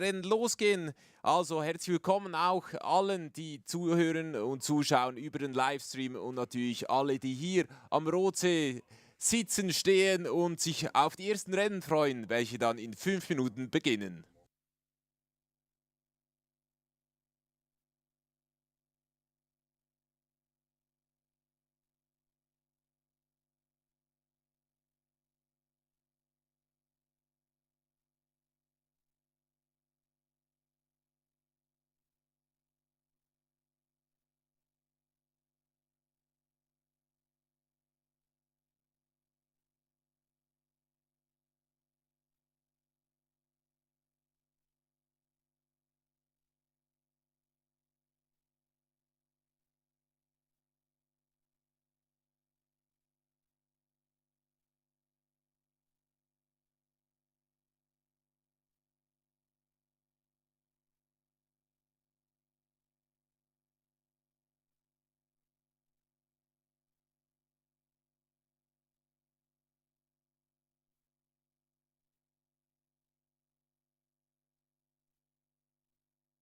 Rennen losgehen. Also herzlich willkommen auch allen, die zuhören und zuschauen über den Livestream und natürlich alle, die hier am Rotsee sitzen, stehen und sich auf die ersten Rennen freuen, welche dann in 5 Minuten beginnen.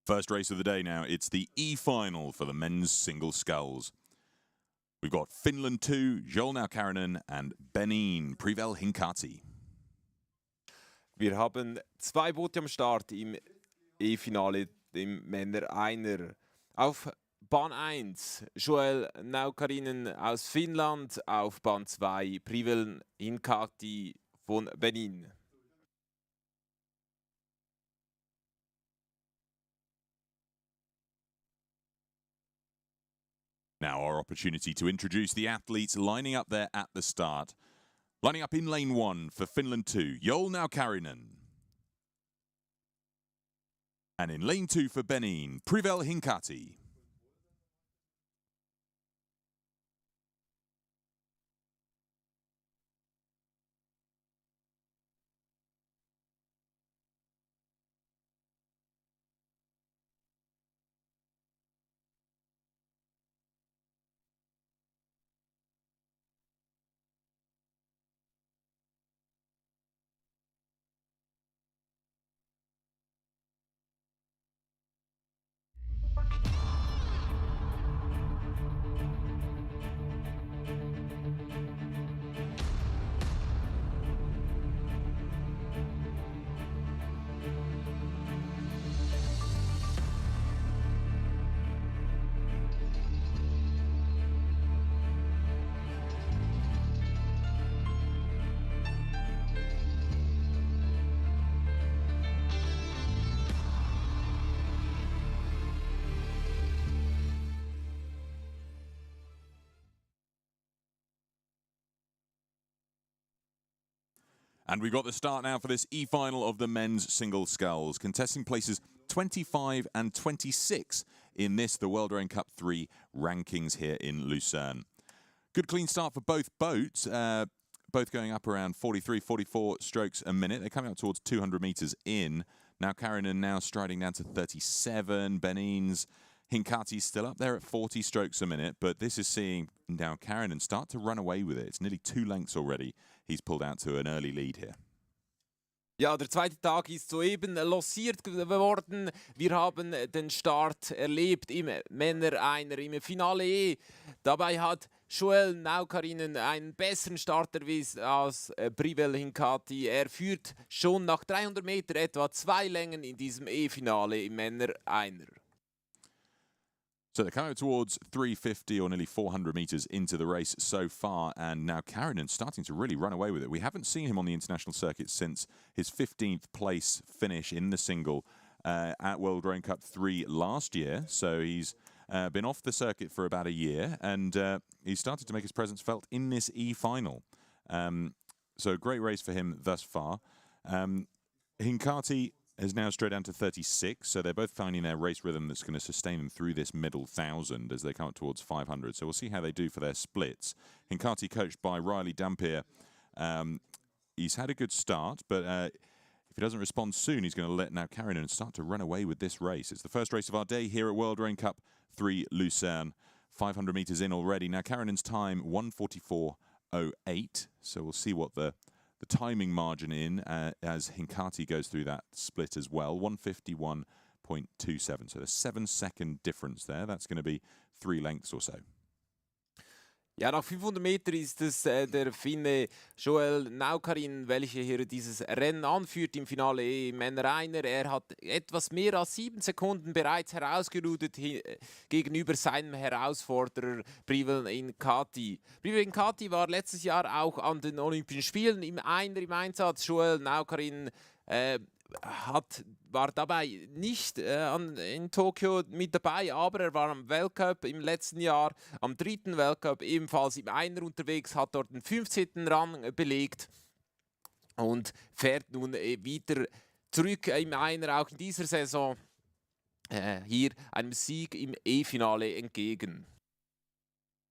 First race of the day now, it's the E-final for the men's single sculls. We've got Finland 2, Joel Naukarinen and Benin, Privel Hinkati. Wir haben 2 Boote am Start im E-Finale, dem Männer-Einer. Auf Bahn 1 Joel Naukarinen aus Finnland, auf Bahn 2 Privel Hinkati von Benin. Now our opportunity to introduce the athletes lining up there at the start. Lining up in lane 1 for Finland 2, Joel Naukarinen. And in lane 2 for Benin, Privel Hinkati. And we've got the start now for this E-final of the men's single sculls, contesting places 25 and 26 in this, the World Rowing Cup 3 rankings here in Lucerne. Good clean start for both boats, both going up around 43, 44 strokes a minute. They're coming up towards 200 metres in. Naukarinen now striding down to 37. Benin's Hinkati's still up there at 40 strokes a minute, but this is seeing Naukarinen start to run away with it. It's nearly 2 lengths already. He's pulled out to an early lead here. Ja, der zweite Tag ist soeben lanciert geworden. Wir haben den Start erlebt im Männer-Einer, im Finale E. Dabei hat Joel Naukarinen einen besseren Start erwiesen als Privel Hinkati. Er führt schon nach 300 Meter etwa 2 Längen in diesem E-Finale im Männer-Einer. So they're coming towards 350 or nearly 400 metres into the race so far, and now Naukarinen starting to really run away with it. We haven't seen him on the international circuit since his 15th place finish in the single at World Rowing Cup 3 last year. So he's been off the circuit for about a year, and he's started to make his presence felt in this E-final. So great race for him thus far. Hinkati has now straight down to 36, so they're both finding their race rhythm that's going to sustain them through this middle 1,000 as they come up towards 500. So we'll see how they do for their splits. Hinkati, coached by Riley Dampier, he's had a good start, but if he doesn't respond soon, he's going to let Naukarinen start to run away with this race. It's the first race of our day here at World Rowing Cup 3 Lucerne. 500 metres in already. Naukarinen's time, 1:44.08. So we'll see what the the timing margin in as Hincati goes through that split as well, 151.27. So there's 7-second difference there. That's going to be 3 lengths or so. Ja, nach 500 Meter ist es der Finne Joel Naukarin, welcher hier dieses Rennen anführt im Finale Männer einer. Er hat etwas mehr als 7 Sekunden bereits herausgerudert gegenüber seinem Herausforderer Privel Hincati. Privel Hincati war letztes Jahr auch an den Olympischen Spielen im Einer im Einsatz. Joel Naukarin war dabei nicht in Tokio mit dabei, aber er war am Weltcup im letzten Jahr, am 3. Weltcup ebenfalls im Einer unterwegs, hat dort den 15. Rang belegt und fährt nun wieder zurück im Einer, auch in dieser Saison hier einem Sieg im E-Finale entgegen.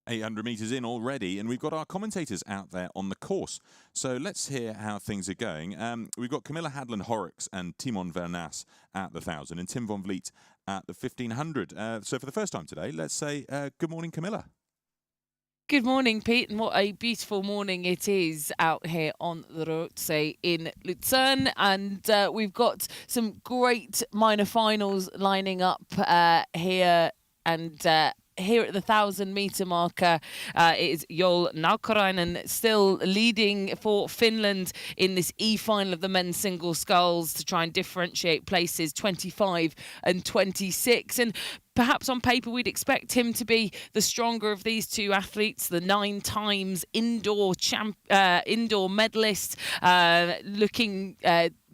800 metres in already, and we've got our commentators out there on the course. So let's hear how things are going. We've got Camilla Hadland-Horrocks and Timon Vernas at the 1,000 and Tim von Vliet at the 1,500. So for the first time today, let's say good morning, Camilla. Good morning, Pete, and what a beautiful morning it is out here on the Rotsee in Lucerne. And we've got some great minor finals lining up here, and here at the 1,000-metre marker, it is Joel Naukainen still leading for Finland in this E-final of the men's single sculls to try and differentiate places 25 and 26. And perhaps on paper we'd expect him to be the stronger of these two athletes, the 9 times indoor medalist, looking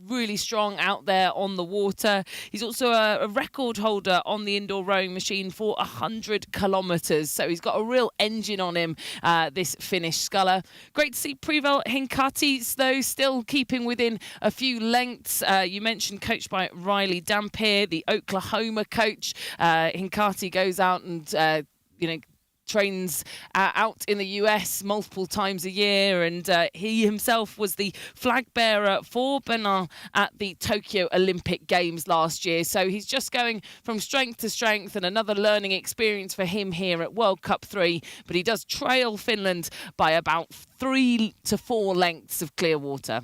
really strong out there on the water. He's also a record holder on the indoor rowing machine for 100 kilometres. So he's got a real engine on him, this Finnish sculler. Great to see Privel Hincati, though, still keeping within a few lengths. You mentioned coached by Riley Dampier, the Oklahoma coach. Hincati goes out and, trains out in the US multiple times a year, and he himself was the flag bearer for Benin at the Tokyo Olympic Games last year. So he's just going from strength to strength, and another learning experience for him here at World Cup 3. But he does trail Finland by about 3 to 4 lengths of clear water.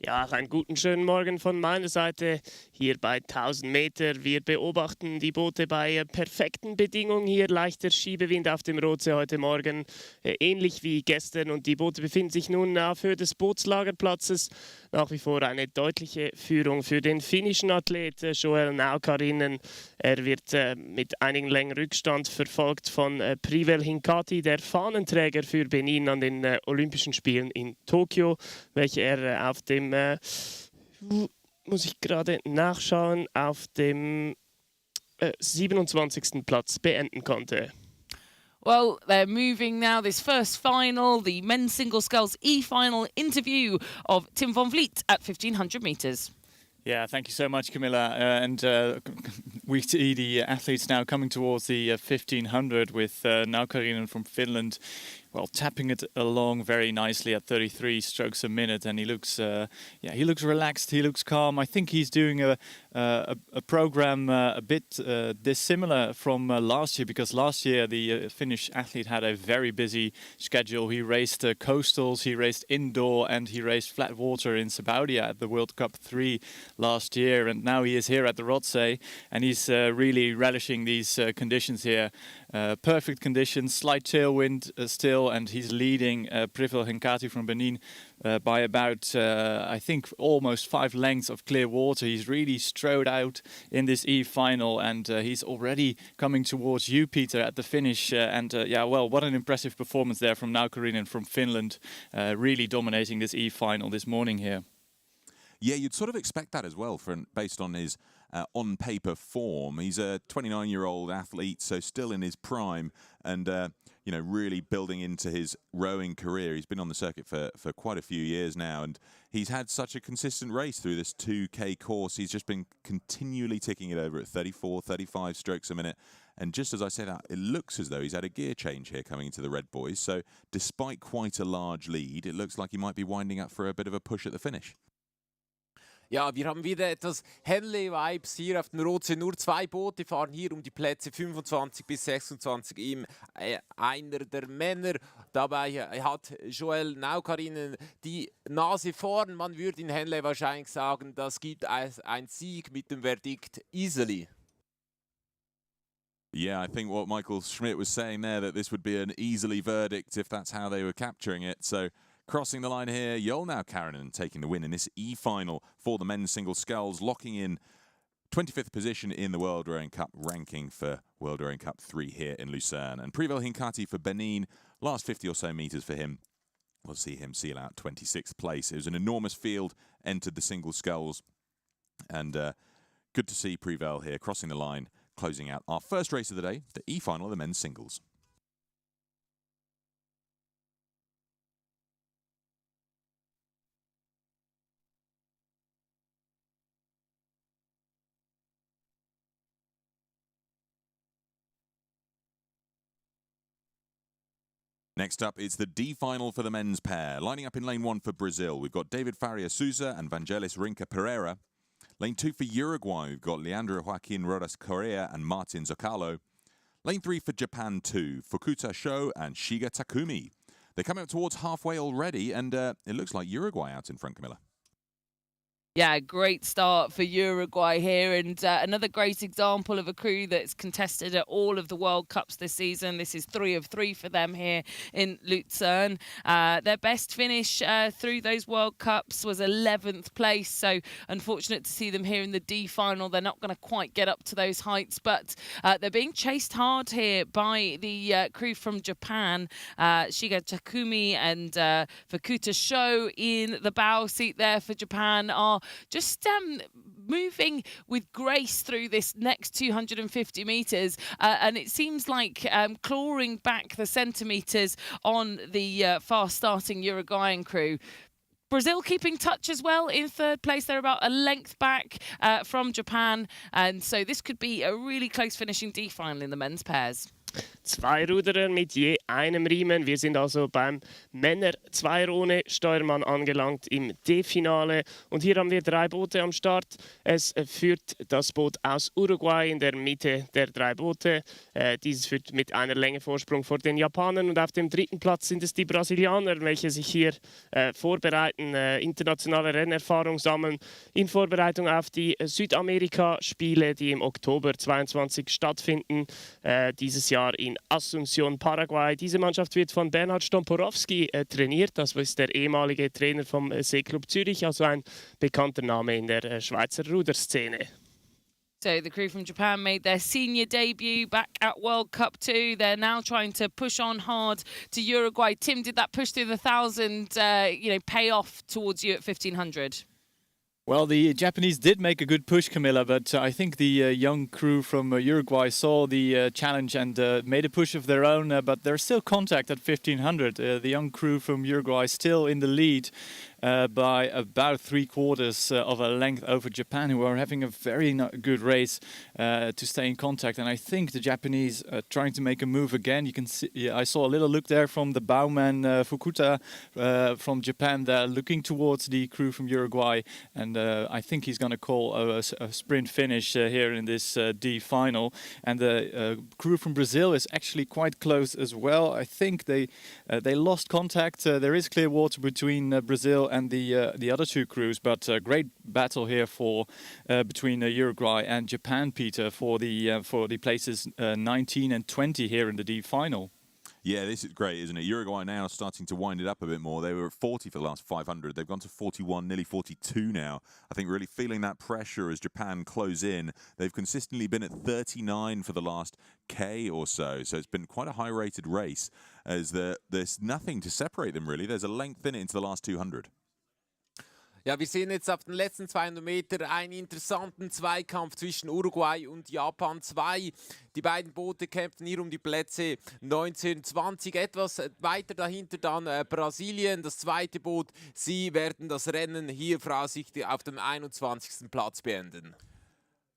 Ja, einen guten schönen Morgen von meiner Seite hier bei 1000 Meter. Wir beobachten die Boote bei perfekten Bedingungen hier. Leichter Schiebewind auf dem Rotsee heute Morgen, ähnlich wie gestern. Und die Boote befinden sich nun auf Höhe des Bootslagerplatzes. Nach wie vor eine deutliche Führung für den finnischen Athlet Joel Naukainen. Er wird mit einigen Längen Rückstand verfolgt von Privel Hincati, der Fahnenträger für Benin an den Olympischen Spielen in Tokio, welche er auf dem muss ich gerade nachschauen, auf dem 27. Platz beenden konnte. Well, they're moving now. This first final, the men's single sculls E-final interview of Tim von Vliet at 1,500 metres. Yeah, thank you so much, Camilla. We see the athletes now coming towards the 1,500 with Naukainen from Finland. Well, tapping it along very nicely at 33 strokes a minute, and he looks relaxed. He looks calm. I think he's doing a program a bit dissimilar from last year, because last year the Finnish athlete had a very busy schedule. He raced coastals, he raced indoor, and he raced flat water in Sabaudia at the World Cup 3 last year. And now he is here at the Rotsee, and he's really relishing these conditions here. Perfect conditions, slight tailwind still, and he's leading Privel Hincati from Benin by about, I think, almost 5 lengths of clear water. He's really strode out in this E-final, and he's already coming towards you, Peter, at the finish. What an impressive performance there from Naukainen from Finland, really dominating this E-final this morning here. Yeah, you'd sort of expect that as well, based on his on-paper form. He's a 29-year-old athlete, so still in his prime, and really building into his rowing career. He's been on the circuit for quite a few years now, and he's had such a consistent race through this 2K course. He's just been continually ticking it over at 34, 35 strokes a minute. And just as I say that, it looks as though he's had a gear change here coming into the Red Boys. So despite quite a large lead, it looks like he might be winding up for a bit of a push at the finish. Ja, wir haben wieder etwas Henley-Vibes hier auf dem Rotsee. Nur 2 Boote fahren hier um die Plätze 25 bis 26 im einer der Männer. Dabei hat Joel Naukarinen die Nase vorn. Man würde in Henley wahrscheinlich sagen, das gibt ein Sieg mit dem Verdikt easily. Yeah, I think what Michael Schmidt was saying there, that this would be an easily verdict if that's how they were capturing it. So crossing the line here, Joel Naukarinen taking the win in this E-final for the men's single sculls, locking in 25th position in the World Rowing Cup ranking for World Rowing Cup 3 here in Lucerne. And Privel Hinkati for Benin, last 50 or so metres for him. We'll see him seal out 26th place. It was an enormous field entered the single sculls. And good to see Privel here crossing the line, closing out our first race of the day, the E-final of the men's singles. Next up, it's the D final for the men's pair. Lining up in lane 1 for Brazil, we've got David Faria Souza and Vangelis Rinca Pereira. Lane 2 for Uruguay, we've got Leandro Joaquin Rodas Correa and Martin Zocalo. Lane 3 for Japan 2, Fukuta Sho and Shiga Takumi. They're coming up towards halfway already, and it looks like Uruguay out in front, Camilla. Yeah, great start for Uruguay here, and another great example of a crew that's contested at all of the World Cups this season. This is 3 of 3 for them here in Lucerne. Their best finish through those World Cups was 11th place, so unfortunate to see them here in the D final. They're not going to quite get up to those heights, but they're being chased hard here by the crew from Japan. Shiga Takumi and Fukuta Sho in the bow seat there for Japan are just moving with grace through this next 250 metres, and it seems like clawing back the centimetres on the fast-starting Uruguayan crew. Brazil keeping touch as well in 3rd place. They're about a length back from Japan, and so this could be a really close finishing D-final in the men's pairs. 2 Ruderer mit je einem Riemen. Wir sind also beim Männer-Zweier ohne Steuermann angelangt im D-Finale. Und hier haben wir 3 Boote am Start. Es führt das Boot aus Uruguay in der Mitte der 3 Boote. Dieses führt mit einer Länge Vorsprung vor den Japanern. Und auf dem 3. Platz sind es die Brasilianer, welche sich hier vorbereiten, internationale Rennerfahrung sammeln in Vorbereitung auf die Südamerika-Spiele, die im Oktober 22 stattfinden. Dieses Jahr in Asunción, Paraguay. Diese Mannschaft wird von Bernhard Stomporowski trainiert. Das ist der ehemalige Trainer vom Seeclub Zürich, also ein bekannter Name in der Schweizer Ruderszene. So the crew from Japan made their senior debut back at World Cup 2. They're now trying to push on hard to Uruguay. Tim, did that push through the 1,000 pay off towards you at 1,500? Well, the Japanese did make a good push, Camilla, but I think the young crew from Uruguay saw the challenge and made a push of their own, but there's still contact at 1,500. The young crew from Uruguay still in the lead by about 3/4 of a length over Japan, who are having a very good race to stay in contact. And I think the Japanese are trying to make a move again. You can see, I saw a little look there from the bowman Fukuta from Japan there, looking towards the crew from Uruguay, and I think he's going to call a sprint finish here in this D final. And the crew from Brazil is actually quite close as well. I think they lost contact. There is clear water between Brazil and the other 2 crews, but a great battle here for between Uruguay and Japan, Peter, for the places 19 and 20 here in the D final. Yeah, this is great, isn't it? Uruguay now starting to wind it up a bit more. They were at 40 for the last 500. They've gone to 41, nearly 42 now. I think really feeling that pressure as Japan close in. They've consistently been at 39 for the last K or so. So it's been quite a high-rated race as there's nothing to separate them, really. There's a length in it into the last 200. Ja, wir sehen jetzt auf den letzten 200 Meter einen interessanten Zweikampf zwischen Uruguay und Japan 2. Die beiden Boote kämpfen hier um die Plätze 19, 20. Etwas weiter dahinter dann Brasilien, das zweite Boot. Sie werden das Rennen hier voraussichtlich auf dem 21. Platz beenden.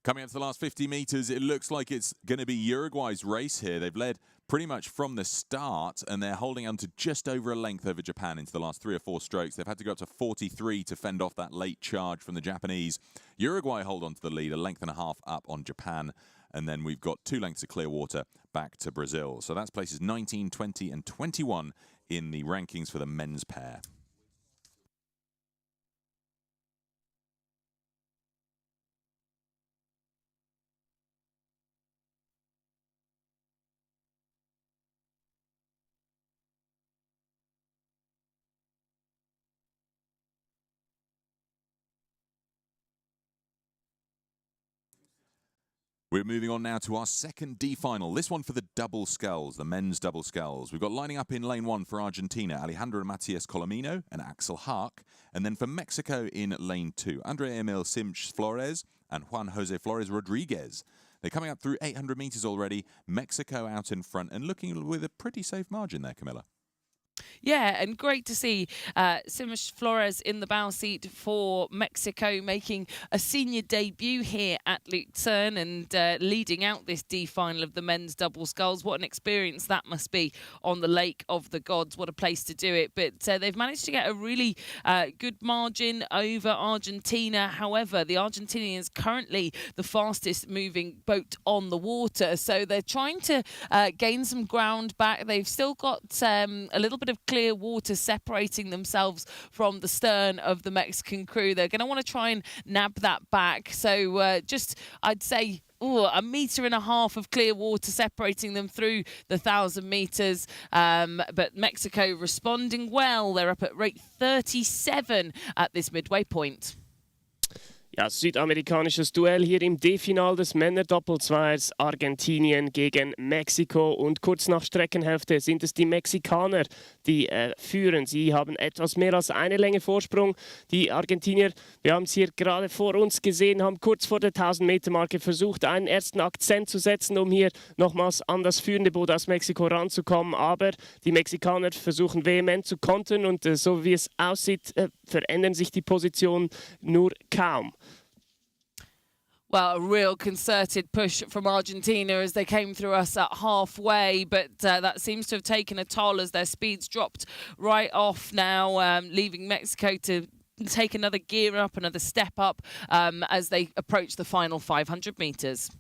Coming up to the last 50 meters, it looks like it's going to be Uruguay's race here. They've led pretty much from the start, and they're holding on to just over a length over Japan into the last 3 or 4 strokes. They've had to go up to 43 to fend off that late charge from the Japanese. Uruguay hold on to the lead, a length and a half up on Japan. And then we've got 2 lengths of clear water back to Brazil. So that's places 19, 20, and 21 in the rankings for the men's pair. We're moving on now to our second D final. This one for the double sculls, the men's double sculls. We've got lining up in lane 1 for Argentina, Alejandro Matias Colomino and Axel Haak. And then for Mexico in lane 2, Andre Emil Simch Flores and Juan Jose Flores Rodriguez. They're coming up through 800 meters already. Mexico out in front and looking with a pretty safe margin there, Camilla. Yeah, and great to see Simch Flores in the bow seat for Mexico, making a senior debut here at Lucerne and leading out this D final of the men's double sculls. What an experience that must be on the Lake of the Gods. What a place to do it. But they've managed to get a really good margin over Argentina. However, the Argentinians currently the fastest moving boat on the water. So they're trying to gain some ground back. They've still got a little bit of clear water separating themselves from the stern of the Mexican crew. They're going to want to try and nab that back. So just, I'd say, a metre and a half of clear water separating them through the 1,000 metres. But Mexico responding well. They're up at rate 37 at this midway point. Ja, südamerikanisches Duell hier im D-Final des Männerdoppelzweiers Argentinien gegen Mexiko. Und kurz nach Streckenhälfte sind es die Mexikaner, die führen. Sie haben etwas mehr als eine Länge Vorsprung. Die Argentinier, wir haben es hier gerade vor uns gesehen, haben kurz vor der 1000-Meter-Marke versucht, einen ersten Akzent zu setzen, um hier nochmals an das führende Boot aus Mexiko ranzukommen. Aber die Mexikaner versuchen vehement zu kontern und so wie es aussieht, verändern sich die Positionen nur kaum. Well, a real concerted push from Argentina as they came through us at halfway, but that seems to have taken a toll as their speeds dropped right off now, leaving Mexico to take another gear up, another step up as they approach the final 500 metres.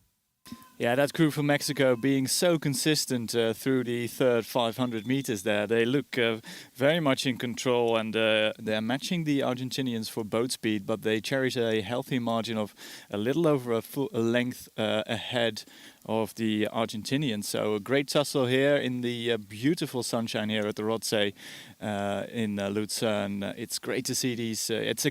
Yeah, that crew from Mexico being so consistent through the third 500 meters there. They look very much in control and they're matching the Argentinians for boat speed, but they cherish a healthy margin of a little over a length ahead of the Argentinians. So a great tussle here in the beautiful sunshine here at the Rothsee in Lucerne. It's great to see these. It's a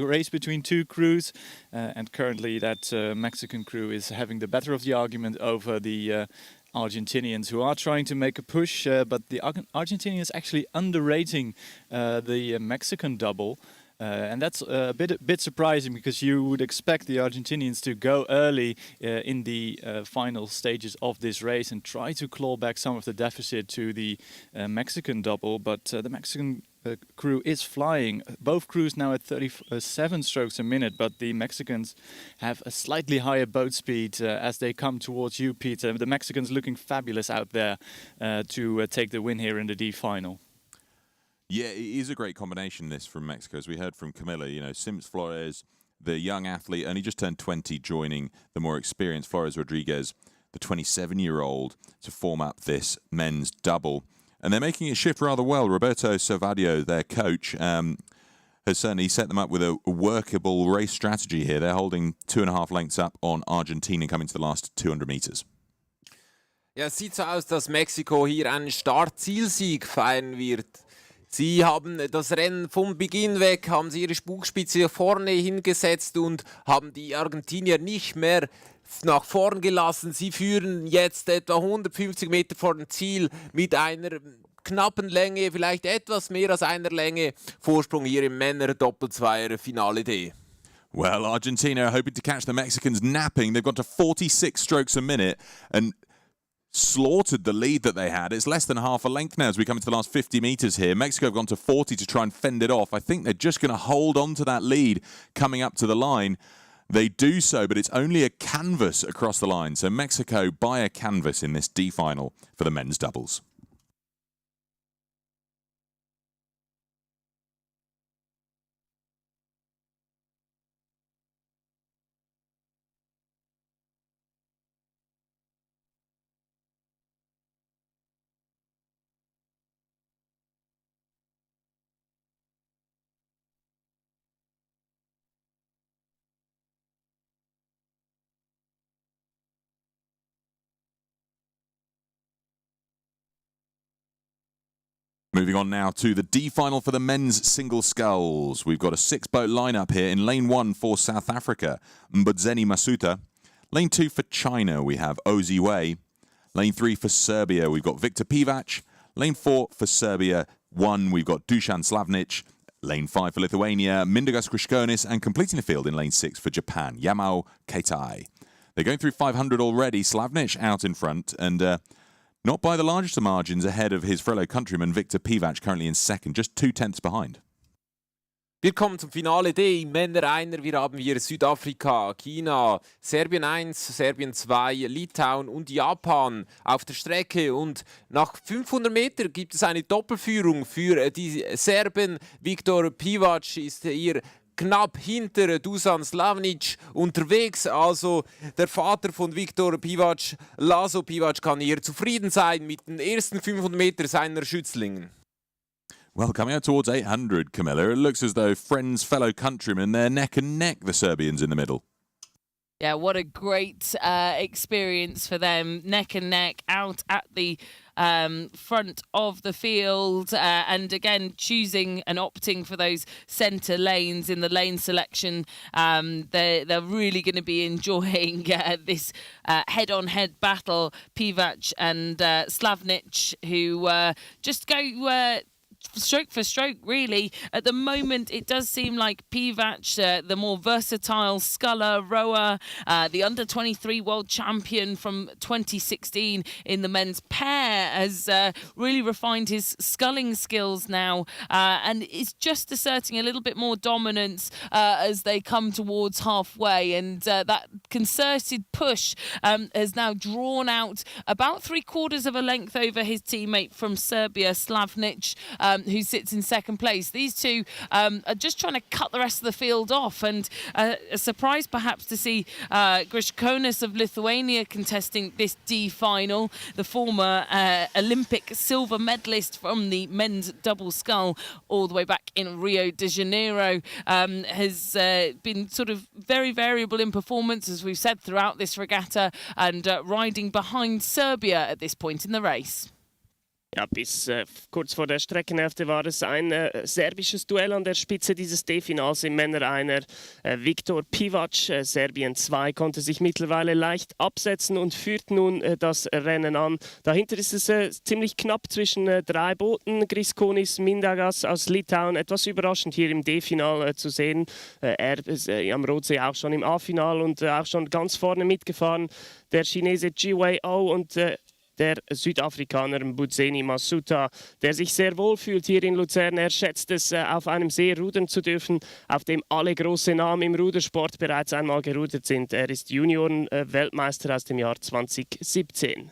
race between 2 crews, and currently that Mexican crew is having the better of the argument over the Argentinians, who are trying to make a push, but the Argentinians actually underrating the Mexican double. And that's a bit surprising, because you would expect the Argentinians to go early in the final stages of this race and try to claw back some of the deficit to the Mexican double. But the Mexican crew is flying. Both crews now at 37 strokes a minute, but the Mexicans have a slightly higher boat speed as they come towards you, Peter. The Mexicans looking fabulous out there to take the win here in the D final. Yeah, it is a great combination, this, from Mexico. As we heard from Camilla, you know, Simch Flores, the young athlete, only just turned 20, joining the more experienced Flores Rodriguez, the 27-year-old, to form up this men's double. And they're making it shift rather well. Roberto Servadio, their coach, has certainly set them up with a workable race strategy here. They're holding 2.5 lengths up on Argentina coming to the last 200 meters. Ja, es sieht so aus, dass Mexiko hier einen Start-Zielsieg feiern wird. Sie haben das Rennen vom Beginn weg, haben sie ihre Bugspitze vorne hingesetzt und haben die Argentinier nicht mehr nach vorn gelassen. Sie führen jetzt etwa 150 Meter vor dem Ziel mit einer knappen Länge, vielleicht etwas mehr als einer Länge Vorsprung hier im Männer-Doppelzweier Finale D. Well, Argentina are hoping to catch the Mexicans napping. They've got to 46 strokes a minute and slaughtered the lead that they had. It's less than half a length now as we come into the last 50 meters here. Mexico have gone to 40 to try and fend it off. I think they're just going to hold on to that lead coming up to the line. They do so, but it's only a canvas across the line. So Mexico by a canvas in this D final for the men's doubles. Moving on now to the D final for the men's single sculls. We've got a 6-boat lineup here. In lane 1 for South Africa, Mbodzeni Masuta. Lane 2 for China, we have Ozi Wei. Lane 3 for Serbia, we've got Viktor Pivac. Lane 4 for Serbia 1, we've got Dusan Slavnic. Lane 5 for Lithuania, Mindaugas Kriškonis, and completing the field in lane 6 for Japan, Yamao Keitai. They're going through 500 already. Slavnic out in front, and not by the largest of margins ahead of his fellow countryman Viktor Pivac, currently in second, just 2/10 behind. Wir kommen zum Finale D. Männer einer. Wir haben hier Südafrika, China, Serbien 1, Serbien 2, Litauen und Japan auf der Strecke. Und nach 500 Metern gibt es eine Doppelführung für die Serben. Viktor Pivac ist hier knapp hinter Dusan Slavnic unterwegs. Also der Vater von Viktor Pivac, Lazo Pivac, kann hier zufrieden sein mit den ersten 500 Metern seiner Schützlingen. Well, coming out towards 800, Camilla, it looks as though friends, fellow countrymen, they're neck and neck, the Serbians in the middle. Yeah, what a great experience for them. Neck and neck out at the front of the field, and again choosing and opting for those centre lanes in the lane selection. They're really going to be enjoying this head-on-head battle. Pivac and Slavnic, who just go stroke for stroke, really. At the moment, it does seem like Pivac, the more versatile sculler, rower, the under-23 world champion from 2016 in the men's pair, has really refined his sculling skills now, and is just asserting a little bit more dominance as they come towards halfway. And that concerted push has now drawn out about 3/4 of a length over his teammate from Serbia, Slavnic, who sits in second place. These two are just trying to cut the rest of the field off, and a surprise perhaps to see Kriškonis of Lithuania contesting this D final. The former Olympic silver medalist from the men's double scull all the way back in Rio de Janeiro, has been sort of very variable in performance, as we've said, throughout this regatta, and riding behind Serbia at this point in the race. Ja, bis kurz vor der Streckenhälfte war es ein serbisches Duell an der Spitze dieses D-Finals im Männer-Einer. Viktor Pivac, Serbien 2, konnte sich mittlerweile leicht absetzen und führt nun das Rennen an. Dahinter ist es ziemlich knapp zwischen 3 Booten. Kriškonis, Mindaugas aus Litauen, etwas überraschend hier im D-Final zu sehen. Er ist am Rotsee auch schon im A-Final und auch schon ganz vorne mitgefahren. Der Chinese Jiwei O und der Südafrikaner Mbodzeni Masuta, der sich sehr wohl fühlt hier in Luzern. Er schätzt es, auf einem See rudern zu dürfen, auf dem alle große Namen im Rudersport bereits einmal gerudert sind. Er ist Junioren-Weltmeister aus dem Jahr 2017.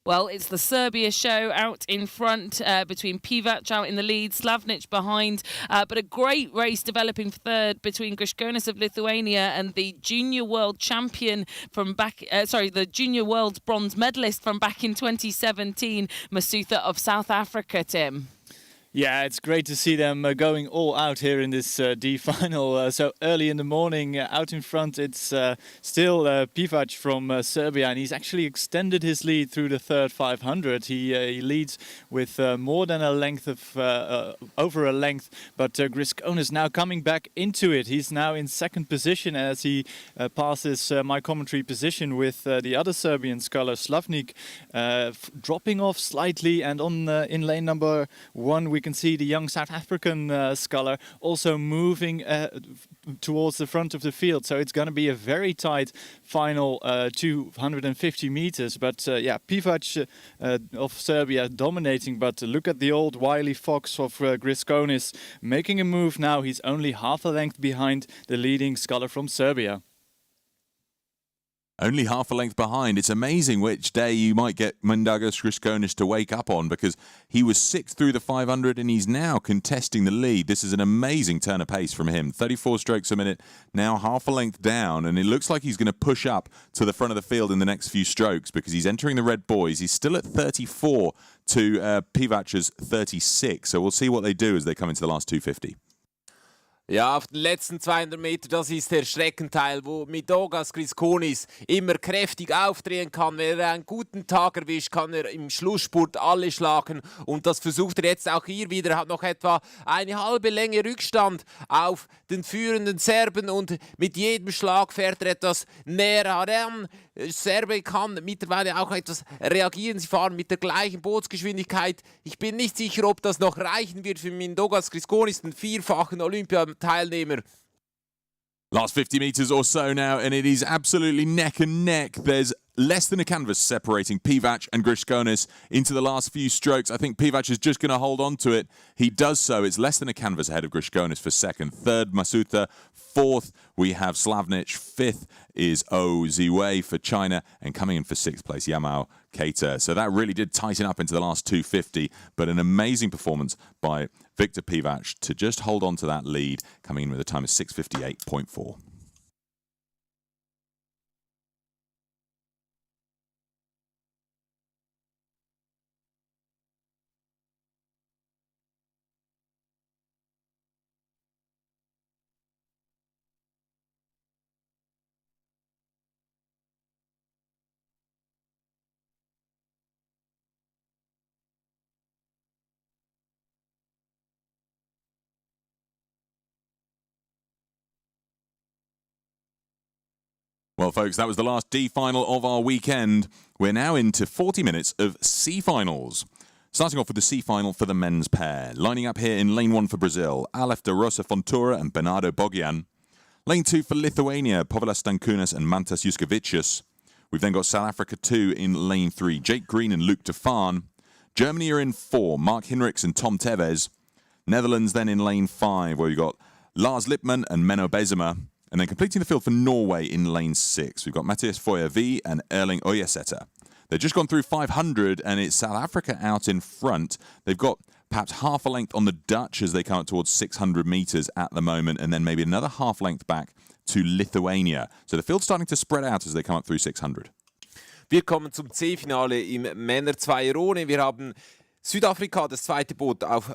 Well, it's the Serbia show out in front, between Pivac out in the lead, Slavnic behind, but a great race developing for third between Kriškonis of Lithuania and the junior world champion from back, the junior world bronze medalist from back in 2017, Masuta of South Africa, Tim. Yeah, it's great to see them going all out here in this D final. So early in the morning, out in front, it's still Pivac from Serbia, and he's actually extended his lead through the third 500. He leads with more than a length of over a length, but Kriškonis now coming back into it. He's now in second position as he passes my commentary position with the other Serbian sculler Slavnic, dropping off slightly, and on in lane number 1 we can see the young South African sculler also moving towards the front of the field. So it's going to be a very tight final 250 meters. But yeah, Pivac of Serbia dominating. But look at the old wily fox of Kriškonis making a move now. He's only half a length behind the leading sculler from Serbia. Only half a length behind. It's amazing which day you might get Mindaugas Griškonis to wake up on, because he was 6th through the 500 and he's now contesting the lead. This is an amazing turn of pace from him. 34 strokes a minute, now half a length down, and it looks like he's going to push up to the front of the field in the next few strokes because he's entering the red boys. He's still at 34 to Pivac's 36, so we'll see what they do as they come into the last 250. Ja, auf den letzten 200 Meter, das ist der Streckenteil, wo Mindaugas Griškonis immer kräftig aufdrehen kann. Wenn er einen guten Tag erwischt, kann er im Schlussspurt alle schlagen. Und das versucht er jetzt auch hier wieder. Er hat noch etwa eine halbe Länge Rückstand auf den führenden Serben. Und mit jedem Schlag fährt er etwas näher heran. Serbe kann mittlerweile auch etwas reagieren. Sie fahren mit der gleichen Bootsgeschwindigkeit. Ich bin nicht sicher, ob das noch reichen wird für Mindaugas Griškonis, den vierfachen Olympiateilnehmer. Last 50 meters or so now, and it is absolutely neck and neck. There's less than a canvas separating Pivac and Griškonis into the last few strokes. I think Pivac is just going to hold on to it. He does so. It's less than a canvas ahead of Griškonis for second. Third, Masuta. Fourth, we have Slavnic. Fifth is O Ziwei for China. And coming in for sixth place, Yamao Keita. So that really did tighten up into the last 250. But an amazing performance by Victor Pivac to just hold on to that lead, coming in with a time of 6:58.4. Well, folks, that was the last D final of our weekend. We're now into 40 minutes of C finals. Starting off with the C final for the men's pair. Lining up here in lane 1 for Brazil, Aleph de Rosa Fontoura and Bernardo Bogian. Lane 2 for Lithuania, Povilas Stankunas and Mantas Juskevicius. We've then got South Africa 2 in lane 3, Jake Green and Luc de Vaan. Germany are in 4, Mark Hinrichs and Tom Tevez. Netherlands then in lane 5, where we've got Lars Lipman and Menno Bezema. And then completing the field for Norway in lane 6, we've got Matthias Foyer V and Erling Oyaseta. They've just gone through 500, and it's South Africa out in front. They've got perhaps half a length on the Dutch as they come up towards 600 metres at the moment, and then maybe another half length back to Lithuania. So the field's starting to spread out as they come up through 600. Wir kommen zum C-Finale im Männer-Zweierone. Wir haben Südafrika, das zweite Boot auf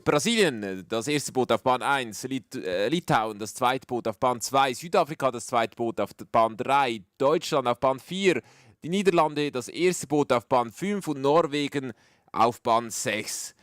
Brasilien, das erste Boot auf Bahn 1, Litauen, das zweite Boot auf Bahn 2, Südafrika, das zweite Boot auf Bahn 3, Deutschland auf Bahn 4, die Niederlande, das erste Boot auf Bahn 5 und Norwegen auf Bahn 6.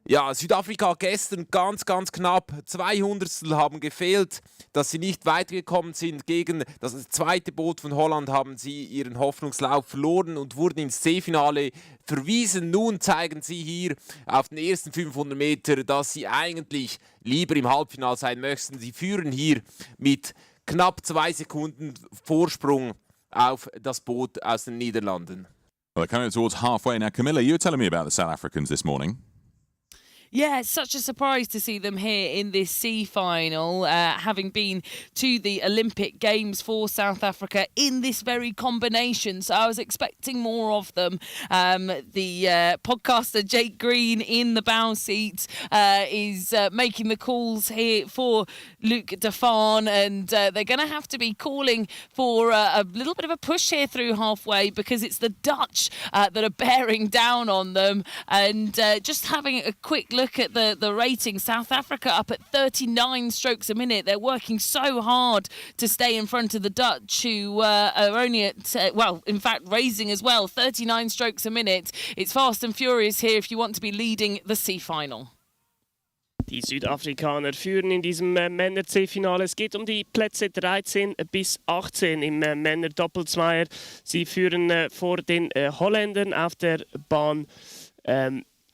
Ja, Südafrika gestern ganz knapp, 200 haben gefehlt, dass sie nicht weitergekommen sind. Gegen das zweite Boot von Holland haben sie ihren Hoffnungslauf verloren und wurden ins C-Finale verwiesen. Nun zeigen sie hier auf den ersten 500 Meter, dass sie eigentlich lieber im Halbfinale sein möchten. Sie führen hier mit knapp 2 Sekunden Vorsprung auf das Boot aus den Niederlanden. Well, they're coming towards halfway now. Camilla, you were telling me about the South Africans this morning. Yeah, it's such a surprise to see them here in this C final, having been to the Olympic Games for South Africa in this very combination. So I was expecting more of them. The podcaster Jake Green in the bow seat is making the calls here for Luc de Vaan, and they're going to have to be calling for a little bit of a push here through halfway, because it's the Dutch that are bearing down on them. And just having a quick look at the rating, South Africa up at 39 strokes a minute. They're working so hard to stay in front of the Dutch, who are only at, in fact, raising as well, 39 strokes a minute. It's fast and furious here if you want to be leading the C-Final. Die Südafrikaner führen in diesem Männer-C-Finale. Es geht um die Plätze 13 bis 18 im Männer-Doppelzweier. Sie führen vor den Holländern auf der Bahn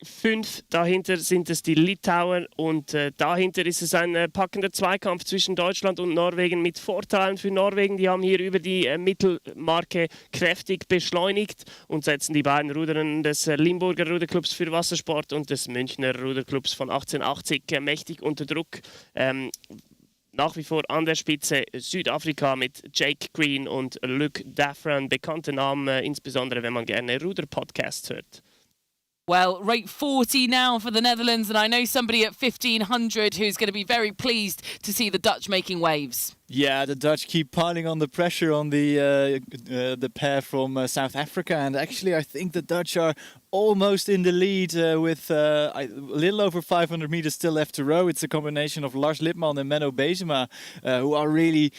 5, dahinter sind es die Litauer und dahinter ist es ein packender Zweikampf zwischen Deutschland und Norwegen mit Vorteilen für Norwegen. Die haben hier über die Mittelmarke kräftig beschleunigt und setzen die beiden Ruderern des Limburger Ruderclubs für Wassersport und des Münchner Ruderclubs von 1880 mächtig unter Druck. nach wie vor an der Spitze Südafrika mit Jake Green und Luke Daffran, bekannte Namen, insbesondere wenn man gerne Ruder-Podcasts hört. Well, rate 40 now for the Netherlands, and I know somebody at 1500 who's going to be very pleased to see the Dutch making waves. Yeah, the Dutch keep piling on the pressure on the pair from South Africa, and actually I think the Dutch are almost in the lead with a little over 500 meters still left to row. It's a combination of Lars Lipman and Menno Bezema who are really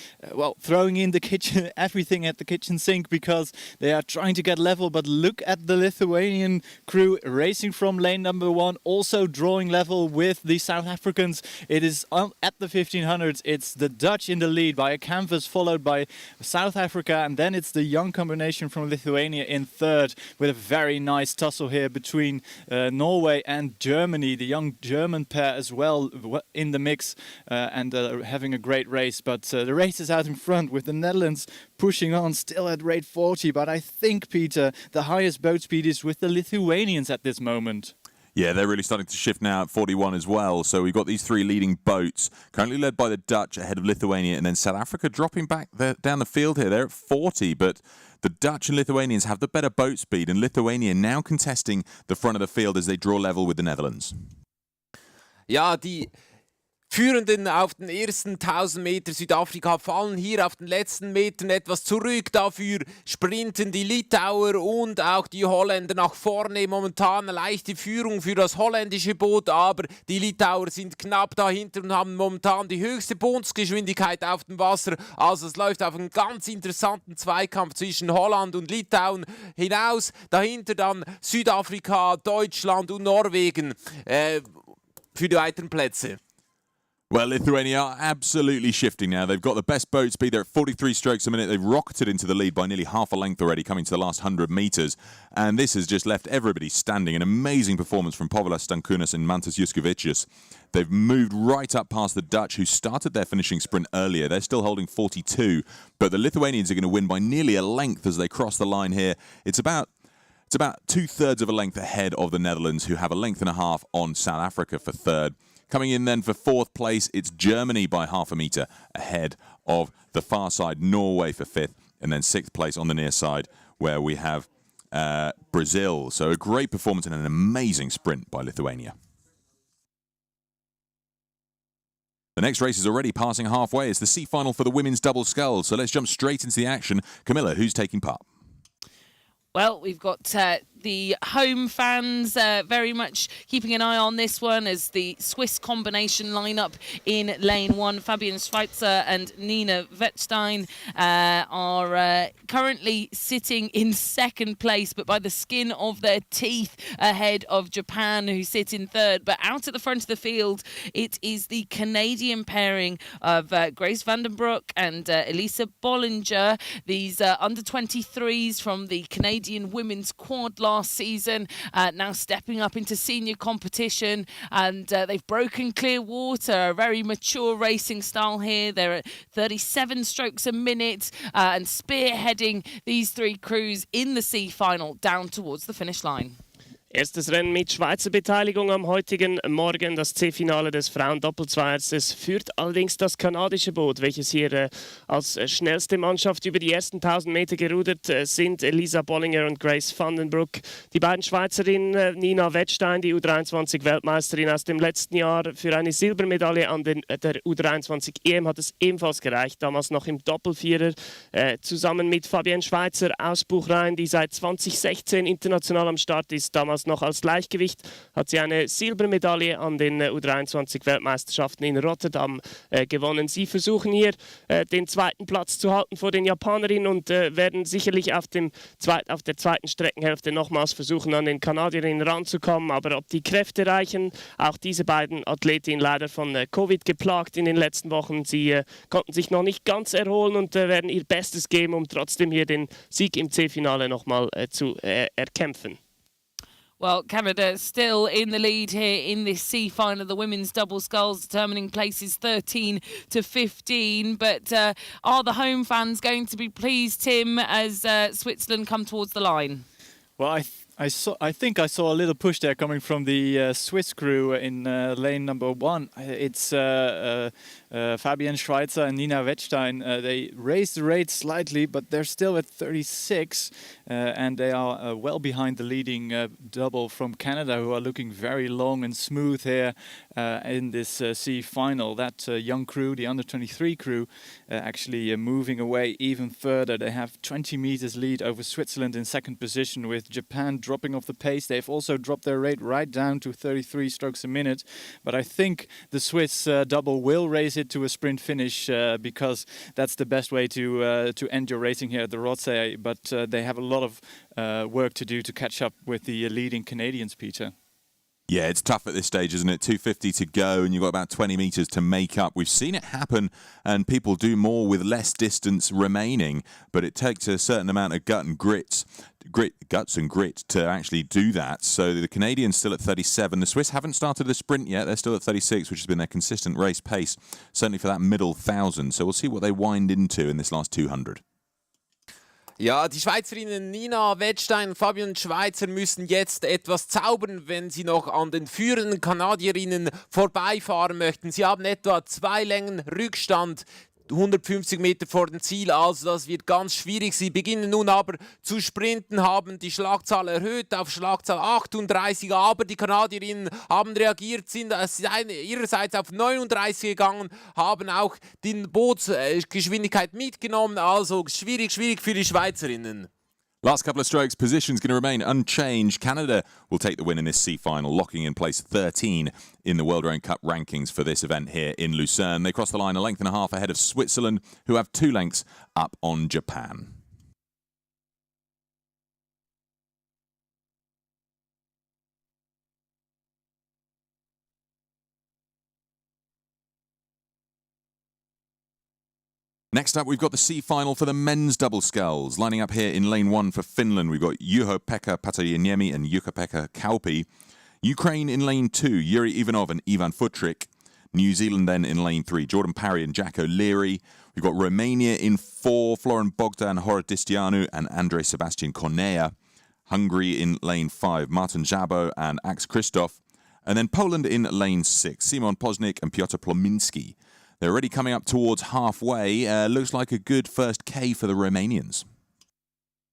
throwing in the kitchen everything at the kitchen sink because they are trying to get level. But look at the Lithuanian crew racing from lane number 1, also drawing level with the South Africans. It is at the 1500s. It's the Dutch in the lead by a canvas, followed by South Africa, and then it's the young combination from Lithuania in third, with a very nice tussle here between Norway and Germany, the young German pair as well in the mix, and having a great race. But the race is out in front with the Netherlands pushing on still at rate 40. But I think, Peter, the highest boat speed is with the Lithuanians at this moment. Yeah, they're really starting to shift now at 41 as well. So we've got these three leading boats, currently led by the Dutch ahead of Lithuania, and then South Africa dropping back down the field here. They're at 40, but the Dutch and Lithuanians have the better boat speed, and Lithuania now contesting the front of the field as they draw level with the Netherlands. Ja, die Führenden auf den ersten 1000 Meter Südafrika fallen hier auf den letzten Metern etwas zurück. Dafür sprinten die Litauer und auch die Holländer nach vorne. Momentan eine leichte Führung für das holländische Boot, aber die Litauer sind knapp dahinter und haben momentan die höchste Bootsgeschwindigkeit auf dem Wasser. Also es läuft auf einen ganz interessanten Zweikampf zwischen Holland und Litauen hinaus. Dahinter dann Südafrika, Deutschland und Norwegen für die weiteren Plätze. Well, Lithuania are absolutely shifting now. They've got the best boat speed. They're at 43 strokes a minute. They've rocketed into the lead by nearly half a length already, coming to the last 100 metres. And this has just left everybody standing. An amazing performance from Povilas Stankunas and Mantas Juskevicius. They've moved right up past the Dutch, who started their finishing sprint earlier. They're still holding 42. But the Lithuanians are going to win by nearly a length as they cross the line here. It's about 2/3 of a length ahead of the Netherlands, who have a length and a half on South Africa for third. Coming in then for fourth place, it's Germany by half a metre ahead of the far side, Norway for fifth, and then sixth place on the near side where we have Brazil. So a great performance and an amazing sprint by Lithuania. The next race is already passing halfway. It's the C final for the women's double sculls. So let's jump straight into the action. Camilla, who's taking part? Well, we've got the home fans very much keeping an eye on this one as the Swiss combination lineup in lane 1. Fabian Schweitzer and Nina Wettstein are currently sitting in second place, but by the skin of their teeth ahead of Japan, who sit in third. But out at the front of the field, it is the Canadian pairing of Grace Vandenbroek and Elisa Bollinger. These under 23s from the Canadian women's quad last season, now stepping up into senior competition, and they've broken clear water, a very mature racing style here. They're at 37 strokes a minute and spearheading these three crews in the C final down towards the finish line. Erstes Rennen mit Schweizer Beteiligung am heutigen Morgen, das C-Finale des Frauen-Doppelzweiers. Es führt allerdings das kanadische Boot, welches hier als schnellste Mannschaft über die ersten 1000 Meter gerudert sind. Elisa Bollinger und Grace Vandenbroek. Die beiden Schweizerinnen, Nina Wettstein, die U23-Weltmeisterin aus dem letzten Jahr. Für eine Silbermedaille an der U23-EM hat es ebenfalls gereicht. Damals noch im Doppelvierer. Zusammen mit Fabienne Schweitzer aus Buchrein, die seit 2016 international am Start ist. Damals noch als Gleichgewicht hat sie eine Silbermedaille an den U23-Weltmeisterschaften in Rotterdam gewonnen. Sie versuchen hier den zweiten Platz zu halten vor den Japanerinnen und werden sicherlich auf der zweiten Streckenhälfte nochmals versuchen, an den Kanadierinnen ranzukommen. Aber ob die Kräfte reichen, auch diese beiden Athletinnen leider von Covid geplagt in den letzten Wochen. Sie konnten sich noch nicht ganz erholen und werden ihr Bestes geben, um trotzdem hier den Sieg im C-Finale nochmal zu erkämpfen. Well, Canada still in the lead here in this C final of the women's double sculls, determining places 13 to 15. But are the home fans going to be pleased, Tim, as Switzerland come towards the line? Well, I think I saw a little push there coming from the Swiss crew in lane number 1. It's Fabienne Schweitzer and Nina Wettstein, they raised the rate slightly, but they're still at 36, and they are well behind the leading double from Canada, who are looking very long and smooth here in this C final. That young crew, the under-23 crew, actually moving away even further. They have 20 meters lead over Switzerland in second position, with Japan dropping off the pace. They've also dropped their rate right down to 33 strokes a minute, but I think the Swiss double will raise it to a sprint finish because that's the best way to end your racing here at the Rothsay. But they have a lot of work to do to catch up with the leading Canadians, Peter. Yeah, it's tough at this stage, isn't it? 250 to go, and you've got about 20 metres to make up. We've seen it happen, and people do more with less distance remaining, but it takes a certain amount of guts and grit to actually do that. So the Canadians still at 37. The Swiss haven't started the sprint yet. They're still at 36, which has been their consistent race pace, certainly for that middle 1,000. So we'll see what they wind into in this last 200. Ja, die Schweizerinnen Nina Wettstein und Fabienne Schweitzer müssen jetzt etwas zaubern, wenn sie noch an den führenden Kanadierinnen vorbeifahren möchten. Sie haben etwa 2 Längen Rückstand, 150 Meter vor dem Ziel, also das wird ganz schwierig. Sie beginnen nun aber zu sprinten, haben die Schlagzahl erhöht auf Schlagzahl 38, aber die Kanadierinnen haben reagiert, sind ihrerseits auf 39 gegangen, haben auch die Bootsgeschwindigkeit mitgenommen, also schwierig für die Schweizerinnen. Last couple of strokes, position's going to remain unchanged. Canada will take the win in this C final, locking in place 13 in the World Rowing Cup rankings for this event here in Lucerne. They cross the line a length and a half ahead of Switzerland, who have 2 lengths up on Japan. Next up, we've got the C final for the men's double sculls. Lining up here in lane 1 for Finland, we've got Juho-Pekka Patajaniemi and Jukka-Pekka Kauppi. Ukraine in lane 2, Yuri Ivanov and Ivan Futrik. New Zealand then in lane 3, Jordan Parry and Jack O'Leary. We've got Romania in 4, Florin Bogdan Horodistianu and Andrei Sebastian Cornea. Hungary in lane 5, Martin Jabo and Ax Christoph. And then Poland in lane 6, Simon Poznik and Piotr Plominski. They're already coming up towards halfway. Looks like a good first K for the Romanians.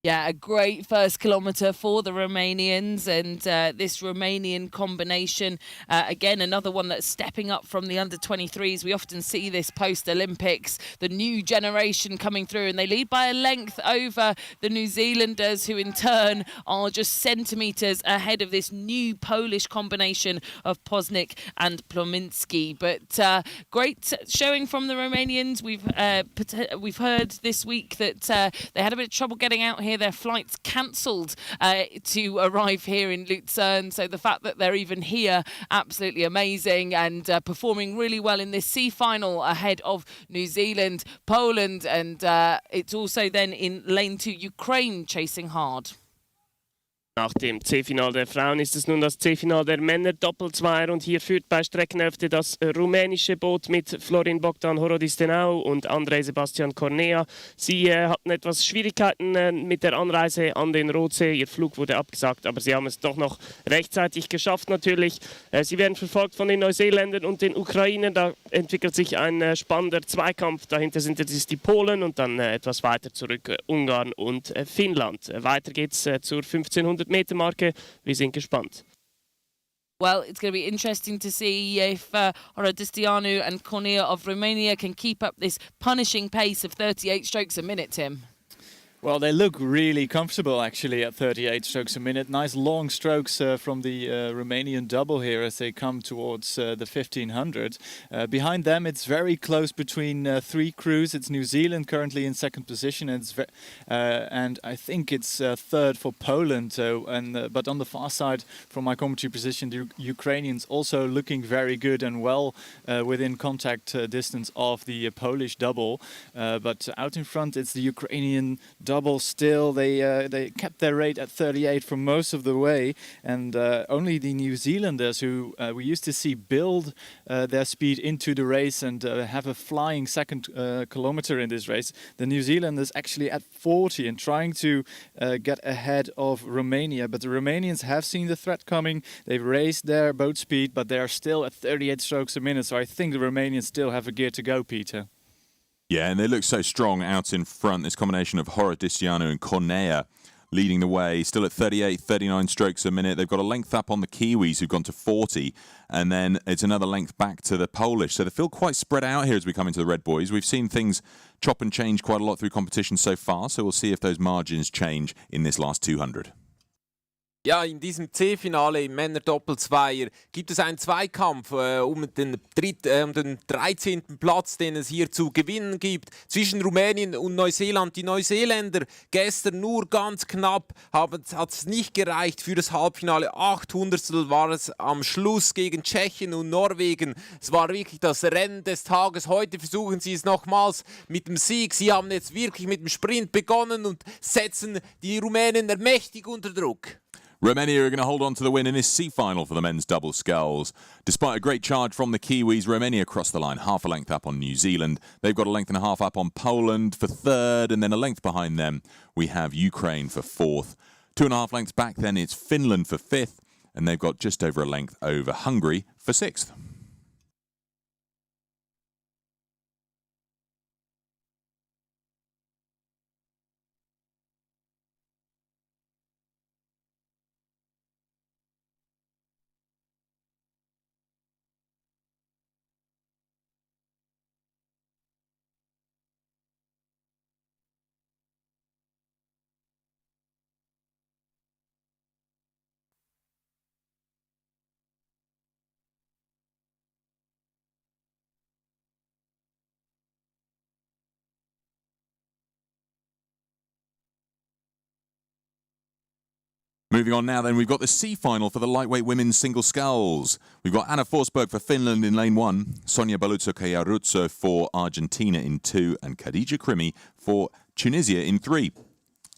Yeah, a great first kilometre for the Romanians, and this Romanian combination, again, another one that's stepping up from the under-23s. We often see this post-Olympics, the new generation coming through, and they lead by a length over the New Zealanders, who in turn are just centimetres ahead of this new Polish combination of Poznik and Plominski. But great showing from the Romanians. We've heard this week that they had a bit of trouble getting out here. Their flights cancelled to arrive here in Lucerne, so the fact that they're even here, absolutely amazing, and performing really well in this C final ahead of New Zealand, Poland, and it's also then in lane 2 Ukraine chasing hard. Nach dem C-Final der Frauen ist es nun das C-Final der Männer Doppelzweier, und hier führt bei Streckenhälfte das rumänische Boot mit Florin Bogdan Horodistenau und Andrei Sebastian Cornea. Sie hatten etwas Schwierigkeiten mit der Anreise an den Rothsee. Ihr Flug wurde abgesagt, aber sie haben es doch noch rechtzeitig geschafft natürlich. Sie werden verfolgt von den Neuseeländern und den Ukrainern. Da entwickelt sich ein spannender Zweikampf. Dahinter sind jetzt die Polen und dann etwas weiter zurück Ungarn und Finnland. Weiter geht's zur 1500 Meter Marke. Wir sind gespannt. Well, it's going to be interesting to see if Horodistianu and Cornea of Romania can keep up this punishing pace of 38 strokes a minute, Tim. Well, they look really comfortable actually at 38 strokes a minute. Nice long strokes from the Romanian double here as they come towards the 1500. Behind them, it's very close between 3 crews. It's New Zealand currently in second position, and I think it's third for Poland. But on the far side, from my commentary position, the Ukrainians also looking very good and well within contact distance of the Polish double. But out in front, it's the Ukrainian double double still. They kept their rate at 38 for most of the way, and only the New Zealanders, who we used to see build their speed into the race and have a flying second kilometer in this race, the New Zealanders actually at 40 and trying to get ahead of Romania. But the Romanians have seen the threat coming. They've raised their boat speed, but they are still at 38 strokes a minute. So I think the Romanians still have a gear to go, Peter. Yeah, and they look so strong out in front. This combination of Horodiciano and Cornea leading the way, still at 38, 39 strokes a minute. They've got a length up on the Kiwis, who've gone to 40, and then it's another length back to the Polish. So they feel quite spread out here as we come into the Red Boys. We've seen things chop and change quite a lot through competition so far, so we'll see if those margins change in this last 200. Ja, in diesem C-Finale im Männer-Doppelzweier gibt es einen Zweikampf um den 13. Platz, den es hier zu gewinnen gibt, zwischen Rumänien und Neuseeland. Die Neuseeländer gestern nur ganz knapp, hat es nicht gereicht für das Halbfinale. 800 war es am Schluss gegen Tschechien und Norwegen. Es war wirklich das Rennen des Tages. Heute versuchen sie es nochmals mit dem Sieg. Sie haben jetzt wirklich mit dem Sprint begonnen und setzen die Rumänen mächtig unter Druck. Romania are going to hold on to the win in this C-final for the men's double sculls. Despite a great charge from the Kiwis, Romania crossed the line half a length up on New Zealand. They've got a length and a half up on Poland for third, and then a length behind them we have Ukraine for fourth. 2.5 lengths back then it's Finland for fifth, and they've got just over a length over Hungary for sixth. Moving on now then, we've got the C-final for the lightweight women's single sculls. We've got Anna Forsberg for Finland in lane 1, Sonia Balutso-Cajaruzzo for Argentina in 2, and Khadija Krimi for Tunisia in 3.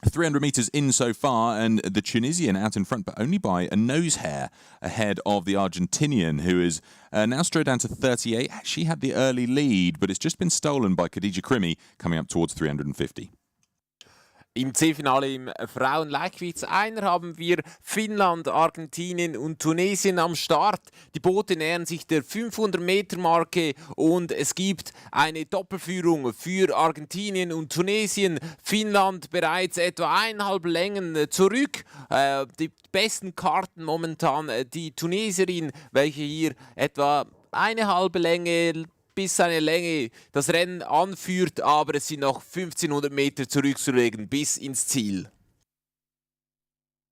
300 metres in so far, and the Tunisian out in front, but only by a nose hair ahead of the Argentinian, who is now straight down to 38. She had the early lead, but it's just been stolen by Khadija Krimi, coming up towards 350. Im C-Finale im Frauenleichtgewichtseiner haben wir Finnland, Argentinien und Tunesien am Start. Die Boote nähern sich der 500-Meter-Marke und es gibt eine Doppelführung für Argentinien und Tunesien. Finnland bereits etwa 1,5 Längen zurück. Die besten Karten momentan die Tunesierin, welche hier etwa 1,5 Länge bis seine Länge das Rennen anführt, aber es sind noch 1500 Meter zurückzulegen bis ins Ziel.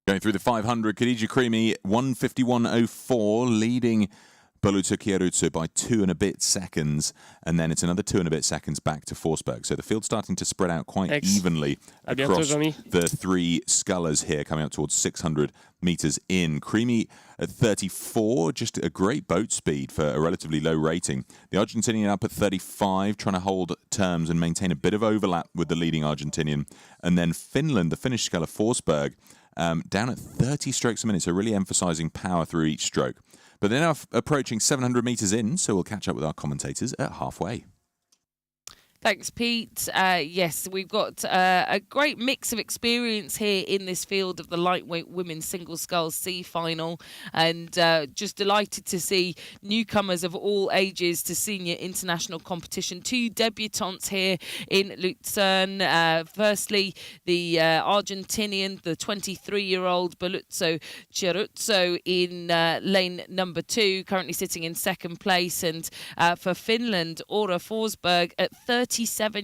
Going through the 500, Khadija Krimi 151.04, leading Balutso-Cajaruzzo by 2 and a bit seconds, and then it's another 2 and a bit seconds back to Forsberg. So the field's starting to spread out quite evenly across the three scullers here, coming up towards 600 metres in. Krimi at 34, just a great boat speed for a relatively low rating. The Argentinian up at 35, trying to hold terms and maintain a bit of overlap with the leading Argentinian. And then Finland, the Finnish sculler Forsberg, down at 30 strokes a minute, so really emphasising power through each stroke. But they're now approaching 700 metres in, so we'll catch up with our commentators at halfway. Thanks, Pete. Yes, we've got a great mix of experience here in this field of the lightweight women's single sculls C final, and just delighted to see newcomers of all ages to senior international competition. 2 debutantes here in Lucerne. Firstly, the Argentinian, the 23-year-old Balutso-Cajaruzzo in lane number 2, currently sitting in second place, and for Finland, Aura Forsberg at 37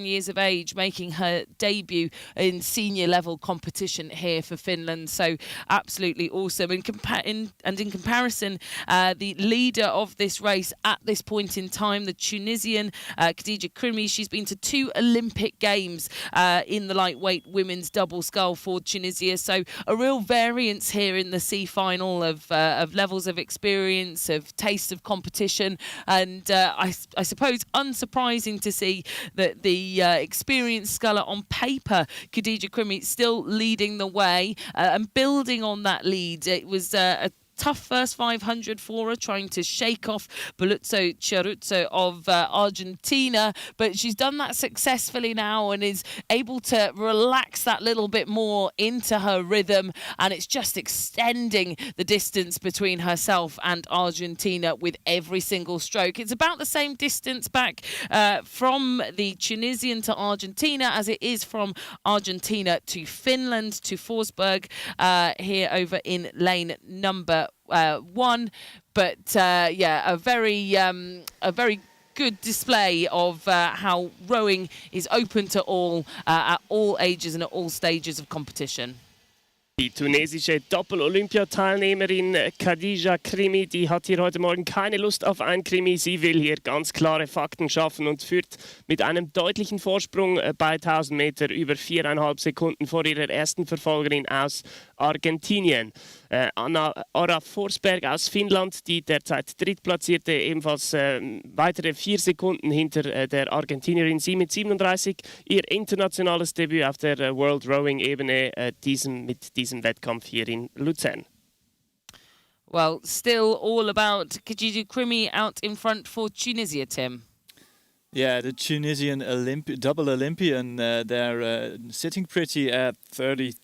years of age, making her debut in senior level competition here for Finland. So absolutely awesome. In comparison, the leader of this race at this point in time, the Tunisian Khadija Krimi, she's been to 2 Olympic Games in the lightweight women's double scull for Tunisia. So a real variance here in the C final of levels of experience, of taste of competition, and I suppose unsurprising to see that the experienced sculler on paper, Khadija Krimi, still leading the way and building on that lead. It was a tough first 500 for her, trying to shake off Baluzzo Chiaruzzo of Argentina, but she's done that successfully now and is able to relax that little bit more into her rhythm, and it's just extending the distance between herself and Argentina with every single stroke. It's about the same distance back from the Tunisian to Argentina as it is from Argentina to Finland to Forsberg here over in lane number 1, but yeah, a very good display of how rowing is open to all at all ages and at all stages of competition. Die tunesische Doppel-Olympiateilnehmerin Khadija Krimi, die hat hier heute Morgen keine Lust auf ein Krimi. Sie will hier ganz klare Fakten schaffen und führt mit einem deutlichen Vorsprung bei 1000 Meter über 4,5 Sekunden vor ihrer ersten Verfolgerin aus Argentinien. Anna Forsberg aus Finnland, die derzeit drittplatzierte, ebenfalls weitere 4 Sekunden hinter der Argentinierin. Sie mit 37, ihr internationales Debüt auf der World Rowing-Ebene mit diesem Wettkampf hier in Lucerne. Well, still all about Khadija Krimi out in front for Tunisia, Tim. Yeah, the Tunisian double Olympian, they're sitting pretty at 32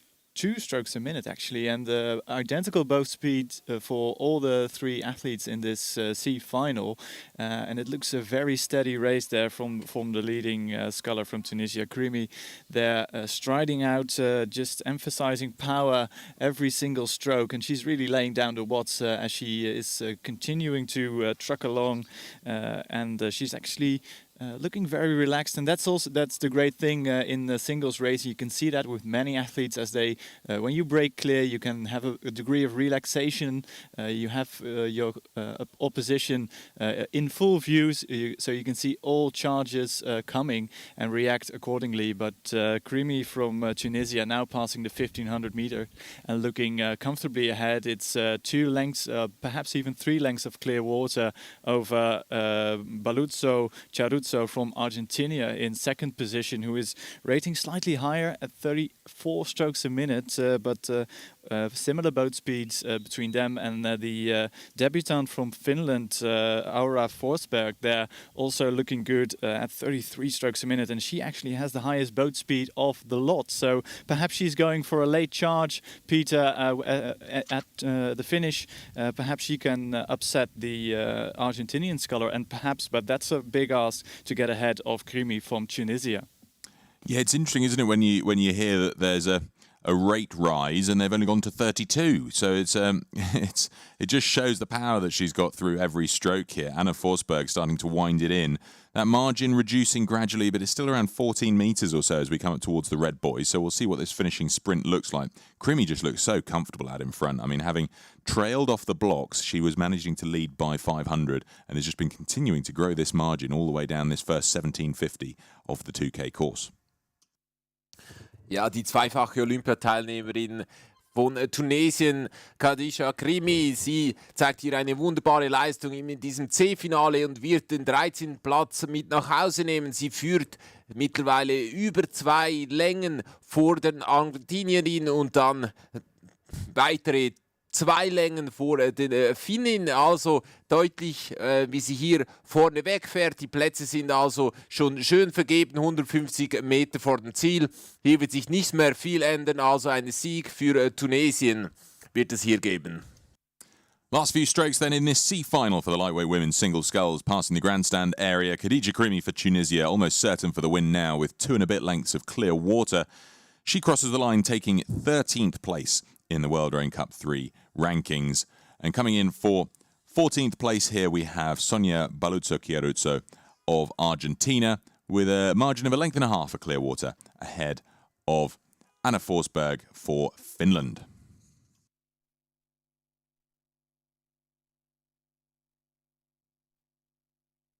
strokes a minute actually, and identical both speed for all the 3 athletes in this C final, and it looks a very steady race there from the leading sculler from Tunisia, Krimi. They're striding out, just emphasizing power every single stroke, and she's really laying down the watts as she is continuing to truck along, and she's actually looking very relaxed, and that's the great thing in the singles race. You can see that with many athletes as they, when you break clear, you can have a degree of relaxation. You have your opposition in full view, so you can see all charges coming and react accordingly. But Krimi from Tunisia now passing the 1500 meter and looking comfortably ahead. It's 2 lengths, perhaps even 3 lengths of clear water over Baluzzo Chiaruzzo from Argentina in second position, who is rating slightly higher at 34 strokes a minute, but similar boat speeds between them and the debutant from Finland, Aura Forsberg. They're also looking good at 33 strokes a minute, and she actually has the highest boat speed of the lot. So perhaps she's going for a late charge, Peter, at the finish. Perhaps she can upset the Argentinian sculler, and perhaps, but that's a big ask to get ahead of Krimi from Tunisia. Yeah, it's interesting, isn't it, when you hear that there's a rate rise and they've only gone to 32. So it just shows the power that she's got through every stroke here. Anna Forsberg starting to wind it in. That margin reducing gradually, but it's still around 14 metres or so as we come up towards the red boys. So we'll see what this finishing sprint looks like. Krimi just looks so comfortable out in front. I mean, having trailed off the blocks, she was managing to lead by 500 and has just been continuing to grow this margin all the way down this first 1750 of the 2K course. Ja, die zweifache Olympiateilnehmerin von Tunesien, Khadija Krimi, sie zeigt hier eine wunderbare Leistung in diesem C-Finale und wird den 13. Platz mit nach Hause nehmen. Sie führt mittlerweile über 2 Längen vor den Argentinierin und dann weitere 2 Längen vor den Finnen, also deutlich, wie sie hier vorne wegfährt. Die Plätze sind also schon schön vergeben, 150 Meter vor dem Ziel. Hier wird sich nicht mehr viel ändern, also ein Sieg für Tunesien wird es hier geben. Last few strokes then in this C-final for the lightweight women's single sculls, passing the grandstand area. Khadija Krimi for Tunisia, almost certain for the win now with 2 and a bit lengths of clear water. She crosses the line taking 13th place in the World Rowing Cup 3 rankings. And coming in for 14th place here we have Sonia Baluzzo Chiaruzzo of Argentina with a margin of a length and a half of clear water ahead of Anna Forsberg for Finland.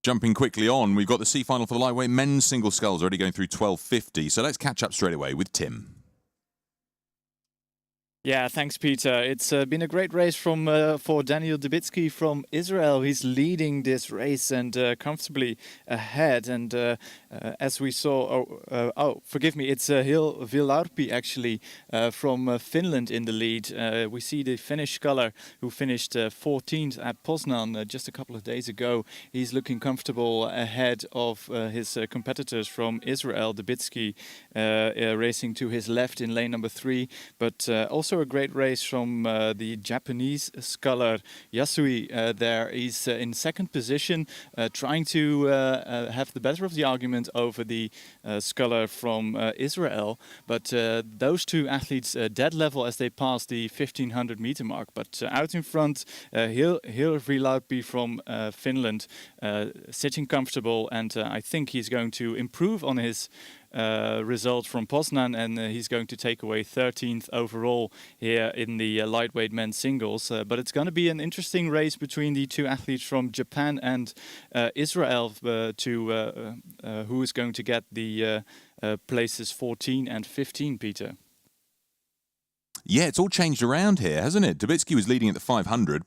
Jumping quickly on, we've got the C-final for the lightweight men's single sculls already going through 12.50. So let's catch up straight away with Tim. Yeah, thanks, Peter. It's been a great race for Daniel Dubitsky from Israel. He's leading this race and comfortably ahead. And as we saw, forgive me, it's Hil Vilarpi actually from Finland in the lead. We see the Finnish sculler who finished 14th at Poznan just a couple of days ago. He's looking comfortable ahead of his competitors from Israel. Dubitsky racing to his left in lane number 3, but also a great race from the Japanese sculler Yasui there. He's in second position, trying to have the better of the argument over the sculler from Israel. But those two athletes dead level as they pass the 1500 meter mark. But out in front, Hil Vilarpi from Finland, sitting comfortable, and I think he's going to improve on his result from Poznan, and he's going to take away 13th overall here in the lightweight men's singles. But it's going to be an interesting race between the two athletes from Japan and Israel who is going to get the places 14 and 15, Peter. Yeah, it's all changed around here, hasn't it? Dubitsky was leading at the 500.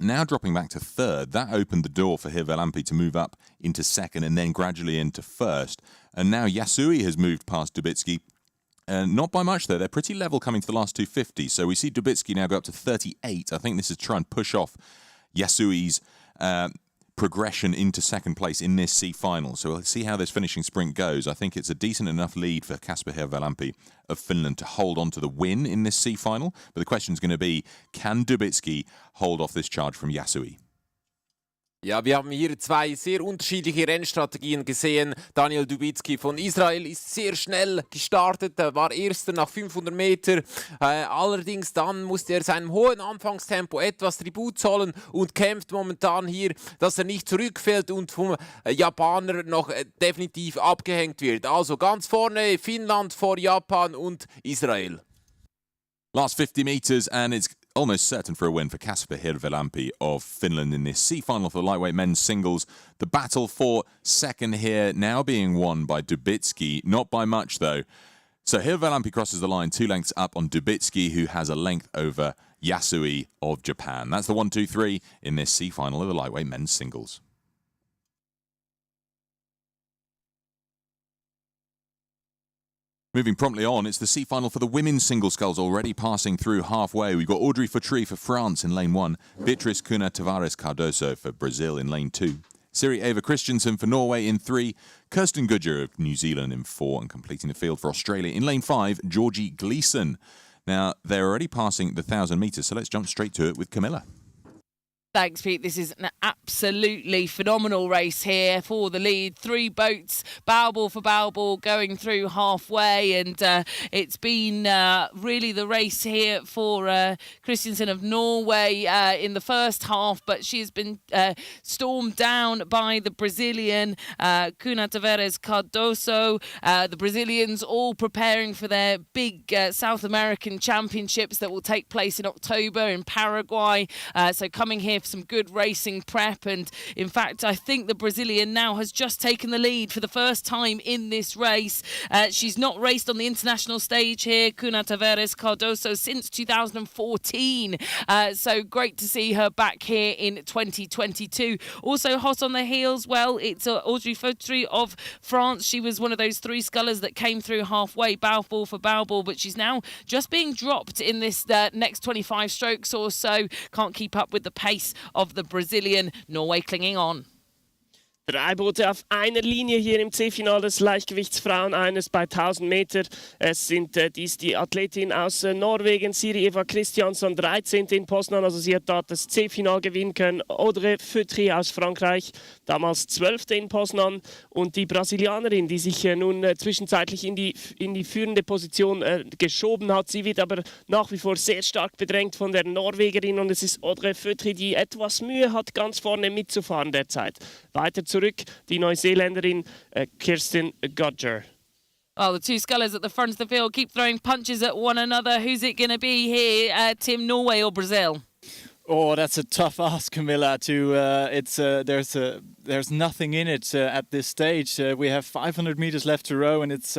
Now dropping back to third. That opened the door for Hirvelampi to move up into second and then gradually into first. And now Yasui has moved past Dubitsky. Not by much, though. They're pretty level coming to the last 250. So we see Dubitsky now go up to 38. I think this is to try and push off Yasui's progression into second place in this C final. So we'll see how this finishing sprint goes. I think it's a decent enough lead for Kasper Hirvelampi of Finland to hold on to the win in this C final. But the question is going to be, can Dubitsky hold off this charge from Yasui? Ja, wir haben hier zwei sehr unterschiedliche Rennstrategien gesehen. Daniel Dubitsky von Israel ist sehr schnell gestartet, war Erster nach 500 Meter. Allerdings dann musste er seinem hohen Anfangstempo etwas Tribut zollen und kämpft momentan hier, dass er nicht zurückfällt und vom Japaner noch definitiv abgehängt wird. Also ganz vorne Finnland vor Japan und Israel. Last 50 meters and it's almost certain for a win for Kasper Hirvelampi of Finland in this C-final for the lightweight men's singles. The battle for second here now being won by Dubitsky, not by much though. So Hirvelampi crosses the line 2 lengths up on Dubitsky, who has a length over Yasui of Japan. That's the 1-2-3 in this C-final of the lightweight men's singles. Moving promptly on, it's the C-final for the women's single sculls already passing through halfway. We've got Audrey Futry for France in lane 1, Beatriz Cunha Tavares Cardoso for Brazil in lane 2, Siri Eva Christensen for Norway in 3, Kirsten Goodger of New Zealand in 4, and completing the field for Australia in lane 5, Georgie Gleeson. Now, they're already passing the 1,000 metres, so let's jump straight to it with Camilla. Thanks, Pete. This is an absolutely phenomenal race here for the lead. 3 boats, bow ball for bow ball, going through halfway. And it's been really the race here for Christensen of Norway in the first half. But she has been stormed down by the Brazilian Cunha Tavares Cardoso. The Brazilians all preparing for their big South American championships that will take place in October in Paraguay. So coming here for some good racing prep, and in fact I think the Brazilian now has just taken the lead for the first time in this race. She's not raced on the international stage here, Cunha Tavares Cardoso, since 2014, so great to see her back here in 2022. Also hot on the heels, well, it's Audrey Futry of France. She was one of those 3 scullers that came through halfway, bow ball for bow ball, but she's now just being dropped in this next 25 strokes or so. Can't keep up with the pace of the Brazilian. Norway clinging on. 3 Boote auf einer Linie hier im C-Final des Leichtgewichtsfrauen, eines bei 1000 Meter. Es sind die Athletin aus Norwegen, Siri Eva Christiansson, 13. in Poznan, also sie hat dort das C-Final gewinnen können. Audrey Futry aus Frankreich, damals 12. in Poznan. Und die Brasilianerin, die sich nun zwischenzeitlich in die führende Position geschoben hat. Sie wird aber nach wie vor sehr stark bedrängt von der Norwegerin, und es ist Audrey Futry, die etwas Mühe hat, ganz vorne mitzufahren derzeit. Weiter zurück die Neuseeländerin Kirsten Goodger. Well, the 2 scullers at the front of the field keep throwing punches at one another. Who's it going to be here, Tim, Norway or Brazil? Oh, that's a tough ask, Camilla. There's there's nothing in it at this stage. We have 500 meters left to row, and it's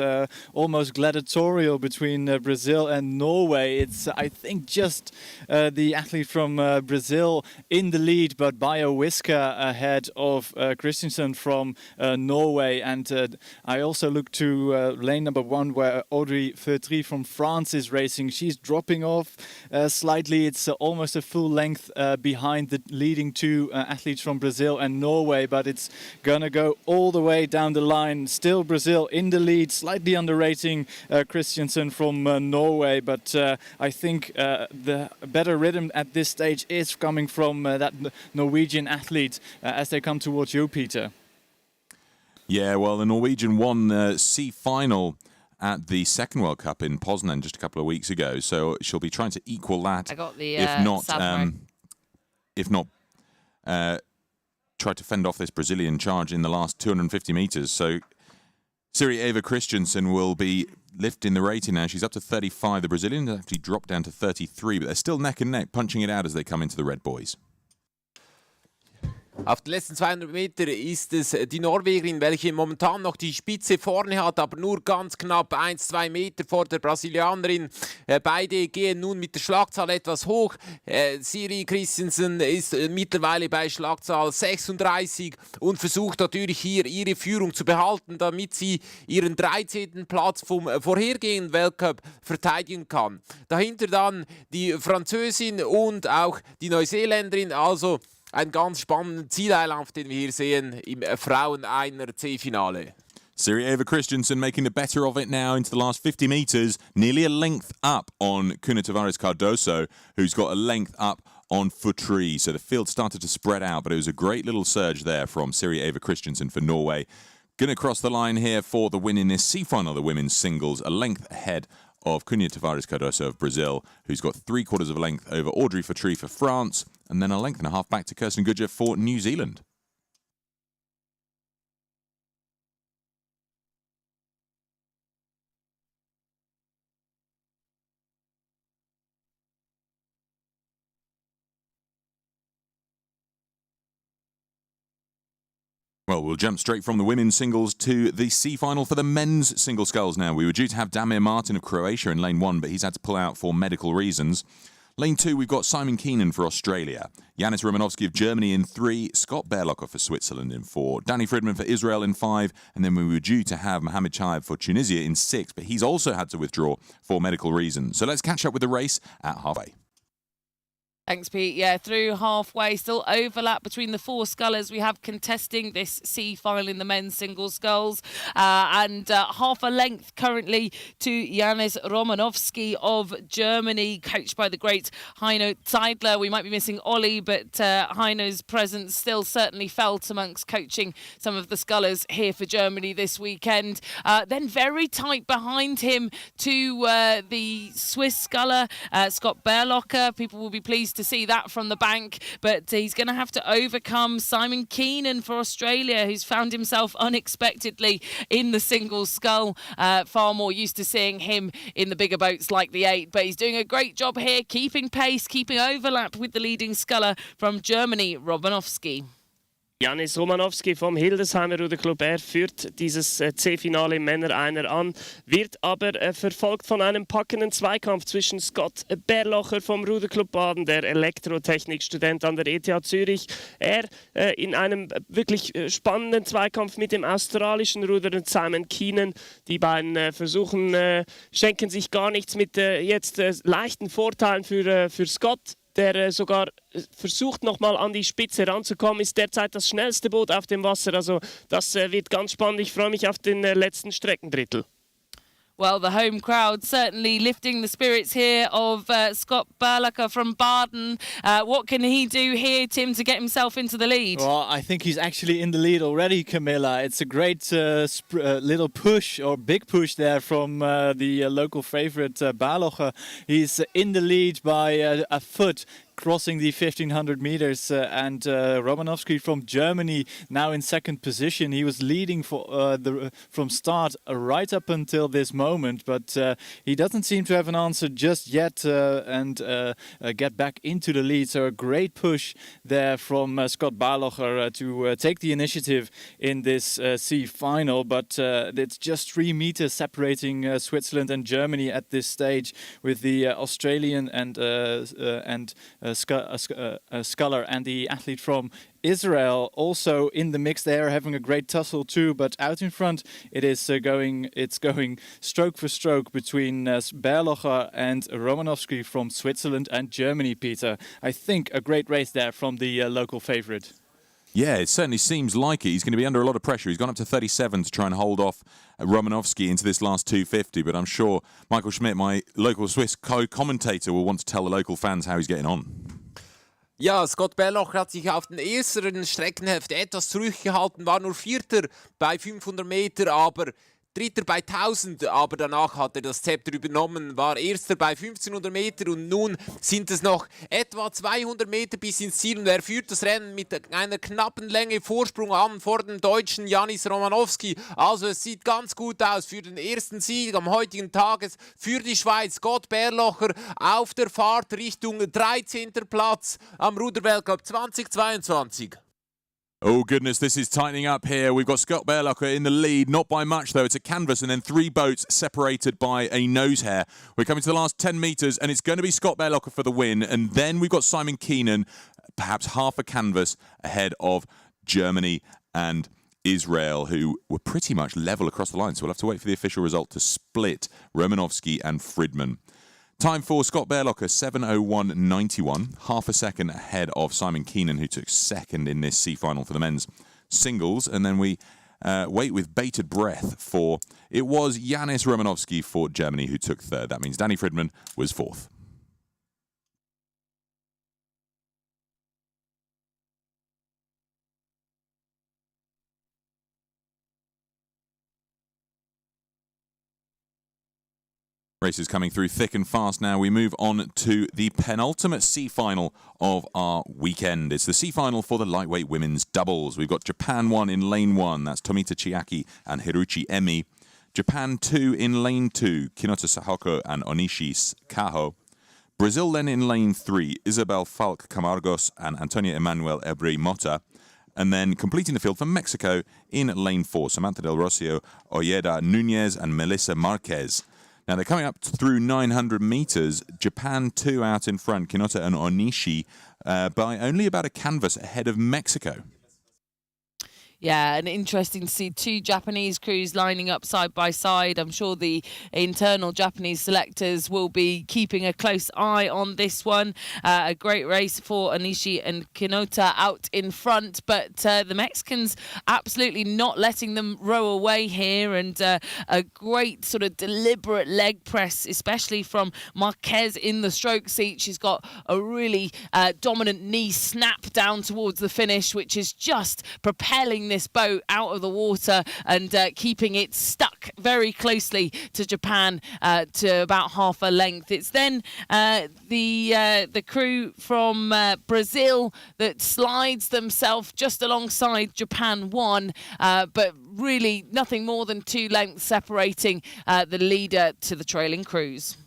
almost gladiatorial between Brazil and Norway. It's, I think, just the athlete from Brazil in the lead, but by a whisker ahead of Christensen from Norway. And I also look to lane number 1, where Audrey Feutry from France is racing. She's dropping off slightly. It's almost a full length behind the leading 2 athletes from Brazil and Norway, but it's gonna go all the way down the line. Still Brazil in the lead, slightly underrating Christensen from Norway, but I think the better rhythm at this stage is coming from that Norwegian athlete as they come towards you, Peter. Yeah, well, the Norwegian won the C final at the second World Cup in Poznan just a couple of weeks ago, so she'll be trying to equal that. I got the if not try to fend off this Brazilian charge in the last 250 meters. So Siri Eva Christensen will be lifting the rating now. She's up to 35. The Brazilians actually dropped down to 33, but they're still neck and neck, punching it out as they come into the red boys. Auf den letzten 200 Meter ist es die Norwegerin, welche momentan noch die Spitze vorne hat, aber nur ganz knapp 1-2 Meter vor der Brasilianerin. Beide gehen nun mit der Schlagzahl etwas hoch. Siri Christensen ist mittlerweile bei Schlagzahl 36 und versucht natürlich hier ihre Führung zu behalten, damit sie ihren 13. Platz vom vorhergehenden Weltcup verteidigen kann. Dahinter dann die Französin und auch die Neuseeländerin, also ein ganz spannender Zieleinlauf, den wir hier sehen im Frauen-Einer-C-Finale. Siri Eva Christensen making the better of it now into the last 50 metres, nearly a length up on Cunha Tavares Cardoso, who's got a length up on Feutry. So the field started to spread out, but it was a great little surge there from Siri Eva Christensen for Norway. Going to cross the line here for the win in this C-final, the women's singles, a length ahead of Cunha Tavares Cardoso of Brazil, who's got 3/4 of a length over Audrey Feutry for France, and then a length and a half back to Kirsten Gudger for New Zealand. Well, we'll jump straight from the women's singles to the C-final for the men's single sculls now. We were due to have Damir Martin of Croatia in lane 1, but he's had to pull out for medical reasons. Lane 2, we've got Simon Keenan for Australia, Yanis Romanovsky of Germany in 3, Scott Berlocker for Switzerland in 4, Danny Fridman for Israel in 5, and then we were due to have Mohamed Chaib for Tunisia in 6, but he's also had to withdraw for medical reasons. So let's catch up with the race at halfway. Thanks, Pete. Yeah, through halfway, still overlap between the 4 scullers we have contesting this C-final in the men's single sculls. And half a length currently to Yanis Romanovsky of Germany, coached by the great Heino Zeidler. We might be missing Ollie, but Heino's presence still certainly felt amongst coaching some of the scullers here for Germany this weekend. Then very tight behind him to the Swiss sculler, Scott Berlocker. People will be pleased to see that from the bank, but he's going to have to overcome Simon Keenan for Australia, who's found himself unexpectedly in the single scull. Far more used to seeing him in the bigger boats like the 8, but he's doing a great job here, keeping pace, keeping overlap with the leading sculler from Germany, Romanovsky. Yanis Romanovsky vom Hildesheimer Ruderclub, er führt dieses C-Finale im Männer-Einer an, wird aber verfolgt von einem packenden Zweikampf zwischen Scott Berlocher vom Ruderclub Baden, der Elektrotechnikstudent an der ETH Zürich. Er in einem wirklich spannenden Zweikampf mit dem australischen Ruderer Simon Keenan. Die beiden schenken sich gar nichts mit jetzt leichten Vorteilen für Scott, der sogar versucht, nochmal an die Spitze ranzukommen, ist derzeit das schnellste Boot auf dem Wasser. Also das wird ganz spannend. Ich freue mich auf den letzten Streckendrittel. Well, the home crowd certainly lifting the spirits here of Scott Berlocker from Baden. What can he do here, Tim, to get himself into the lead? Well, I think he's actually in the lead already, Camilla. It's a great little push, or big push there from the local favourite Berlocker. He's in the lead by a foot. crossing the 1500 meters, and Romanovsky from Germany now in second position. He was leading from start right up until this moment, but he doesn't seem to have an answer just yet and get back into the lead. So a great push there from Scott Barlocher to take the initiative in this C final, but it's just 3 meters separating Switzerland and Germany at this stage, with the Australian and sculler and the athlete from Israel also in the mix. They are having a great tussle too, but out in front it's going stroke for stroke between Berlocher and Romanovsky from Switzerland and Germany, Peter. I think a great race there from the local favourite. Yeah, it certainly seems like it. He's going to be under a lot of pressure. He's gone up to 37 to try and hold off Romanovsky into this last 250, but I'm sure Michael Schmidt, my local Swiss co-commentator, will want to tell the local fans how he's getting on. Ja, Scott Berlocher hat sich auf den ersten Streckenhälfte etwas zurückgehalten, war nur Vierter bei 500 Meter, aber Dritter bei 1000, aber danach hat er das Zepter übernommen, war Erster bei 1500 Meter und nun sind es noch etwa 200 Meter bis ins Ziel und er führt das Rennen mit einer knappen Länge Vorsprung an vor dem Deutschen Janis Romanowski. Also es sieht ganz gut aus für den ersten Sieg am heutigen Tages für die Schweiz. Scott Berlocher auf der Fahrt Richtung 13. Platz am Ruderweltcup 2022. Oh goodness, this is tightening up here. We've got Scott Berlocher in the lead, not by much though. It's a canvas and then 3 boats separated by a nose hair. We're coming to the last 10 metres and it's going to be Scott Berlocher for the win. And then we've got Simon Keenan, perhaps half a canvas ahead of Germany and Israel, who were pretty much level across the line. So we'll have to wait for the official result to split Romanovsky and Friedman. Time for Scott Berlocher, 7:01.91, half a second ahead of Simon Keenan, who took second in this C final for the men's singles. And then we wait with bated breath for, it was Janis Romanovsky for Germany who took third. That means Danny Friedman was fourth. Races coming through thick and fast now. We move on to the penultimate C final of our weekend. It's the C final for the lightweight women's doubles. We've got Japan 1 in lane 1. That's Tomita Chiaki and Hiruchi Emi. Japan 2 in lane 2. Kinota Sahoko and Onishi Kaho. Brazil then in lane 3. Isabel Falk Camargos and Antonia Emanuel Ebrey Mota. And then completing the field for Mexico in lane 4. Samantha Del Rocio, Oyeda Nunez and Melissa Marquez. Now, they're coming up through 900 metres. Japan 2 out in front, Kinota and Onishi, by only about a canvas ahead of Mexico. Yeah, and interesting to see 2 Japanese crews lining up side by side. I'm sure the internal Japanese selectors will be keeping a close eye on this one. A great race for Onishi and Kinota out in front, but the Mexicans absolutely not letting them row away here, and a great sort of deliberate leg press, especially from Marquez in the stroke seat. She's got a really dominant knee snap down towards the finish, which is just propelling this boat out of the water and keeping it stuck very closely to Japan to about half a length. It's then the crew from Brazil that slides themselves just alongside Japan 1, but really nothing more than 2 lengths separating the leader to the trailing crews.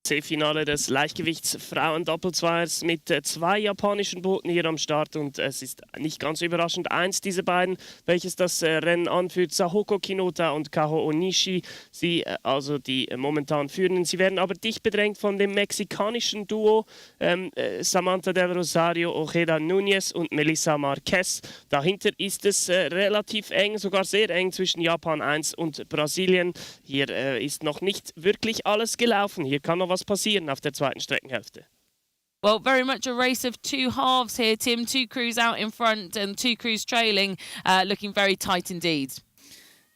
C-Finale des Leichtgewichtsfrauen-Doppelzweiers mit 2 japanischen Booten hier am Start und es ist nicht ganz überraschend eins dieser beiden, welches das Rennen anführt, Sahoko Kinota und Kaho Onishi, sie also die momentan führen. Sie werden aber dicht bedrängt von dem mexikanischen Duo Samantha Del Rosario, Ojeda Nunez und Melissa Marquez. Dahinter ist es relativ eng, sogar sehr eng zwischen Japan 1 und Brasilien. Hier ist noch nicht wirklich alles gelaufen. Hier kann noch was passieren auf der zweiten Streckenhälfte. Well, very much a race of 2 halves here, Tim. 2 crews out in front and 2 crews trailing, looking very tight indeed.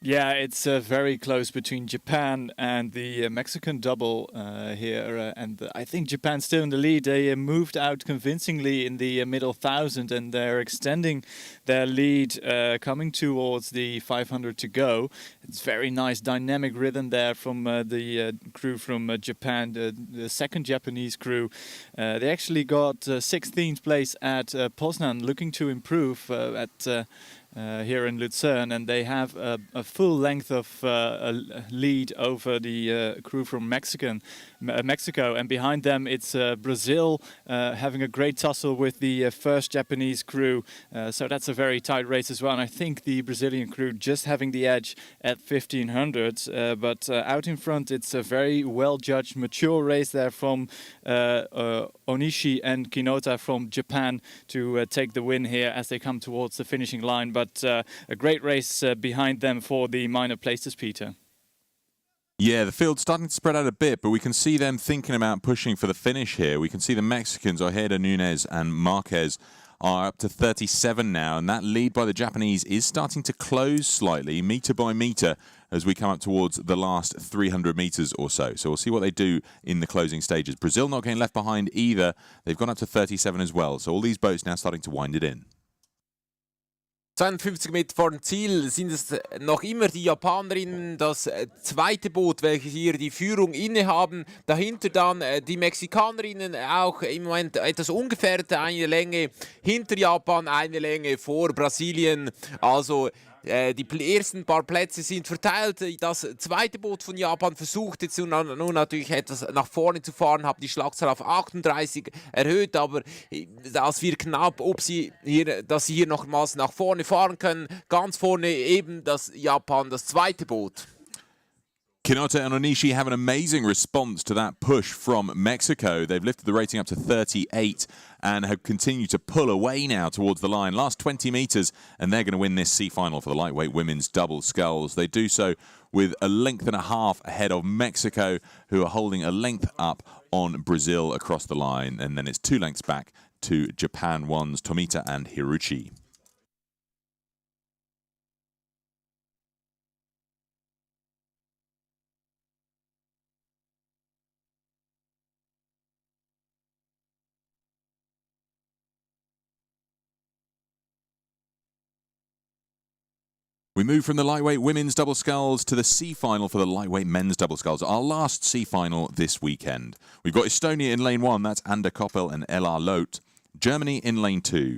Yeah, it's very close between Japan and the Mexican double here, and I think Japan's still in the lead. They moved out convincingly in the middle 1,000, and they're extending their lead, coming towards the 500 to go. It's very nice dynamic rhythm there from the crew from Japan, the second Japanese crew. They actually got 16th place at Poznan, looking to improve here in Lucerne, and they have a full length of a lead over the crew from Mexico, and behind them it's Brazil having a great tussle with the first Japanese crew, so that's a very tight race as well, and I think the Brazilian crew just having the edge at 1500, but out in front it's a very well judged, mature race there from Onishi and Kinota from Japan to take the win here as they come towards the finishing line, but a great race behind them for the minor places, Peter. Yeah, the field's starting to spread out a bit, but we can see them thinking about pushing for the finish here. We can see the Mexicans, Ojeda, Nunez and Marquez, are up to 37 now, and that lead by the Japanese is starting to close slightly, metre by metre, as we come up towards the last 300 metres or so. So we'll see what they do in the closing stages. Brazil not getting left behind either. They've gone up to 37 as well, so all these boats now starting to wind it in. 52 Meter vor dem Ziel sind es noch immer die Japanerinnen, das zweite Boot, welche hier die Führung innehaben. Dahinter dann die Mexikanerinnen, auch im Moment etwas ungefährdet, eine Länge hinter Japan, eine Länge vor Brasilien. Also die ersten paar Plätze sind verteilt. Das zweite Boot von Japan versucht jetzt nun natürlich etwas nach vorne zu fahren, hat die Schlagzahl auf 38 erhöht, aber das wird knapp, dass sie hier nochmals nach vorne fahren können. Ganz vorne eben das Japan, das zweite Boot. Kinota and Onishi have an amazing response to that push from Mexico. They've lifted the rating up to 38 and have continued to pull away now towards the line. Last 20 metres, and they're going to win this C final for the lightweight women's double sculls. They do so with a length and a half ahead of Mexico, who are holding a length up on Brazil across the line. And then it's 2 lengths back to Japan one's Tomita and Hiruchi. We move from the lightweight women's double sculls to the C final for the lightweight men's double sculls, our last C final this weekend. We've got Estonia in lane 1, that's Ander Koppel and Elar Loth. Germany in lane 2,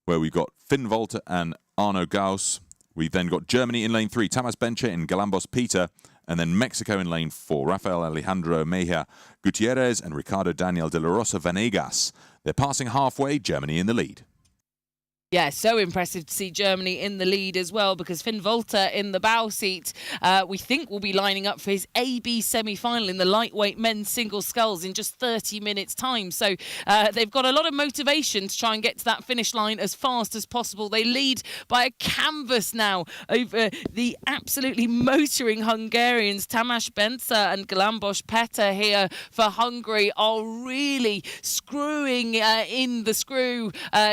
where we've got Finn Wolter and Arno Gauss. We've then got Germany in lane 3, Tamas Benche and Galambos Peter. And then Mexico in lane 4, Rafael Alejandro Mejia Gutierrez and Ricardo Daniel de la Rosa Vanegas. They're passing halfway, Germany in the lead. Yeah, so impressive to see Germany in the lead as well, because Finn Wolter in the bow seat, we think will be lining up for his AB semi-final in the lightweight men's single sculls in just 30 minutes' time. So they've got a lot of motivation to try and get to that finish line as fast as possible. They lead by a canvas now over the absolutely motoring Hungarians. Tamás Bence and Galambos Peter here for Hungary are really screwing in the screw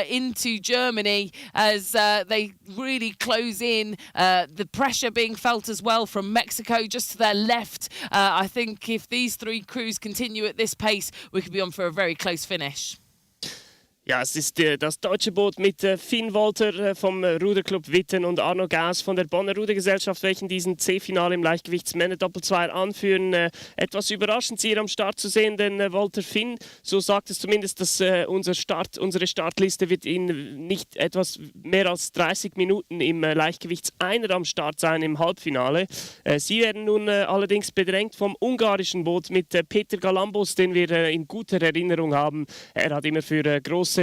into Germany as they really close in. The pressure being felt as well from Mexico just to their left. I think if these three crews continue at this pace, we could be on for a very close finish. Ja, es ist das deutsche Boot mit Finn Wolter vom Ruderclub Witten und Arno Gauss von der Bonner Rudergesellschaft, welchen diesen C-Finale im Leichtgewichtsmänner-Doppelzweier anführen. Etwas überraschend, sie hier am Start zu sehen, denn Wolter Finn, so sagt es zumindest, dass unsere Startliste wird in nicht etwas mehr als 30 Minuten im Leichtgewichtseiner am Start sein im Halbfinale. Sie werden nun allerdings bedrängt vom ungarischen Boot mit Peter Galambos, den wir in guter Erinnerung haben. Er hat immer für große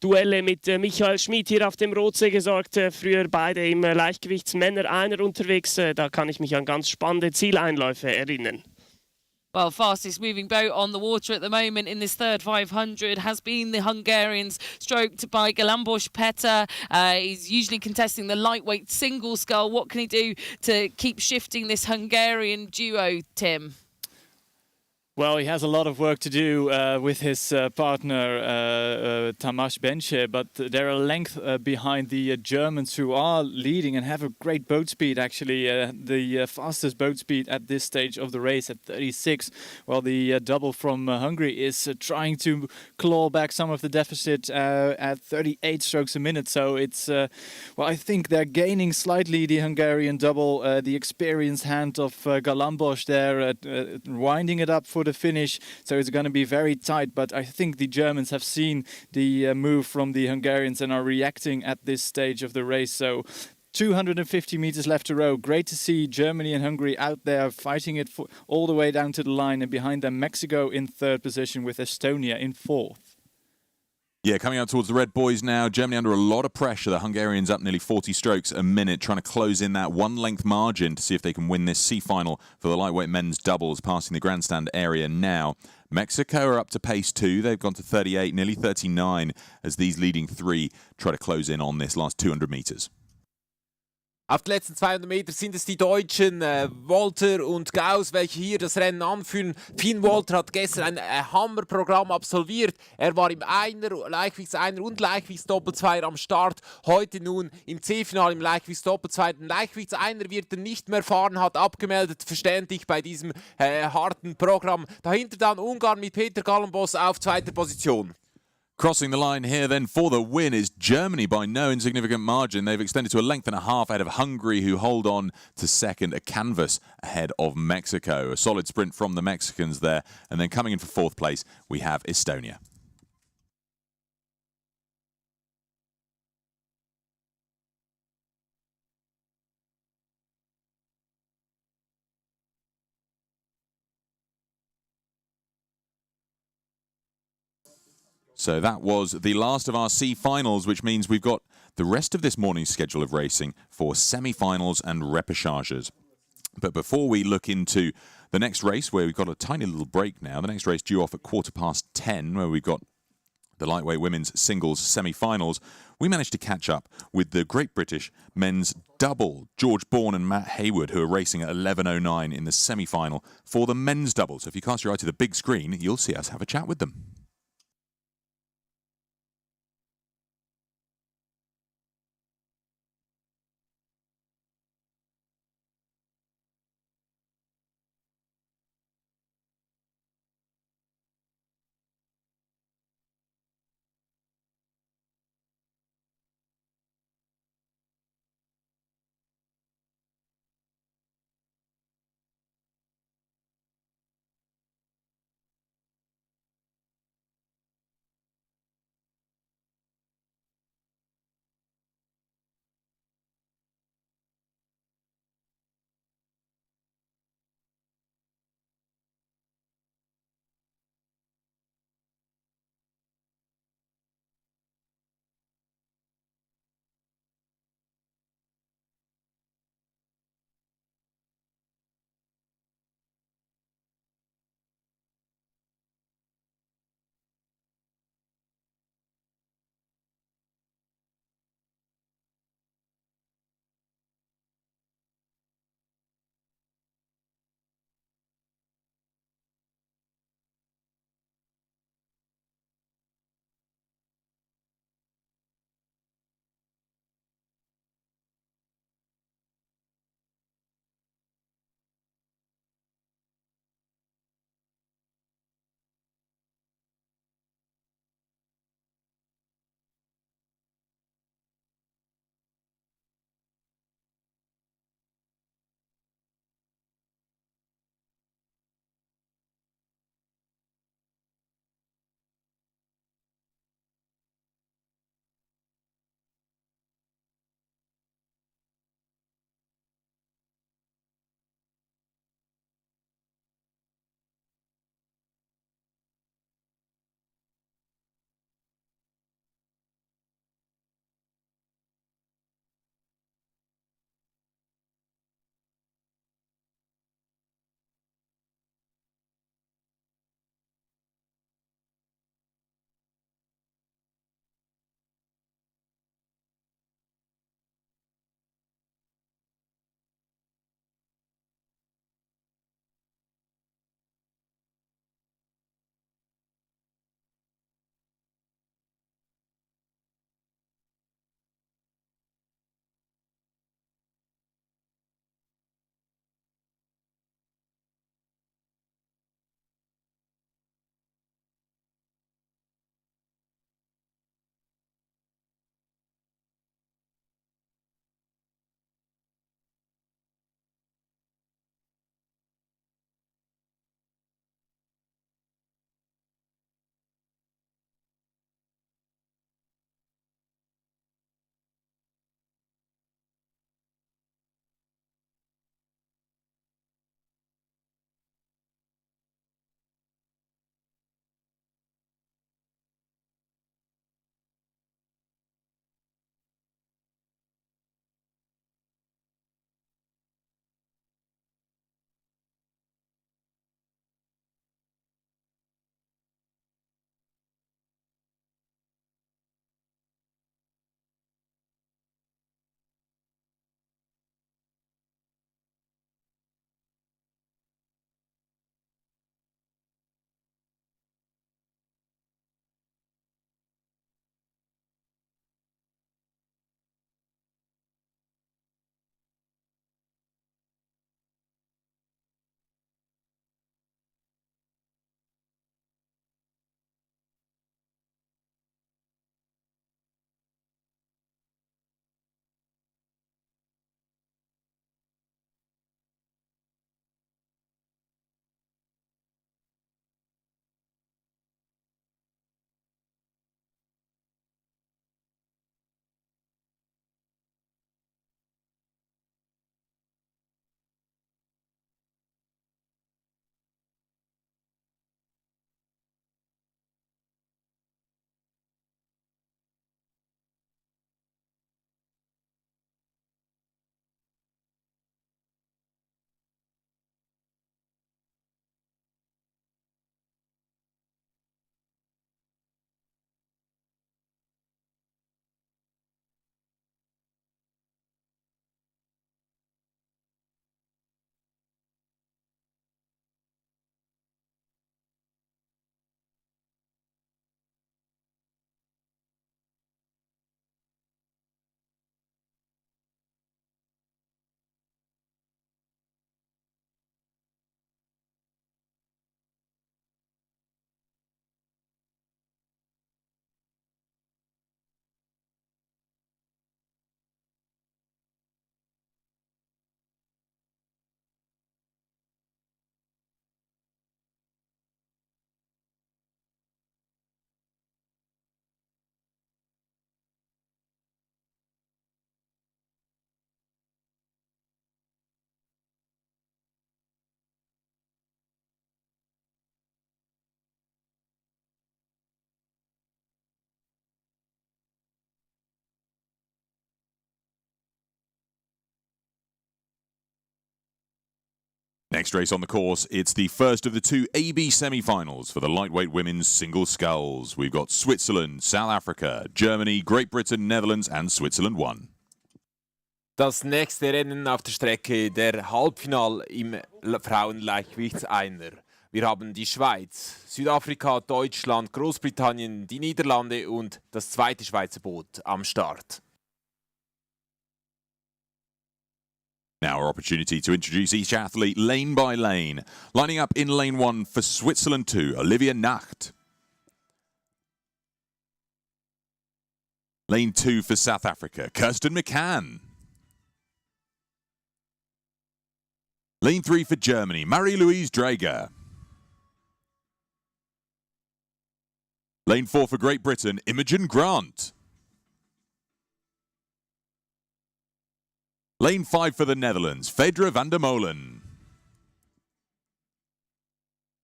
Duelle mit Michael Schmid hier auf dem Rotsee gesorgt. Früher beide im Leichtgewichtsmänner-Einer unterwegs. Da kann ich mich an ganz spannende Zieleinläufe erinnern. Well, fastest moving boat on the water at the moment in this third 500 has been the Hungarians, stroked by Galambos Peter. He's usually contesting the lightweight single scull. What can he do to keep shifting this Hungarian duo, Tim? Well, he has a lot of work to do with his partner Tamas Benche, but they're a length behind the Germans, who are leading and have a great boat speed. Actually, the fastest boat speed at this stage of the race at 36. While the double from Hungary is trying to claw back some of the deficit at 38 strokes a minute. So it's well, I think they're gaining slightly, the Hungarian double. The experienced hand of Galambos there, winding it up for the finish, so it's going to be very tight. But I think the Germans have seen the move from the Hungarians and are reacting at this stage of the race. So 250 meters left to row. Great to see Germany and Hungary out there fighting it all the way down to the line, and behind them Mexico in third position with Estonia in fourth. Yeah, coming out towards the red boys now. Germany under a lot of pressure. The Hungarians up nearly 40 strokes a minute, trying to close in that one-length margin to see if they can win this C final for the lightweight men's doubles, passing the grandstand area now. Mexico are up to pace 2. They've gone to 38, nearly 39, as these leading 3 try to close in on this last 200 meters. Auf den letzten 200 Meter sind es die Deutschen Walter und Gauss, welche hier das Rennen anführen. Finn Walter hat gestern ein Hammerprogramm absolviert. Er war im Einer, Leichtgewichts-Einer und Leichtgewichts-Doppelzweier am Start. Heute nun im C-Finale im Leichtgewichts-Doppelzweier. Den Leichtgewichts-Einer wird er nicht mehr fahren, hat abgemeldet, verständlich bei diesem harten Programm. Dahinter dann Ungarn mit Peter Galambos auf zweiter Position. Crossing the line here then for the win is Germany by no insignificant margin. They've extended to a length and a half ahead of Hungary, who hold on to second, a canvas ahead of Mexico. A solid sprint from the Mexicans there. And then coming in for fourth place, we have Estonia. So that was the last of our C finals, which means we've got the rest of this morning's schedule of racing for semi-finals and repechages. But before we look into the next race, where we've got a tiny little break now, the next race due off at 10:15, where we've got the lightweight women's singles semi-finals, we managed to catch up with the Great British men's double, George Bourne and Matt Hayward, who are racing at 11:09 in the semi-final for the men's double. So if you cast your eye to the big screen, you'll see us have a chat with them. Next race on the course, it's the first of the two AB semi-finals for the lightweight women's single sculls. We've got Switzerland, South Africa, Germany, Great Britain, Netherlands and Switzerland won. Das nächste Rennen auf der Strecke, der Halbfinal im Frauenleichtgewichts-Einer. Wir haben die Schweiz, Südafrika, Deutschland, Großbritannien, die Niederlande und das zweite Schweizer Boot am Start. Now our opportunity to introduce each athlete lane by lane. Lining up in lane 1 for Switzerland 2, Olivia Nacht. Lane 2 for South Africa, Kirsten McCann. Lane 3 for Germany, Marie-Louise Draeger. Lane 4 for Great Britain, Imogen Grant. Lane 5 for the Netherlands, Phaedra van der Molen.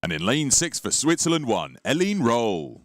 And in lane 6 for Switzerland 1, Eileen Roll.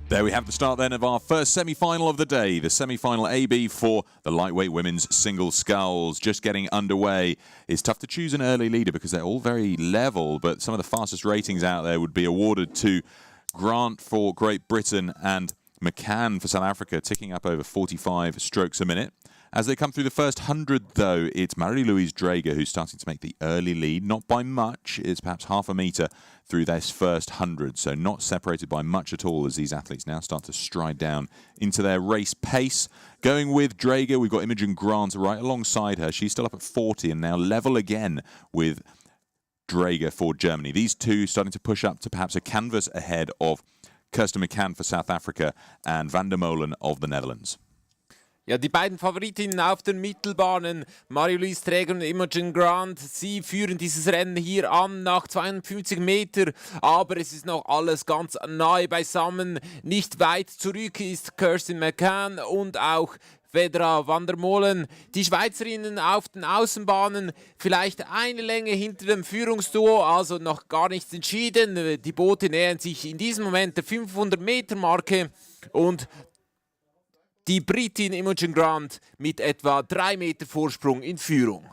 There we have the start then of our first semi-final of the day, the semi-final AB for the lightweight women's single sculls. Just getting underway. It's tough to choose an early leader because they're all very level, but some of the fastest ratings out there would be awarded to Grant for Great Britain and McCann for South Africa, ticking up over 45 strokes a minute. As they come through the first 100, though, it's Marie-Louise Draeger who's starting to make the early lead. Not by much. It's perhaps half a metre through this first 100, so not separated by much at all as these athletes now start to stride down into their race pace. Going with Draeger, we've got Imogen Grant right alongside her. She's still up at 40 and now level again with Draeger for Germany. These two starting to push up to perhaps a canvas ahead of Kirsten McCann for South Africa and van der Molen of the Netherlands. Ja, die beiden Favoritinnen auf den Mittelbahnen, Marie-Louise Draeger und Imogen Grant, sie führen dieses Rennen hier an nach 250 Meter, aber es ist noch alles ganz nahe beisammen. Nicht weit zurück ist Kirsten McCann und auch Phaedra van der Molen. Die Schweizerinnen auf den Außenbahnen vielleicht eine Länge hinter dem Führungsduo, also noch gar nichts entschieden. Die Boote nähern sich in diesem Moment der 500-Meter-Marke und die Britin Imogen Grant mit etwa 3 Meter Vorsprung in Führung.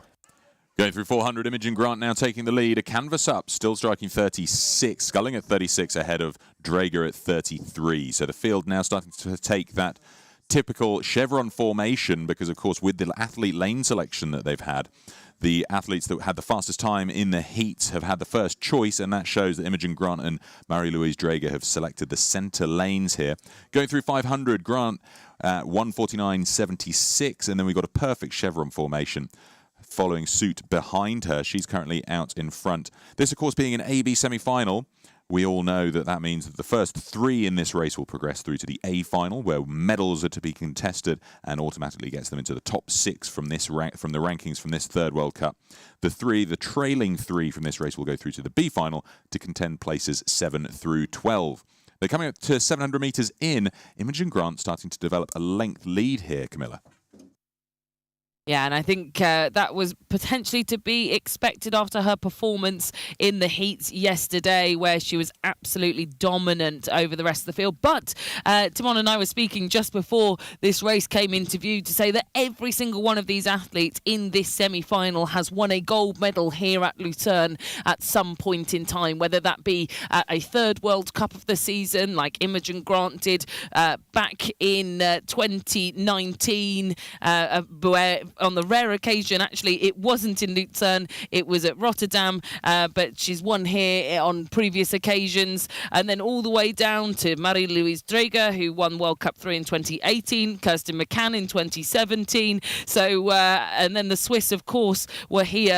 Going through 400, Imogen Grant now taking the lead. A canvas up, still striking 36, sculling at 36 ahead of Draeger at 33. So the field now starting to take that typical chevron formation because, of course, with the athlete lane selection that they've had, the athletes that had the fastest time in the heats have had the first choice, and that shows that Imogen Grant and Marie-Louise Draeger have selected the centre lanes here. Going through 500, Grant 1:49.76, and then we've got a perfect chevron formation following suit behind her. She's currently out in front. This, of course, being an AB semi-final, we all know that that means that the first 3 in this race will progress through to the A final, where medals are to be contested and automatically gets them into the top 6 from this from the rankings from this third World Cup. The trailing 3 from this race will go through to the B final to contend places 7 through 12. They're coming up to 700 metres in. Imogen Grant starting to develop a length lead here, Camilla. Yeah, and I think that was potentially to be expected after her performance in the heats yesterday, where she was absolutely dominant over the rest of the field. But Timon and I were speaking just before this race came into view to say that every single one of these athletes in this semi-final has won a gold medal here at Lucerne at some point in time, whether that be at a third World Cup of the season, like Imogen Grant did back in 2019, where on the rare occasion, actually, it wasn't in Lucerne, it was at Rotterdam, but she's won here on previous occasions. And then all the way down to Marie-Louise Dreger, who won World Cup 3 in 2018, Kirsten McCann in 2017. So, and then the Swiss, of course, were here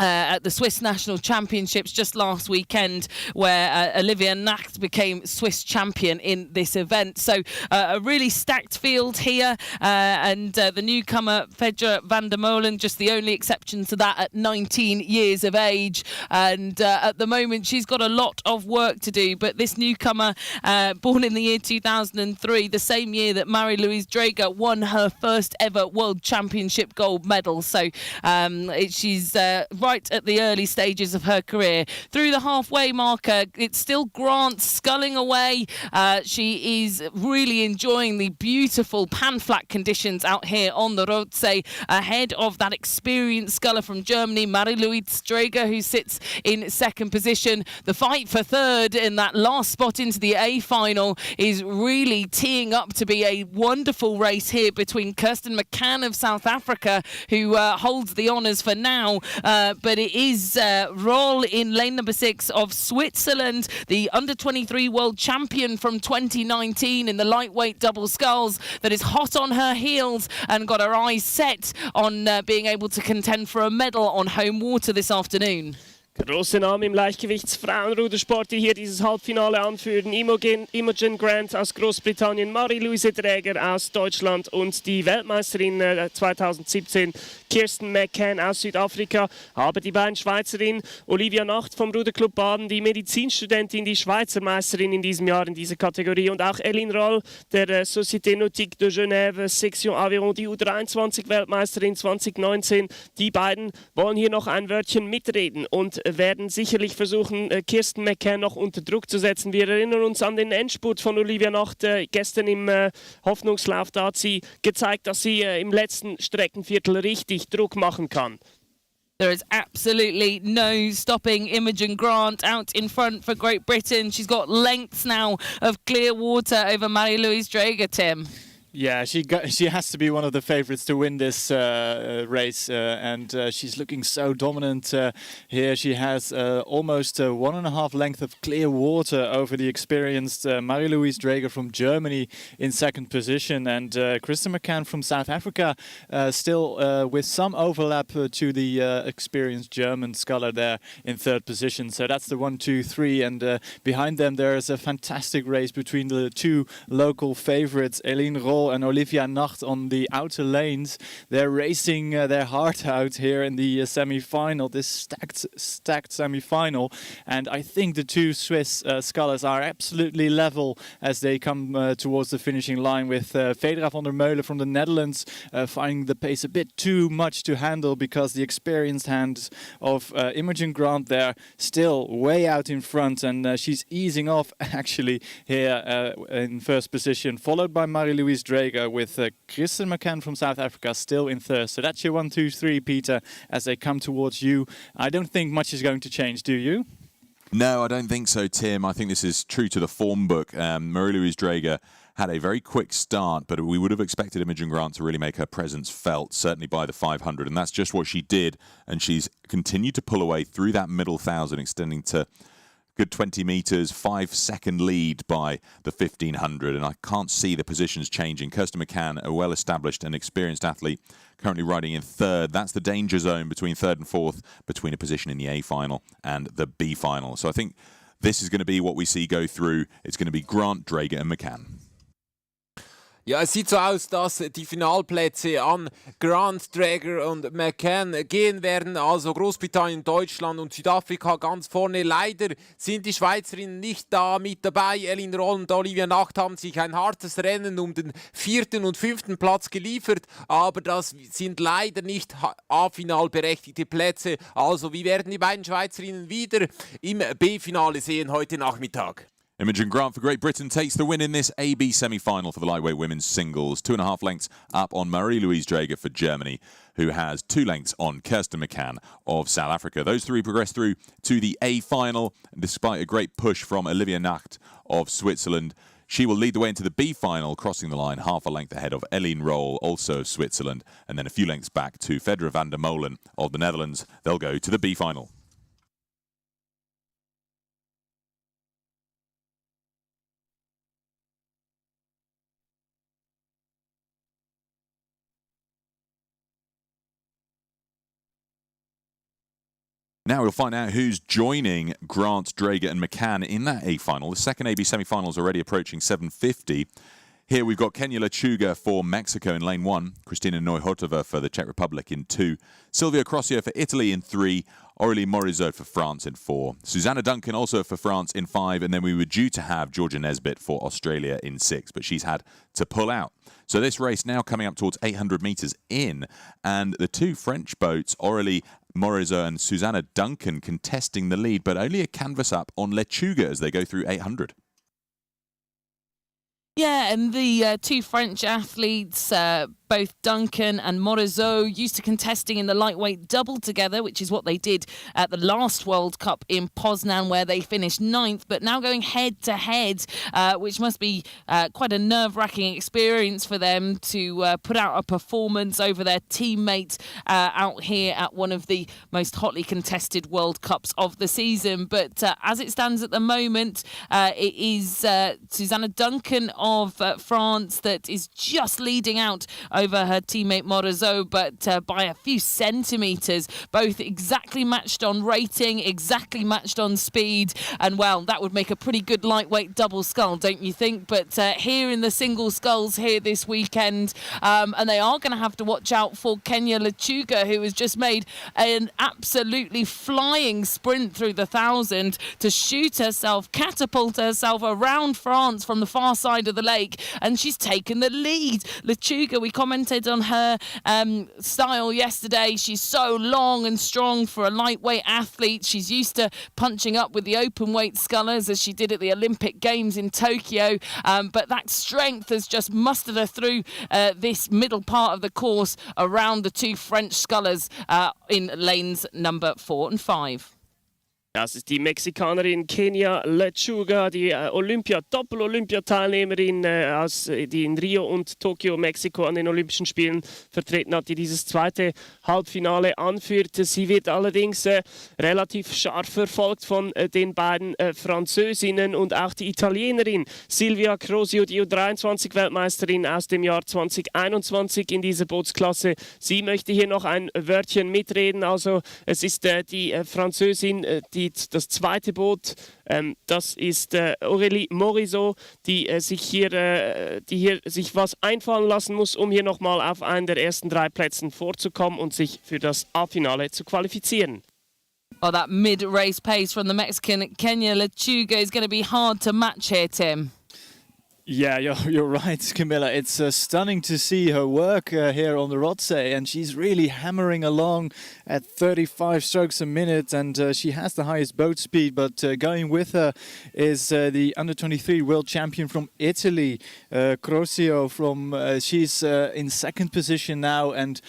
at the Swiss National Championships just last weekend, where Olivia Nacht became Swiss champion in this event. So a really stacked field here, and the newcomer Fedra van der Molen, just the only exception to that, at 19 years of age. And at the moment she's got a lot of work to do, but this newcomer, born in the year 2003, the same year that Marie-Louise Dreger won her first ever World Championship gold medal. So she's right at the early stages of her career. Through the halfway marker, it's still Grant sculling away. She is really enjoying the beautiful pan-flat conditions out here on the Rotsee, ahead of that experienced sculler from Germany, Marie-Louise Dreger, who sits in second position. The fight for third in that last spot into the A final is really teeing up to be a wonderful race here between Kirsten McCann of South Africa, who holds the honours for now, but it is Roll in lane number 6 of Switzerland, the under-23 world champion from 2019 in the lightweight double sculls, that is hot on her heels and got her eyes set on being able to contend for a medal on home water this afternoon. Große Namen im Leichtgewichtsfrauenrudersport, die hier dieses Halbfinale anführen. Imogen Grant aus Großbritannien, Marie-Louise Dreger aus Deutschland und die Weltmeisterin 2017 Kirsten McCann aus Südafrika. Aber die beiden Schweizerinnen, Olivia Nacht vom Ruderclub Baden, die Medizinstudentin, die Schweizer Meisterin in diesem Jahr in dieser Kategorie, und auch Eline Roll der Société Nautique de Genève Section Aviron, die U23-Weltmeisterin 2019. Die beiden wollen hier noch ein Wörtchen mitreden und werden sicherlich versuchen, Kirsten McCann noch unter Druck zu setzen. Wir erinnern uns an den Endspurt von Olivia Nacht gestern im Hoffnungslauf. Da hat sie gezeigt, dass sie im letzten Streckenviertel richtig Druck machen kann. There is absolutely no stopping Imogen Grant out in front for Great Britain. She's got lengths now of clear water over Marie-Louise Dreger, Tim. Yeah, she has to be one of the favourites to win this race, and she's looking so dominant here. She has almost 1.5 length of clear water over the experienced Marie-Louise Dreger from Germany in second position, and Kirsten McCann from South Africa still with some overlap to the experienced German sculler there in third position. So that's the 1, 2, 3, and behind them there is a fantastic race between the two local favourites, Eline Roll and Olivia Nacht on the outer lanes. They're racing their heart out here in the semi-final, this stacked semi-final. And I think the two Swiss scullers are absolutely level as they come towards the finishing line, with Fedra van der Meulen from the Netherlands finding the pace a bit too much to handle, because the experienced hands of Imogen Grant there still way out in front, and she's easing off actually here in first position, followed by Marie-Louise Dreger, with Kirsten McCann from South Africa still in third. So that's your 1, 2, 3, Peter, as they come towards you. I don't think much is going to change, do you? No, I don't think so, Tim. I think this is true to the form book. Marie-Louise Dreger had a very quick start, but we would have expected Imogen Grant to really make her presence felt, certainly by the 500, and that's just what she did. And she's continued to pull away through that middle 1,000, extending to good 20 metres, 5-second lead by the 1,500, and I can't see the positions changing. Kirsten McCann, a well-established and experienced athlete, currently riding in third. That's the danger zone between third and fourth, between a position in the A final and the B final. So I think this is going to be what we see go through. It's going to be Grant, Dreger and McCann. Ja, es sieht so aus, dass die Finalplätze an Grant, Dreger und McCann gehen werden. Also Großbritannien, Deutschland und Südafrika ganz vorne. Leider sind die Schweizerinnen nicht da mit dabei. Eline Roll und Olivia Nacht haben sich ein hartes Rennen um den 4. und 5. Platz geliefert. Aber das sind leider nicht A-Final berechtigte Plätze. Also wir werden die beiden Schweizerinnen wieder im B-Finale sehen heute Nachmittag. Imogen Grant for Great Britain takes the win in this AB semi-final for the lightweight women's singles. 2.5 lengths up on Marie-Louise Dreger for Germany, who has 2 lengths on Kirsten McCann of South Africa. Those three progress through to the A final, despite a great push from Olivia Nacht of Switzerland. She will lead the way into the B final, crossing the line half a length ahead of Eline Roll, also of Switzerland, and then a few lengths back to Fedra van der Molen of the Netherlands. They'll go to the B final. Now we'll find out who's joining Grant, Drager and McCann in that A final. The second AB semi-final is already approaching 7:50. Here we've got Kenya Lechuga for Mexico in lane 1, Kristina Neuhotova for the Czech Republic in 2, Silvia Crosio for Italy in 3, Aurélie Morizot for France in 4, Susanna Duncan also for France in 5, and then we were due to have Georgia Nesbitt for Australia in 6, but she's had to pull out. So this race now coming up towards 800 metres in, and the two French boats, Aurélie Morizot and Susanna Duncan, contesting the lead, but only a canvas up on Lechuga as they go through 800. Yeah, and the two French athletes, both Duncan and Morizot, used to contesting in the lightweight double together, which is what they did at the last World Cup in Poznan, where they finished 9th, but now going head-to-head, which must be quite a nerve-wracking experience for them to put out a performance over their teammate out here at one of the most hotly contested World Cups of the season. But as it stands at the moment, it is Susanna Duncan of France that is just leading out over her teammate Morizot, but by a few centimetres, both exactly matched on rating, exactly matched on speed, and well, that would make a pretty good lightweight double scull, don't you think? But here in the single sculls here this weekend, and they are going to have to watch out for Kenya Lechuga, who has just made an absolutely flying sprint through the 1,000 to shoot herself, catapult herself around France from the far side of the lake, and she's taken the lead. Lechuga, we commented on her style yesterday. She's so long and strong for a lightweight athlete. She's used to punching up with the open weight scullers as she did at the Olympic Games in Tokyo, but that strength has just mustered her through this middle part of the course around the two French scullers in lanes number 4 and 5. Das ist die Mexikanerin Kenya Lechuga, die Doppel-Olympiateilnehmerin, die in Rio und Tokio, Mexiko an den Olympischen Spielen vertreten hat, die dieses zweite Halbfinale anführte. Sie wird allerdings relativ scharf verfolgt von den beiden Französinnen und auch die Italienerin Silvia Crosio, die U23-Weltmeisterin aus dem Jahr 2021 in dieser Bootsklasse. Sie möchte hier noch ein Wörtchen mitreden. Also es ist die Französin, das zweite Boot, das ist Aurélie Morizot, die hier sich was einfallen lassen muss, um hier nochmal auf einen der ersten 3 Plätzen vorzukommen und sich für das A-Finale zu qualifizieren. Well, that mid-race pace from the Mexican Kenya Lechuga is going to be hard to match here, Tim. Yeah, you're right, Camilla. It's stunning to see her work here on the Rothsee, and she's really hammering along at 35 strokes a minute, and she has the highest boat speed. But going with her is the under-23 world champion from Italy, Crosio. She's in second position now, and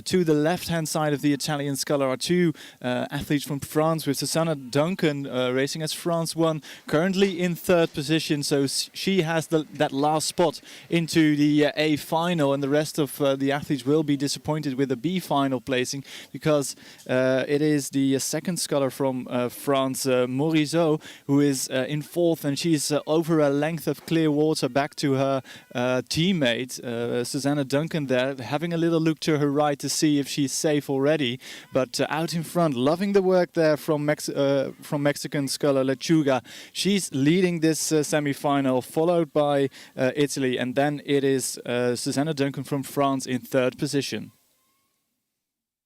to the left-hand side of the Italian sculler are two athletes from France, with Susanna Duncan racing as France 1, currently in third position. So she has that last spot into the A final, and the rest of the athletes will be disappointed with the B final placing, because it is the second sculler from France, Morizot, who is in fourth, and she's over a length of clear water back to her teammate Susanna Duncan there, having a little look to her right to see if she's safe already, but out in front, loving the work there from Mexican sculler Lechuga. She's leading this semi-final, followed by Italy, and then it is Susanna Duncan from France in third position.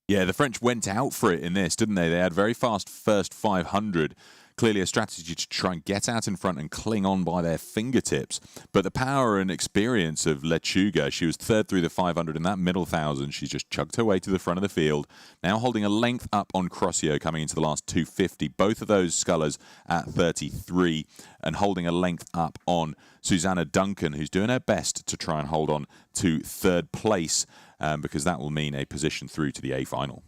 Yeah, the French went out for it in this, didn't they? They had very fast first 500. Clearly a strategy to try and get out in front and cling on by their fingertips. But the power and experience of Lechuga, she was third through the 500 in that middle 1,000. She's just chugged her way to the front of the field. Now holding a length up on Crosio coming into the last 250. Both of those scullers at 33, and holding a length up on Susanna Duncan, who's doing her best to try and hold on to third place, because that will mean a position through to the A-Final.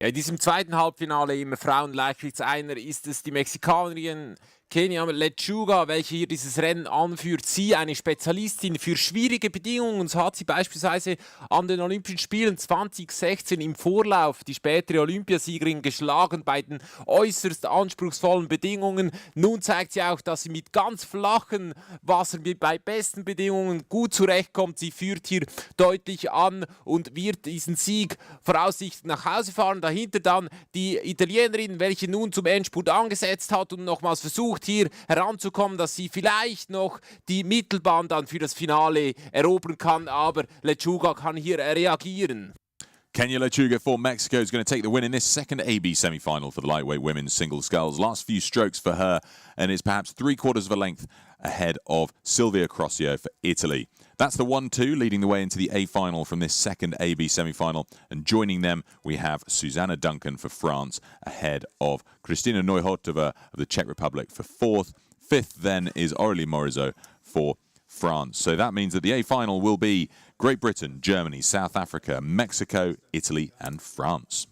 Ja, in diesem zweiten Halbfinale im Frauenleichtgewichtseiner ist es die Mexikanerin Kenia Lechuga, welche hier dieses Rennen anführt. Sie, eine Spezialistin für schwierige Bedingungen. So hat sie beispielsweise an den Olympischen Spielen 2016 im Vorlauf die spätere Olympiasiegerin geschlagen bei den äußerst anspruchsvollen Bedingungen. Nun zeigt sie auch, dass sie mit ganz flachen Wasser bei besten Bedingungen gut zurechtkommt. Sie führt hier deutlich an und wird diesen Sieg voraussichtlich nach Hause fahren. Dahinter dann die Italienerin, welche nun zum Endspurt angesetzt hat und nochmals versucht, hier heranzukommen, dass sie vielleicht noch die Mittelbahn dann für das Finale erobern kann, aber Lechuga kann hier reagieren. Kenya Lechuga for Mexico is going to take the win in this second AB semi-final for the lightweight women's single sculls. Last few strokes for her, and it's perhaps 3/4 of a length ahead of Silvia Crosio for Italy. That's the 1-2 leading the way into the A final from this second AB semi-final. And joining them, we have Susanna Duncan for France ahead of Kristina Neuhotova of the Czech Republic for 4th. 5th then is Aurélie Morizot for France. So that means that the A final will be Great Britain, Germany, South Africa, Mexico, Italy and France.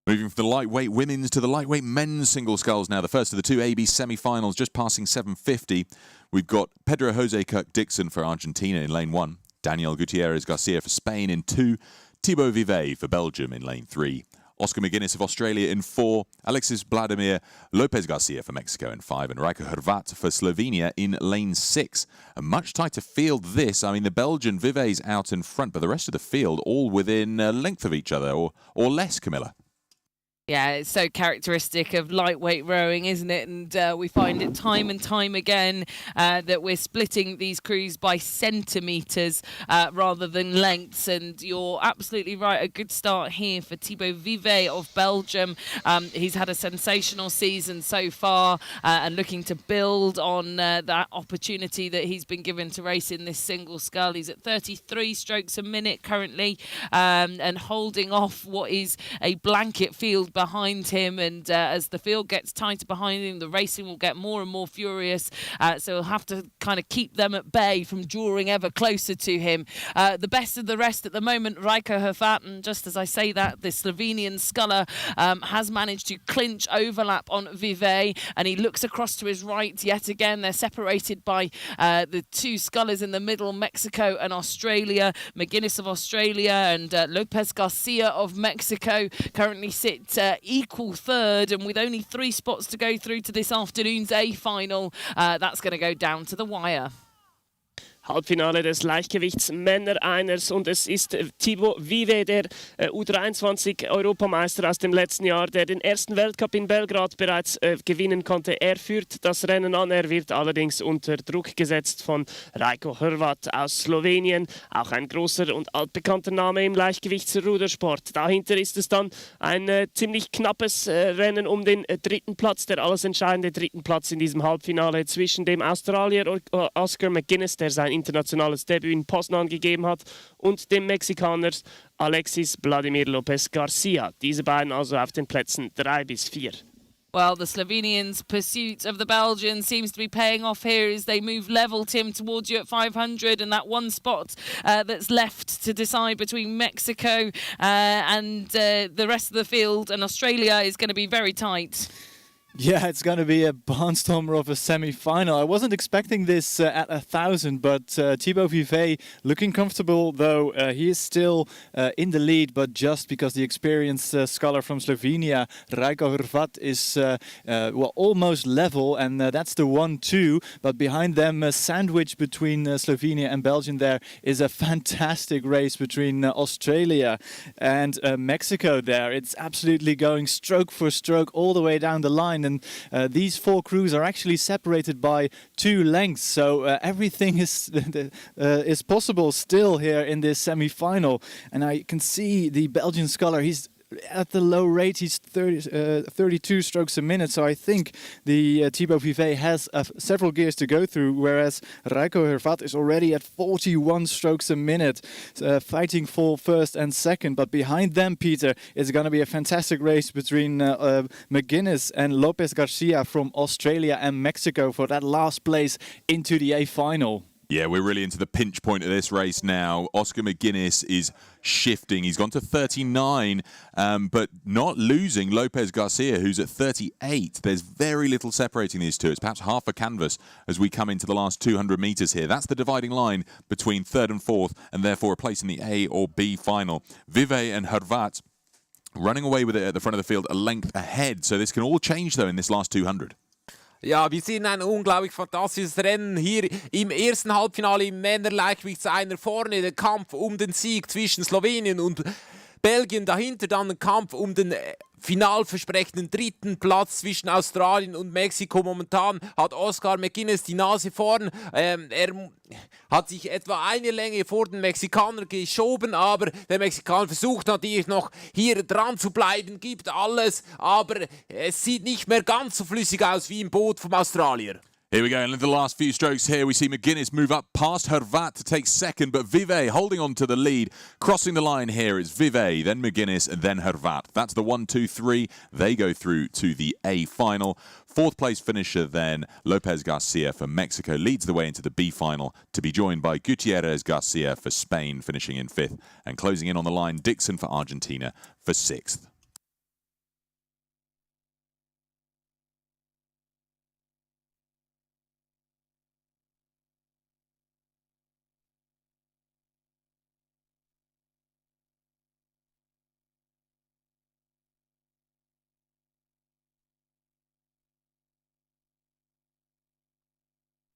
Moving from the lightweight women's to the lightweight men's single sculls now. The first of the two AB semi-finals, just passing 750. We've got Pedro Jose Kirk-Dixon for Argentina in lane 1. Daniel Gutierrez Garcia for Spain in 2. Thibaut Vivet for Belgium in lane 3. Oscar McGuinness of Australia in 4. Alexis Vladimir Lopez Garcia for Mexico in 5. And Rajko Hrvat for Slovenia in lane 6. A much tighter field this. I mean, the Belgian Vivet's out in front, but the rest of the field all within a length of each other or less, Camilla. Yeah, it's so characteristic of lightweight rowing, isn't it? And we find it time and time again that we're splitting these crews by centimetres rather than lengths. And you're absolutely right. A good start here for Thibaut Vivet of Belgium. He's had a sensational season so far and looking to build on that opportunity that he's been given to race in this single scull. He's at 33 strokes a minute currently and holding off what is a blanket field behind him, and as the field gets tighter behind him, the racing will get more and more furious, so he'll have to kind of keep them at bay from drawing ever closer to him. The best of the rest at the moment, Rajko Hrvat, and just as I say that, the Slovenian sculler has managed to clinch overlap on Vivet, and he looks across to his right yet again. They're separated by the two scullers in the middle, Mexico and Australia. McGuinness of Australia and Lopez Garcia of Mexico currently sit equal third, and with only 3 spots to go through to this afternoon's A final, that's going to go down to the wire. Halbfinale des Leichtgewichts Männer-Einers und es ist Thibaut Vivet, der U23-Europameister aus dem letzten Jahr, der den ersten Weltcup in Belgrad bereits gewinnen konnte. Er führt das Rennen an, er wird allerdings unter Druck gesetzt von Rajko Hrvat aus Slowenien, auch ein großer und altbekannter Name im Leichtgewichtsrudersport. Dahinter ist es dann ein ziemlich knappes Rennen um den 3. Platz, der alles entscheidende 3. Platz in diesem Halbfinale zwischen dem Australier Oscar McGuinness, der sein internationales Debüt in Poznan gegeben hat, und dem Mexikaner Alexis Vladimir Lopez Garcia. Diese beiden also auf den Plätzen 3 bis 4. Well, the Slovenians' pursuit of the Belgians seems to be paying off here as they move level, Tim, towards you at 500, and that one spot that's left to decide between Mexico and the rest of the field and Australia is going to be very tight. Yeah, it's going to be a barnstormer of a semi-final. I wasn't expecting this at 1,000, but Thibaut Vivet looking comfortable, though he is still in the lead, but just because the experienced sculler from Slovenia, Rajko Hrvat, is almost level, and that's the 1-2. But behind them, a sandwich between Slovenia and Belgium there is a fantastic race between Australia and Mexico there. It's absolutely going stroke for stroke all the way down the line. And these 4 crews are actually separated by 2 lengths, so everything is possible still here in this semi-final. And I can see the Belgian sculler, he's at the low rate, he's 32 strokes a minute. So I think the Thibaut Vivet has several gears to go through, whereas Raiko Hervat is already at 41 strokes a minute, fighting for first and second. But behind them, Peter, it's going to be a fantastic race between McGuinness and Lopez Garcia from Australia and Mexico for that last place into the A final. Yeah, we're really into the pinch point of this race now. Oscar McGuinness is shifting. He's gone to 39, but not losing Lopez Garcia, who's at 38. There's very little separating these two. It's perhaps half a canvas as we come into the last 200 metres here. That's the dividing line between third and fourth, and therefore a place in the A or B final. Vivet and Hervat running away with it at the front of the field, a length ahead. So this can all change, though, in this last 200. Ja, wir sehen ein unglaublich fantastisches Rennen hier im ersten Halbfinale im Männerleichtgewichtseiner vorne. Der Kampf um den Sieg zwischen Slowenien und Belgien. Dahinter dann ein Kampf um den finalversprechenden dritten Platz zwischen Australien und Mexiko. Momentan hat Oscar McGuinness die Nase vorn. Er hat sich etwa eine Länge vor den Mexikanern geschoben, aber der Mexikaner versucht natürlich noch hier dran zu bleiben, gibt alles, aber es sieht nicht mehr ganz so flüssig aus wie im Boot vom Australier. Here we go, and in the last few strokes here, we see McGuinness move up past Hervat to take second, but Vivet holding on to the lead. Crossing the line here is Vivet, then McGuinness, and then Hervat. That's the 1, 2, 3. They go through to the A final. Fourth place finisher then, Lopez Garcia for Mexico, leads the way into the B final to be joined by Gutierrez Garcia for Spain, finishing in fifth. And closing in on the line, Dixon for Argentina for sixth.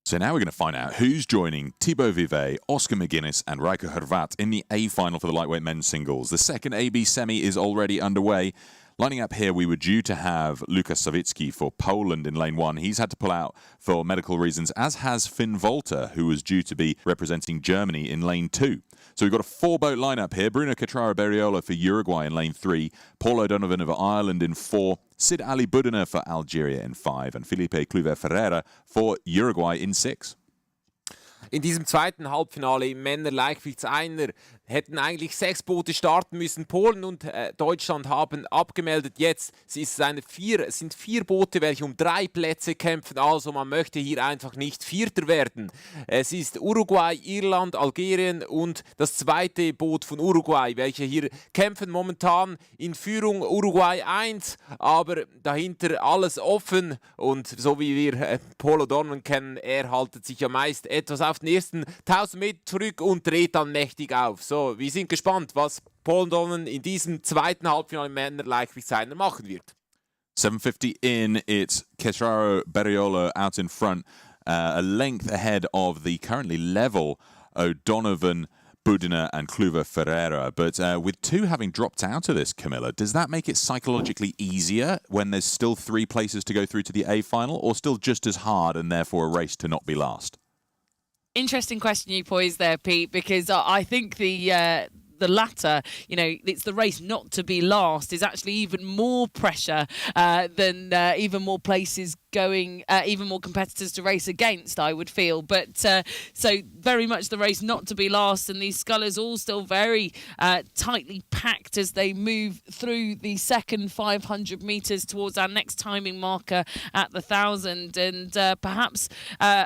So now we're going to find out who's joining Thibaut Vivet, Oscar McGuinness and Raiko Hervat in the A final for the lightweight men's singles. The second AB semi is already underway. Lining up here, we were due to have Lukas Sawicki for Poland in lane one. He's had to pull out for medical reasons, as has Finn Volter, who was due to be representing Germany in lane two. So we've got a four-boat lineup here. Bruno Catrara-Berriola for Uruguay in lane three, Paul O'Donovan of Ireland in four, Sid Ali Budiner for Algeria in five, and Felipe Kluivert-Ferreira for Uruguay in six. In diesem zweiten Halbfinale im Männerleichtgewichtseiner hätten eigentlich 6 Boote starten müssen. Polen und Deutschland haben abgemeldet. Jetzt sind 4 Boote, welche um 3 Plätze kämpfen. Also man möchte hier einfach nicht Vierter werden. Es ist Uruguay, Irland, Algerien und das zweite Boot von Uruguay, welche hier kämpfen. Momentan in Führung Uruguay 1, aber dahinter alles offen. Und so wie wir Paul O'Donovan kennen, er haltet sich ja meist etwas auf den ersten 1000 Meter zurück und dreht dann mächtig auf. So, wir sind gespannt, was Paul O'Donovan in diesem zweiten Halbfinale im Männerleichtgewichtseiner machen wird. 7:50 in, it's Catrara-Berriola out in front, a length ahead of the currently level O'Donovan, Budiner and Kluivert-Ferreira. But with 2 having dropped out of this, Camilla, does that make it psychologically easier when there's still 3 places to go through to the A final, or still just as hard and therefore a race to not be last? Interesting question you posed there, Pete, because I think the latter, it's the race not to be last, is actually even more pressure than even more places going, even more competitors to race against, I would feel. But so very much the race not to be last, and these scullers all still very tightly packed as they move through the second 500 metres towards our next timing marker at the 1,000. And perhaps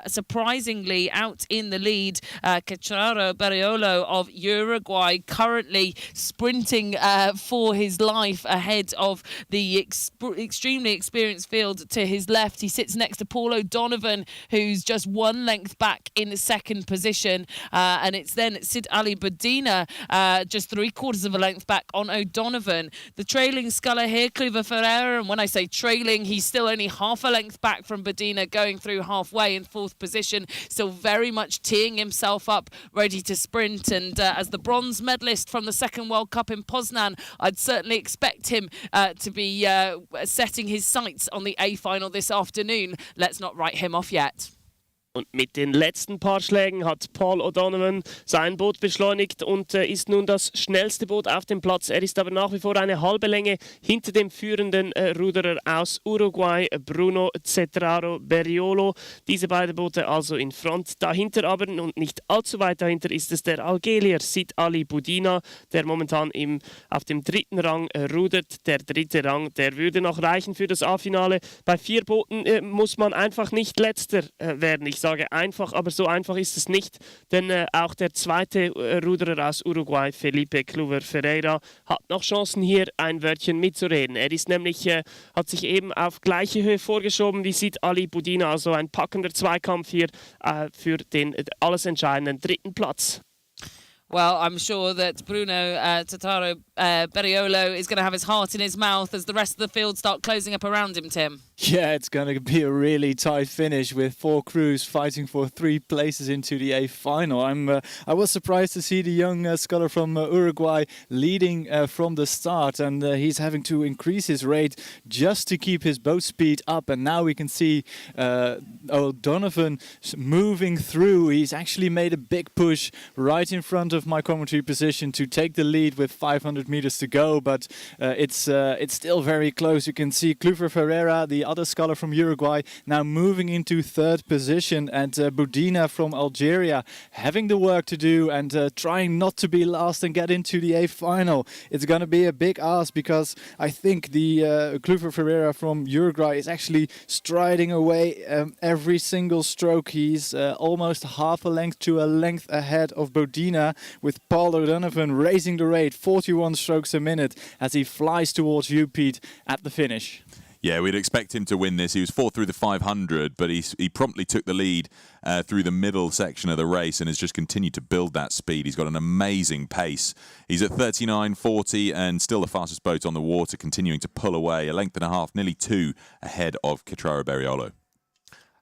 surprisingly out in the lead, Catrara-Berriola of Uruguay, currently sprinting for his life ahead of the extremely experienced field to his left. He sits next to Paul O'Donovan, who's just 1 length back in the second position. And it's then Sid Ali Budiner, just 3/4 of a length back on O'Donovan. The trailing sculler here, Kluivert-Ferreira, and when I say trailing, he's still only half a length back from Budiner, going through halfway in 4th position, still very much teeing himself up, ready to sprint. And as the bronze medalist from the second World Cup in Poznan, I'd certainly expect him to be setting his sights on the A final this afternoon. Let's not write him off yet. Und mit den letzten paar Schlägen hat Paul O'Donovan sein Boot beschleunigt und ist nun das schnellste Boot auf dem Platz. Er ist aber nach wie vor eine halbe Länge hinter dem führenden Ruderer aus Uruguay, Bruno Cetraro Beriolo. Diese beiden Boote also in Front. Dahinter aber und nicht allzu weit dahinter ist es der Algerier Sid Ali Boudina, der momentan auf dem dritten Rang rudert. Der dritte Rang, der würde noch reichen für das A-Finale. Bei 4 Booten muss man einfach nicht Letzter werden. Ich sage einfach, aber so einfach ist es nicht, denn auch der zweite Ruderer aus Uruguay, Felipe Kluwer Ferreira, hat noch Chancen hier ein Wörtchen mitzureden. Er ist nämlich, hat sich eben auf gleiche Höhe vorgeschoben wie Sid Ali Boudina, also ein packender Zweikampf hier für den alles entscheidenden dritten Platz. Well, I'm sure that Bruno Totaro Beriolo is going to have his heart in his mouth as the rest of the field start closing up around him, Tim. Yeah, it's going to be a really tight finish with 4 crews fighting for 3 places into the A final. I was surprised to see the young sculler from Uruguay leading from the start, and he's having to increase his rate just to keep his boat speed up. And now we can see O'Donovan moving through. He's actually made a big push right in front of my commentary position to take the lead with 500 meters to go, but it's still very close. You can see Kluwer Ferreira, the other sculler from Uruguay, now moving into 3rd position, and Boudina from Algeria having the work to do and trying not to be last and get into the A final. It's going to be a big ask because I think the Kluwer Ferreira from Uruguay is actually striding away every single stroke. He's almost half a length to a length ahead of Boudina, with Paul O'Donovan raising the rate 41 strokes a minute as he flies towards you, Pete, at the finish. Yeah, we'd expect him to win this. He was 4th through the 500, but he promptly took the lead through the middle section of the race and has just continued to build that speed. He's got an amazing pace. He's at 39.40 and still the fastest boat on the water, continuing to pull away, a length and a half, nearly 2 ahead of Cetraro Beriolo.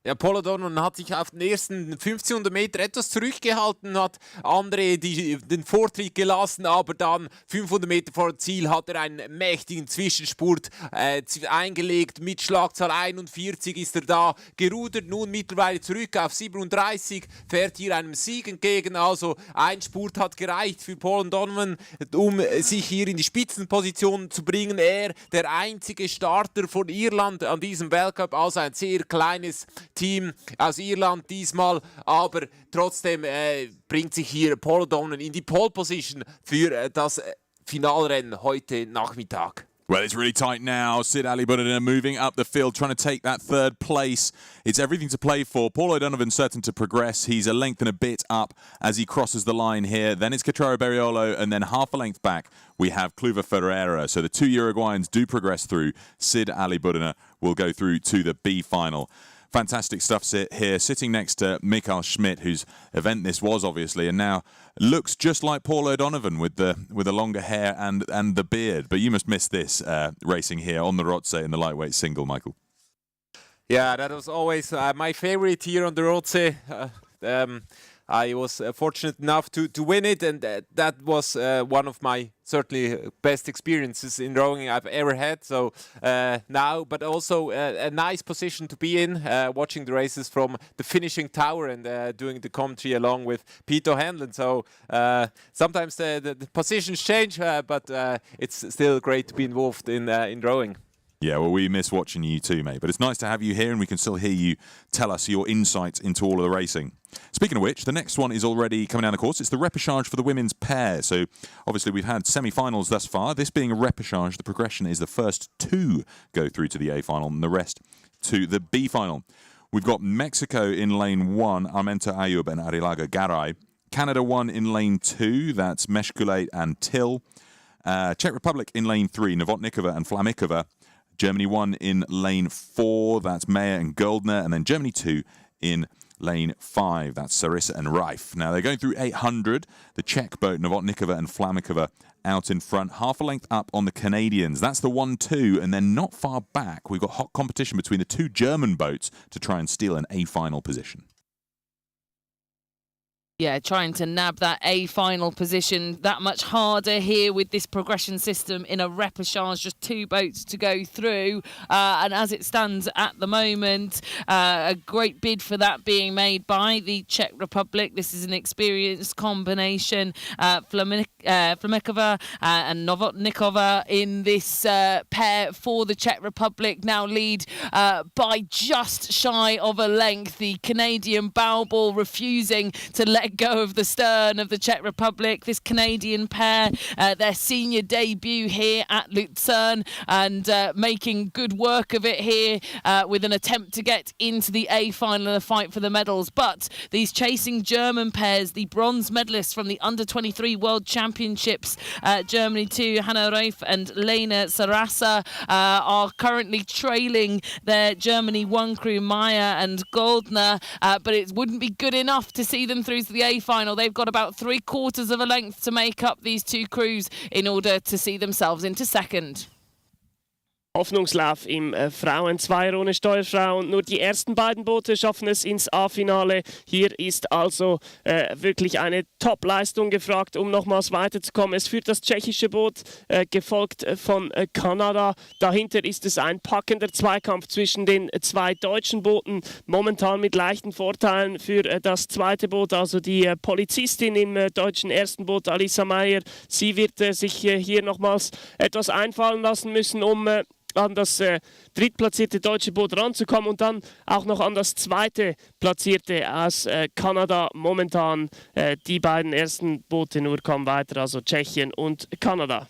Ja, Paul O'Donovan hat sich auf den ersten 1500 Meter etwas zurückgehalten, hat andere den Vortritt gelassen, aber dann 500 Meter vor Ziel hat er einen mächtigen Zwischenspurt eingelegt. Mit Schlagzahl 41 ist er da gerudert, nun mittlerweile zurück auf 37, fährt hier einem Sieg entgegen. Also ein Spurt hat gereicht für Paul O'Donovan, um sich hier in die Spitzenposition zu bringen. Er, der einzige Starter von Irland an diesem Weltcup, also ein sehr kleines Team aus Irland diesmal, aber trotzdem bringt sich hier Paul O'Donovan in die Pole Position für das Finalrennen heute Nachmittag. Well, it's really tight now. Sid Ali Boudina moving up the field, trying to take that 3rd place. It's everything to play for. Paul O'Donovan certain to progress. He's a length and a bit up as he crosses the line here. Then it's Cetraro Beriolo, and then half a length back we have Kluwer Ferreira. So the 2 Uruguayans do progress through. Sid Ali Boudina will go through to the B final. Fantastic stuff here, sitting next to Mikael Schmidt, whose event this was, obviously, and now looks just like Paul O'Donovan with the longer hair and the beard. But you must miss this racing here on the Rothsay in the lightweight single, Michael. Yeah, that was always my favorite here on the Rothsay. I was fortunate enough to win it, and that was one of my certainly best experiences in rowing I've ever had. So now, but also a nice position to be in, watching the races from the finishing tower and doing the commentary along with Peter Hanlon. So sometimes the positions change, but it's still great to be involved in rowing. Yeah, well, we miss watching you too, mate. But it's nice to have you here, and we can still hear you tell us your insights into all of the racing. Speaking of which, the next one is already coming down the course. It's the repercharge for the women's pair. So, obviously, we've had semi-finals thus far. This being a repercharge, the progression is the first 2 go through to the A final and the rest to the B final. We've got Mexico in lane 1, Armenta Ayub and Arilaga Garay. Canada 1 in lane 2, that's Meshkulate and Till. Czech Republic in lane 3, Novotnikova and Flamikova. Germany 1 in lane 4, that's Meyer and Goldner, and then Germany 2 in lane 5, that's Sarissa and Reif. Now, they're going through 800. The Czech boat, Novotnikova and Flamikova, out in front, half a length up on the Canadians. That's the 1-2, and then not far back, we've got hot competition between the 2 German boats to try and steal an A final position. Yeah, trying to nab that A final position that much harder here with this progression system in a repercharge, just 2 boats to go through. And as it stands at the moment, a great bid for that being made by the Czech Republic. This is an experienced combination. Flamekova and Novotnikova in this pair for the Czech Republic now lead by just shy of a length. The Canadian bow ball refusing to let go of the stern of the Czech Republic. This Canadian pair, their senior debut here at Lucerne, and making good work of it here with an attempt to get into the A final and a fight for the medals. But these chasing German pairs, the bronze medalists from the under-23 World Championships, Germany 2, Hanna Reif and Lena Sarasa, are currently trailing their Germany 1 crew, Meyer and Goldner, but it wouldn't be good enough to see them through to the A final. They've got about 3/4 of a length to make up these 2 crews in order to see themselves into second. Hoffnungslauf im Frauenzweier ohne Steuerfrauen. Nur die ersten beiden Boote schaffen es ins A-Finale. Hier ist also wirklich eine Top-Leistung gefragt, um nochmals weiterzukommen. Es führt das tschechische Boot, gefolgt von Kanada. Dahinter ist es ein packender Zweikampf zwischen den 2 deutschen Booten. Momentan mit leichten Vorteilen für das zweite Boot, also die Polizistin im deutschen ersten Boot, Alisa Meyer. Sie wird sich hier nochmals etwas einfallen lassen müssen, um an das drittplatzierte deutsche Boot ranzukommen und dann auch noch an das zweite platzierte aus Kanada. Momentan die beiden ersten Boote nur kommen weiter, also Tschechien und Kanada.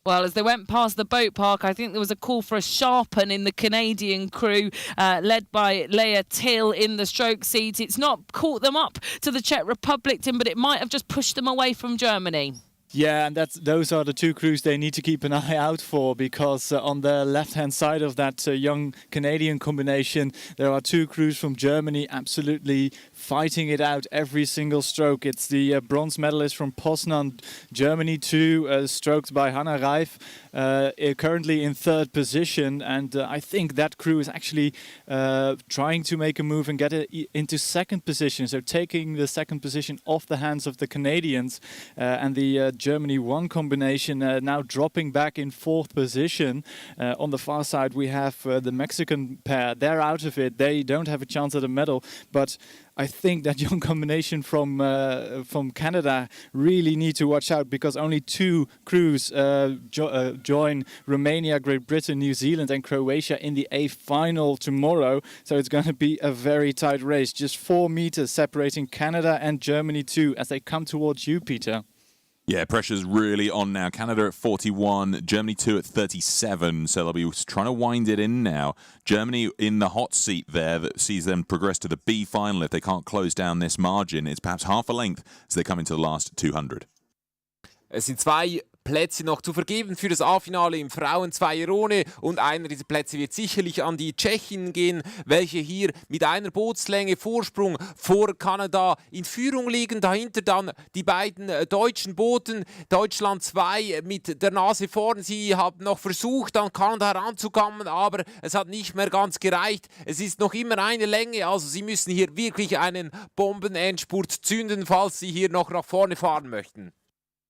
Well, as they went past the boat park, I think there was a call for a sharpen in the Canadian crew, led by Leah Till in the stroke seat. It's not caught them up to the Czech Republic, Tim, but it might have just pushed them away from Germany. Yeah, and those are the 2 crews they need to keep an eye out for, because on the left-hand side of that young Canadian combination, there are 2 crews from Germany absolutely fighting it out every single stroke. It's the bronze medalist from Poznan, Germany 2, stroked by Hanna Reif, currently in 3rd position. And I think that crew is actually trying to make a move and get it into 2nd position. So taking the 2nd position off the hands of the Canadians, and the Germany 1 combination now dropping back in 4th position. On the far side we have the Mexican pair. They're out of it. They don't have a chance at a medal, but I think that young combination from Canada really need to watch out, because only 2 crews join Romania, Great Britain, New Zealand and Croatia in the A final tomorrow. So it's going to be a very tight race. Just 4 meters separating Canada and Germany too as they come towards you, Peter. Yeah, pressure's really on now. Canada at 41, Germany 2 at 37, so they'll be trying to wind it in now. Germany in the hot seat there that sees them progress to the B final if they can't close down this margin. It's perhaps half a length as they come into the last 200. Es sind 2 Plätze noch zu vergeben für das A-Finale im Frauenzweier ohne, und einer dieser Plätze wird sicherlich an die Tschechen gehen, welche hier mit einer Bootslänge Vorsprung vor Kanada in Führung liegen. Dahinter dann die beiden deutschen Booten, Deutschland 2 mit der Nase vorn. Sie haben noch versucht, an Kanada heranzukommen, aber es hat nicht mehr ganz gereicht. Es ist noch immer eine Länge, also sie müssen hier wirklich einen Bombenendspurt zünden, falls sie hier noch nach vorne fahren möchten.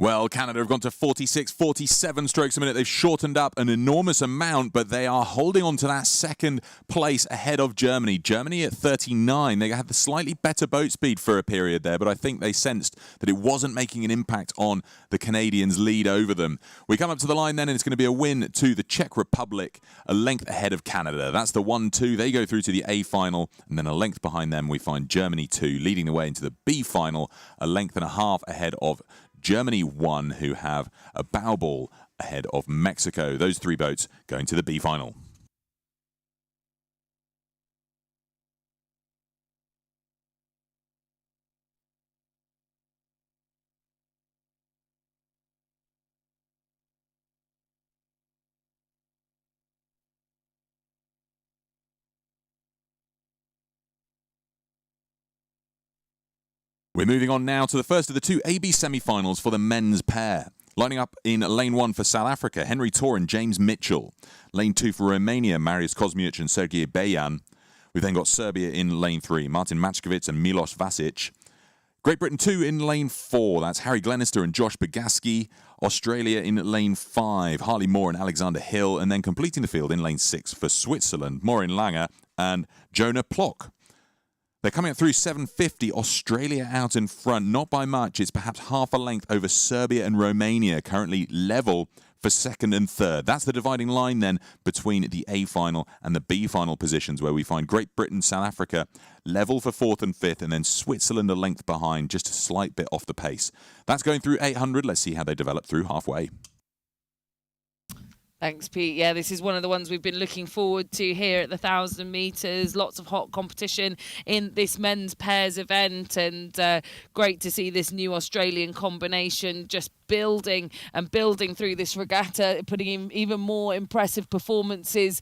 Well, Canada have gone to 46, 47 strokes a minute. They've shortened up an enormous amount, but they are holding on to that 2nd place ahead of Germany. Germany at 39. They had the slightly better boat speed for a period there, but I think they sensed that it wasn't making an impact on the Canadians' lead over them. We come up to the line then, and it's going to be a win to the Czech Republic, a length ahead of Canada. That's the 1-2. They go through to the A final, and then a length behind them, we find Germany 2 leading the way into the B final, a length and a half ahead of Germany 1, who have a bow ball ahead of Mexico. Those 3 boats going to the B final. We're moving on now to the first of the 2 AB semi-finals for the men's pair. Lining up in lane 1 for South Africa, Henry Tor and James Mitchell. Lane 2 for Romania, Marius Kosmiuc and Sergei Bejan. We've then got Serbia in lane 3, Martin Matchkovic and Milos Vasic. Great Britain 2 in lane 4. That's Harry Glenister and Josh Bogaski. Australia in lane 5. Harley Moore and Alexander Hill. And then completing the field in lane 6 for Switzerland, Maureen Langer and Jonah Plock. They're coming up through 750. Australia out in front, not by much. It's perhaps half a length over Serbia and Romania, currently level for second and third. That's the dividing line then between the A final and the B final positions, where we find Great Britain, South Africa level for fourth and fifth, and then Switzerland a length behind, just a slight bit off the pace. That's going through 800. Let's see how they develop through halfway. Thanks, Pete. Yeah, this is one of the ones we've been looking forward to here at the 1,000 metres. Lots of hot competition in this men's pairs event, and great to see this new Australian combination just building and building through this regatta, putting in even more impressive performances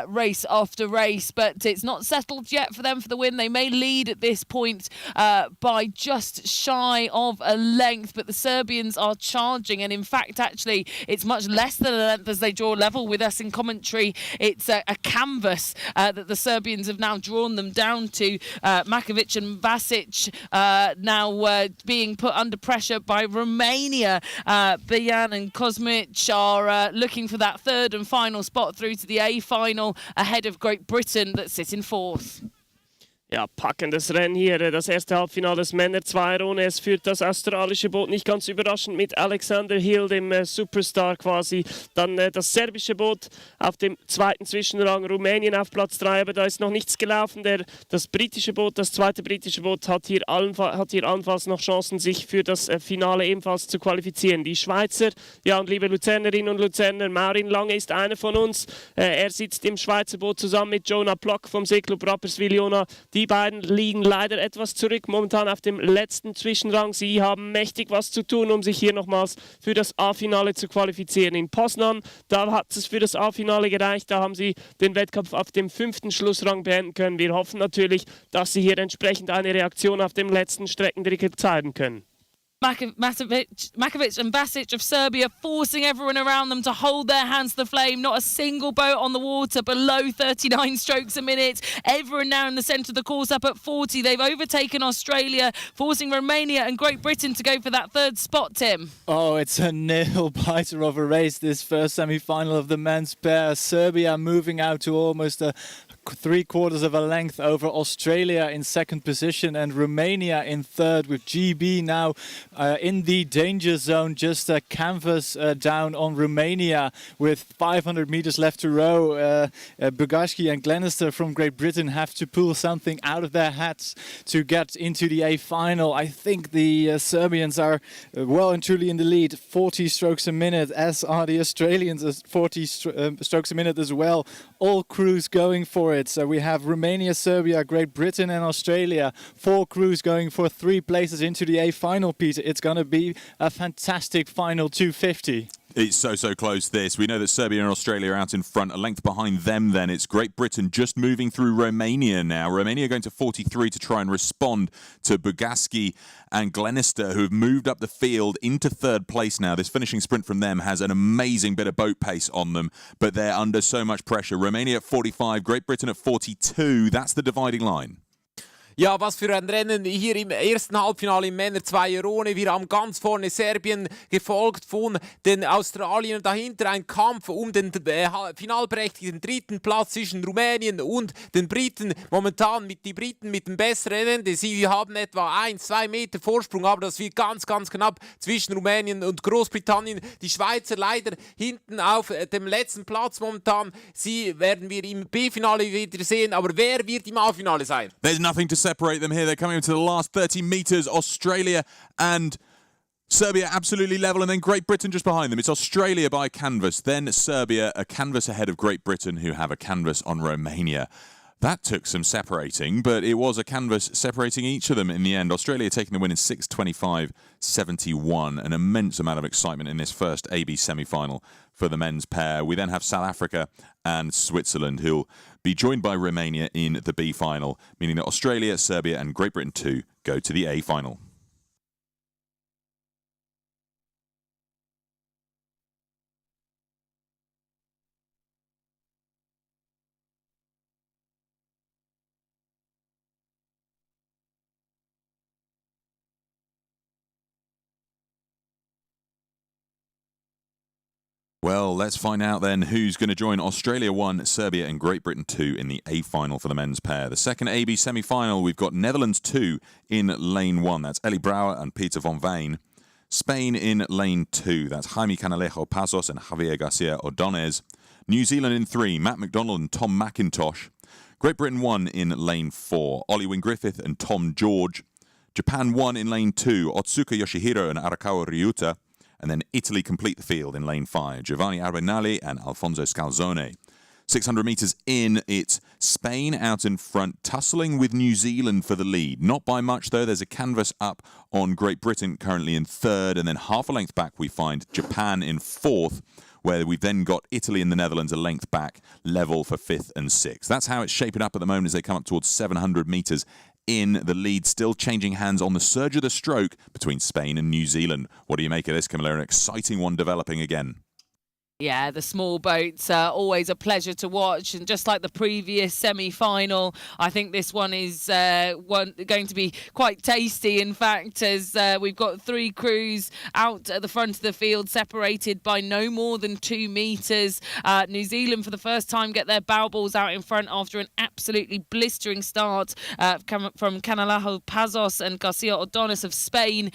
race after race. But it's not settled yet for them for the win. They may lead at this point by just shy of a length, but the Serbians are charging, and in fact, actually, it's much less than a length as they draw level with us in commentary. It's a canvas that the Serbians have now drawn them down to. Makovic and Vasic now being put under pressure by Romania. Bijan and Kosmic are looking for that third and final spot through to the A final ahead of Great Britain that sit in fourth. Ja, packendes Rennen hier. Das erste Halbfinale des Männer-Zweierrunde. Es führt das australische Boot nicht ganz überraschend mit Alexander Hill, dem Superstar quasi. Dann das serbische Boot auf dem zweiten Zwischenrang. Rumänien auf Platz 3, aber da ist noch nichts gelaufen. Das britische Boot, das zweite britische Boot hat hier allenfalls noch Chancen, sich für das Finale ebenfalls zu qualifizieren. Die Schweizer, ja, und liebe Luzernerinnen und Luzerner, Maureen Lange ist einer von uns. Er sitzt im Schweizer Boot zusammen mit Jonah Plock vom Seeklub Rapperswil-Jona. Die beiden liegen leider etwas zurück, momentan auf dem letzten Zwischenrang. Sie haben mächtig was zu tun, um sich hier nochmals für das A-Finale zu qualifizieren. In Poznan, da hat es für das A-Finale gereicht. Da haben sie den Wettkampf auf dem 5. Schlussrang beenden können. Wir hoffen natürlich, dass sie hier entsprechend eine Reaktion auf dem letzten Streckendritt zeigen können. Makovic and Vasic of Serbia forcing everyone around them to hold their hands to the flame. Not a single boat on the water below 39 strokes a minute. Everyone now in the centre of the course up at 40. They've overtaken Australia, forcing Romania and Great Britain to go for that third spot, Tim. Oh, it's a nail-biter of a race, this first semi-final of the men's pair. Serbia moving out to almost a 3/4 of a length over Australia in second position, and Romania in third, with GB now in the danger zone, just a canvas down on Romania with 500 meters left to row. Bogaski and Glenister from Great Britain have to pull something out of their hats to get into the A final. I think the Serbians are well and truly in the lead, 40 strokes a minute, as are the Australians, 40 strokes a minute as well. All crews going for it. So we have Romania, Serbia, Great Britain and Australia. 4 crews going for 3 places into the A final, Peter. It's going to be a fantastic final 250. It's so close, this. We know that Serbia and Australia are out in front. A length behind them then. It's Great Britain just moving through Romania now. Romania going to 43 to try and respond to Bogaski and Glenister, who have moved up the field into third place now. This finishing sprint from them has an amazing bit of boat pace on them, but they're under so much pressure. Romania at 45, Great Britain at 42. That's the dividing line. Ja, was für ein Rennen hier im ersten Halbfinale im Männer-Zweierrunde. Wir haben ganz vorne Serbien, gefolgt von den Australiern. Dahinter ein Kampf um den finalberechtigten 3. Platz zwischen Rumänien und den Briten. Momentan die Briten mit dem besseren Ende. Sie haben etwa 1-2 Meter Vorsprung, aber das wird ganz knapp zwischen Rumänien und Großbritannien. Die Schweizer leider hinten auf dem letzten Platz momentan. Sie werden wir im B-Finale wieder sehen, aber wer wird im A-Finale sein? There's nothing to separate them here. They're coming into the last 30 metres. Australia and Serbia absolutely level, and then Great Britain just behind them. It's Australia by a canvas, then Serbia, a canvas ahead of Great Britain, who have a canvas on Romania. That took some separating, but it was a canvas separating each of them in the end. Australia taking the win in 6:25.71. An immense amount of excitement in this first AB semi-final for the men's pair. We then have South Africa and Switzerland, who'll be joined by Romania in the B final, meaning that Australia, Serbia and Great Britain too go to the A final. Well, let's find out then who's going to join Australia 1, Serbia and Great Britain 2 in the A final for the men's pair. The second AB semi-final, we've got Netherlands 2 in lane 1. That's Eli Brouwer and Peter van Veen. Spain in lane 2. That's Jaime Canalejo Pazos and Javier Garcia Ordonez. New Zealand in 3. Matt McDonald and Tom McIntosh. Great Britain 1 in lane 4. Ollie Wynne-Griffith and Tom George. Japan 1 in lane 2. Otsuka Yoshihiro and Arakawa Ryuta. And then Italy complete the field in lane 5. Giovanni Arbenali and Alfonso Scalzone. 600 metres in, it's Spain out in front, tussling with New Zealand for the lead. Not by much, though. There's a canvas up on Great Britain, currently in 3rd. And then half a length back, we find Japan in 4th, where we've then got Italy and the Netherlands a length back, level for 5th and 6th. That's how it's shaping up at the moment as they come up towards 700 metres in. The lead still changing hands on the surge of the stroke between Spain and New Zealand. What do you make of this, Camilla? An exciting one developing again. Yeah, the small boats are always a pleasure to watch. And just like the previous semi-final, I think this one is going to be quite tasty, in fact, as we've got 3 crews out at the front of the field, separated by no more than 2 metres. New Zealand, for the first time, get their bow balls out in front after an absolutely blistering start from Canalejo Pazos and Garcia Ordonez of Spain,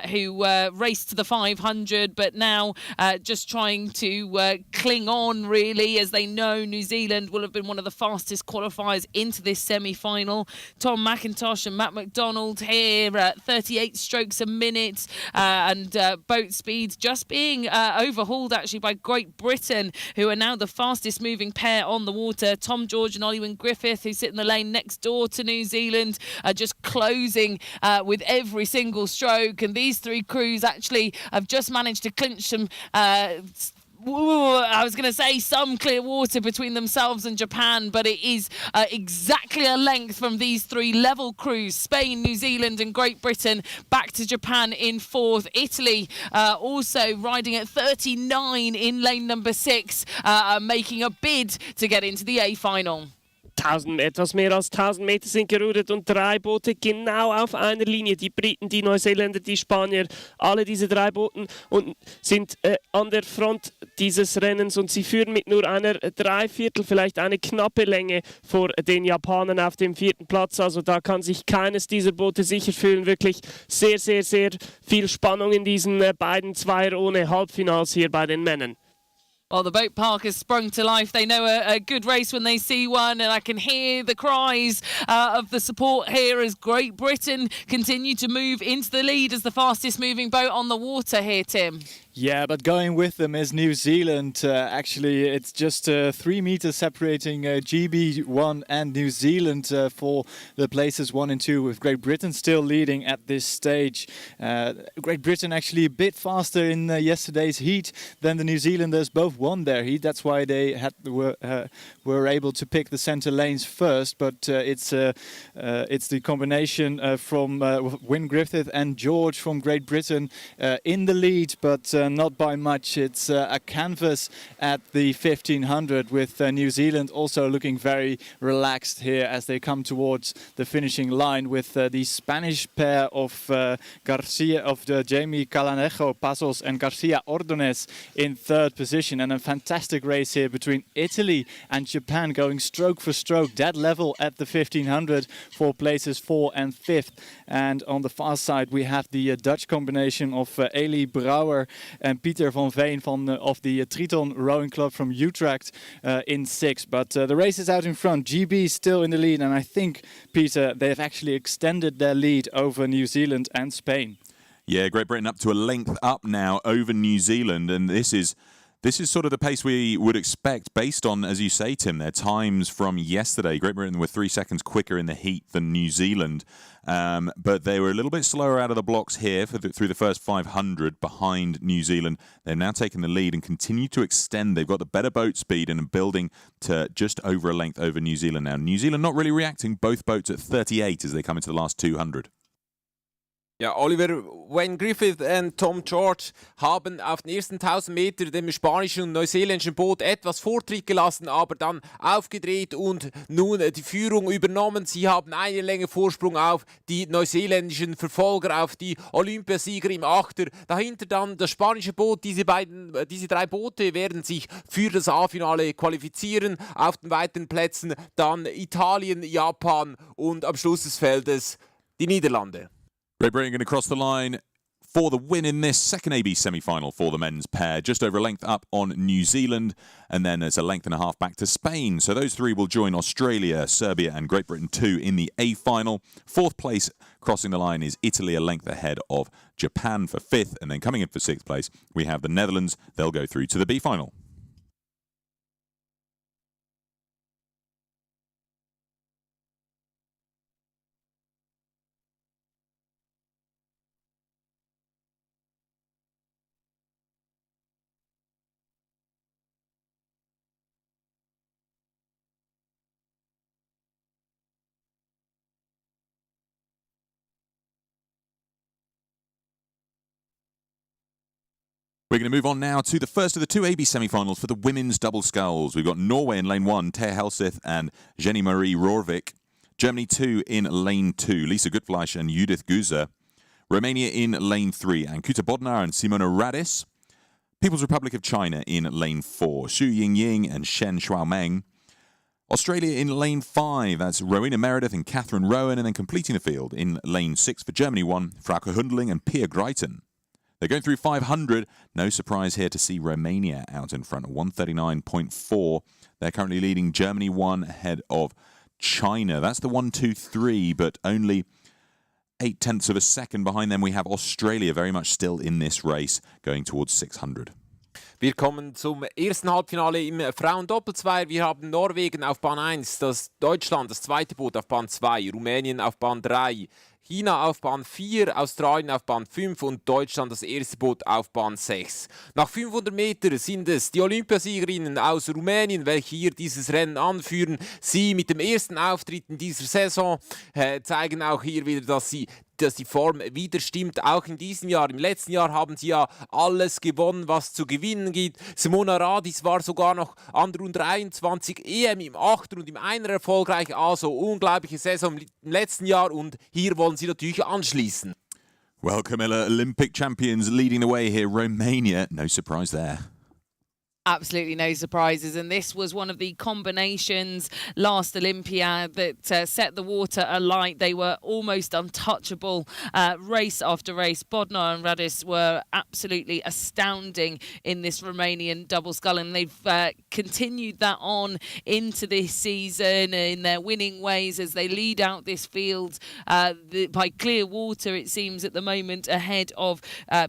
who raced to the 500, but now just trying to cling on, really, as they know New Zealand will have been one of the fastest qualifiers into this semi-final. Tom McIntosh and Matt McDonald here at 38 strokes a minute, and boat speed just being overhauled actually by Great Britain, who are now the fastest moving pair on the water. Tom George and Ollie Wynne-Griffith, who sit in the lane next door to New Zealand, are just closing with every single stroke, and these 3 crews actually have just managed to clinch some I was going to say some clear water between themselves and Japan, but it is exactly a length from these 3 level crews: Spain, New Zealand and Great Britain, back to Japan in 4th. Italy also riding at 39 in lane number 6, making a bid to get into the A final. Etwas mehr als 1000 Meter sind gerudert und 3 Boote genau auf einer Linie. Die Briten, die Neuseeländer, die Spanier, alle diese 3 Boote und sind an der Front dieses Rennens und sie führen mit nur einer Dreiviertel, vielleicht eine knappe Länge vor den Japanern auf dem 4. Platz. Also da kann sich keines dieser Boote sicher fühlen. Wirklich sehr, sehr, sehr viel Spannung in diesen beiden Zweier ohne Halbfinals hier bei den Männern. Well, the boat park has sprung to life. They know a good race when they see one, and I can hear the cries of the support here as Great Britain continue to move into the lead as the fastest moving boat on the water here, Tim. Yeah, but going with them is New Zealand. Actually, it's just 3 meters separating GB1 and New Zealand for the places 1 and 2, with Great Britain still leading at this stage. Great Britain actually a bit faster in yesterday's heat than the New Zealanders. Both won their heat. That's why they were able to pick the center lanes first. But it's the combination from Wynne-Griffith and George from Great Britain in the lead, but not by much. It's a canvas at the 1500, with New Zealand also looking very relaxed here as they come towards the finishing line, with the Spanish pair of Jaime Canalejo Pazos and Garcia Ordonez in 3rd position. And a fantastic race here between Italy and Japan, going stroke for stroke, dead level at the 1500 for places 4 and 5th. And on the far side we have the Dutch combination of Eli Brouwer and Peter van Veen of the Triton Rowing Club from Utrecht in 6th. But the race is out in front. GB is still in the lead, and I think, Peter, they've actually extended their lead over New Zealand and Spain. Yeah, Great Britain up to a length up now over New Zealand, and this is sort of the pace we would expect based on, as you say, Tim, their times from yesterday. Great Britain were 3 seconds quicker in the heat than New Zealand, but they were a little bit slower out of the blocks here through the first 500 behind New Zealand. They've now taken the lead and continue to extend. They've got the better boat speed and are building to just over a length over New Zealand now. New Zealand not really reacting, both boats at 38 as they come into the last 200. Ja, Oliver, Wayne Griffith und Tom George haben auf den ersten 1000 Meter dem spanischen und neuseeländischen Boot etwas Vortritt gelassen, aber dann aufgedreht und nun die Führung übernommen. Sie haben eine Länge Vorsprung auf die neuseeländischen Verfolger, auf die Olympiasieger im Achter. Dahinter dann das spanische Boot. Diese drei Boote werden sich für das A-Finale qualifizieren. Auf den weiteren Plätzen dann Italien, Japan und am Schluss des Feldes die Niederlande. Great Britain going to cross the line for the win in this second AB semi-final for the men's pair. Just over a length up on New Zealand, and then there's a length and a half back to Spain. So those three will join Australia, Serbia and Great Britain too in the A final. Fourth place crossing the line is Italy, a length ahead of Japan for fifth. And then coming in for sixth place, we have the Netherlands. They'll go through to the B final. We're going to move on now to the first of the two AB semi-finals for the women's double sculls. We've got Norway in lane 1, Thea Helseth and Jenny Marie Roervik. Germany 2 in lane 2, Lisa Gutfleisch and Judith Guzer. Romania in lane 3, Ankuta Bodnar and Simona Radis. People's Republic of China in lane 4, Xu Yingying and Shen Shuaomeng. Australia in lane 5, that's Rowena Meredith and Catherine Rowan. And then completing the field in lane 6 for Germany 1, Frauke Hundling and Pia Greiten. They're going through 500. No surprise here to see Romania out in front at 139.4. They're currently leading Germany 1 ahead of China. That's the 1-2-3, but only 0.8 of a second behind them. We have Australia very much still in this race, going towards 600. Wir kommen zum ersten Halbfinale im Frauendoppelzweier. Wir haben Norwegen auf Bahn 1, Deutschland, das zweite Boot auf Bahn 2, Rumänien auf Bahn 3, China auf Bahn 4, Australien auf Bahn 5 und Deutschland das erste Boot auf Bahn 6. Nach 500 Metern sind es die Olympiasiegerinnen aus Rumänien, welche hier dieses Rennen anführen. Sie mit dem ersten Auftritt in dieser Saison zeigen auch hier wieder, dass die Form wieder stimmt, auch in diesem Jahr. Im letzten Jahr haben sie ja alles gewonnen, was zu gewinnen gibt. Simona Radis war sogar noch an der U23 EM im Achter und im Einer erfolgreich. Also unglaubliche Saison im letzten Jahr und hier wollen sie natürlich anschließen. Well, Camilla, Olympic champions leading the way here. Romania, no surprise there. Absolutely no surprises, and this was one of the combinations last Olympia that set the water alight. They were almost untouchable race after race. Bodnar and Radis were absolutely astounding in this Romanian double scull, and they've continued that on into this season in their winning ways as they lead out this field by clear water, it seems, at the moment, ahead of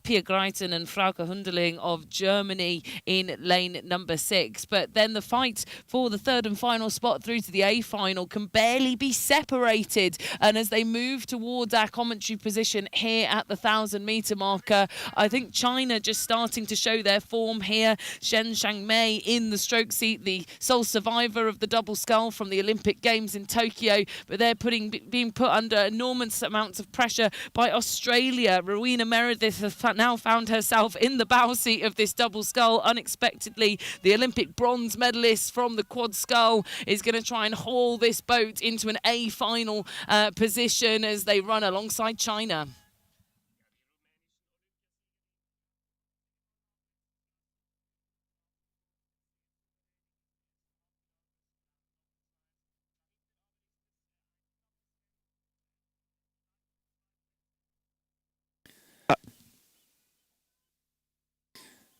Pia Greiten and Frauke Hundling of Germany in lane number 6. But then the fight for the third and final spot through to the A final can barely be separated, and as they move towards our commentary position here at the 1,000-meter marker, I think China just starting to show their form here. Shen Xiangmei in the stroke seat, the sole survivor of the double scull from the Olympic Games in Tokyo, but they're being put under enormous amounts of pressure by Australia. Rowena Meredith has now found herself in the bow seat of this double scull unexpectedly. The Olympic bronze medalist from the quad scull is going to try and haul this boat into an A final position as they run alongside China.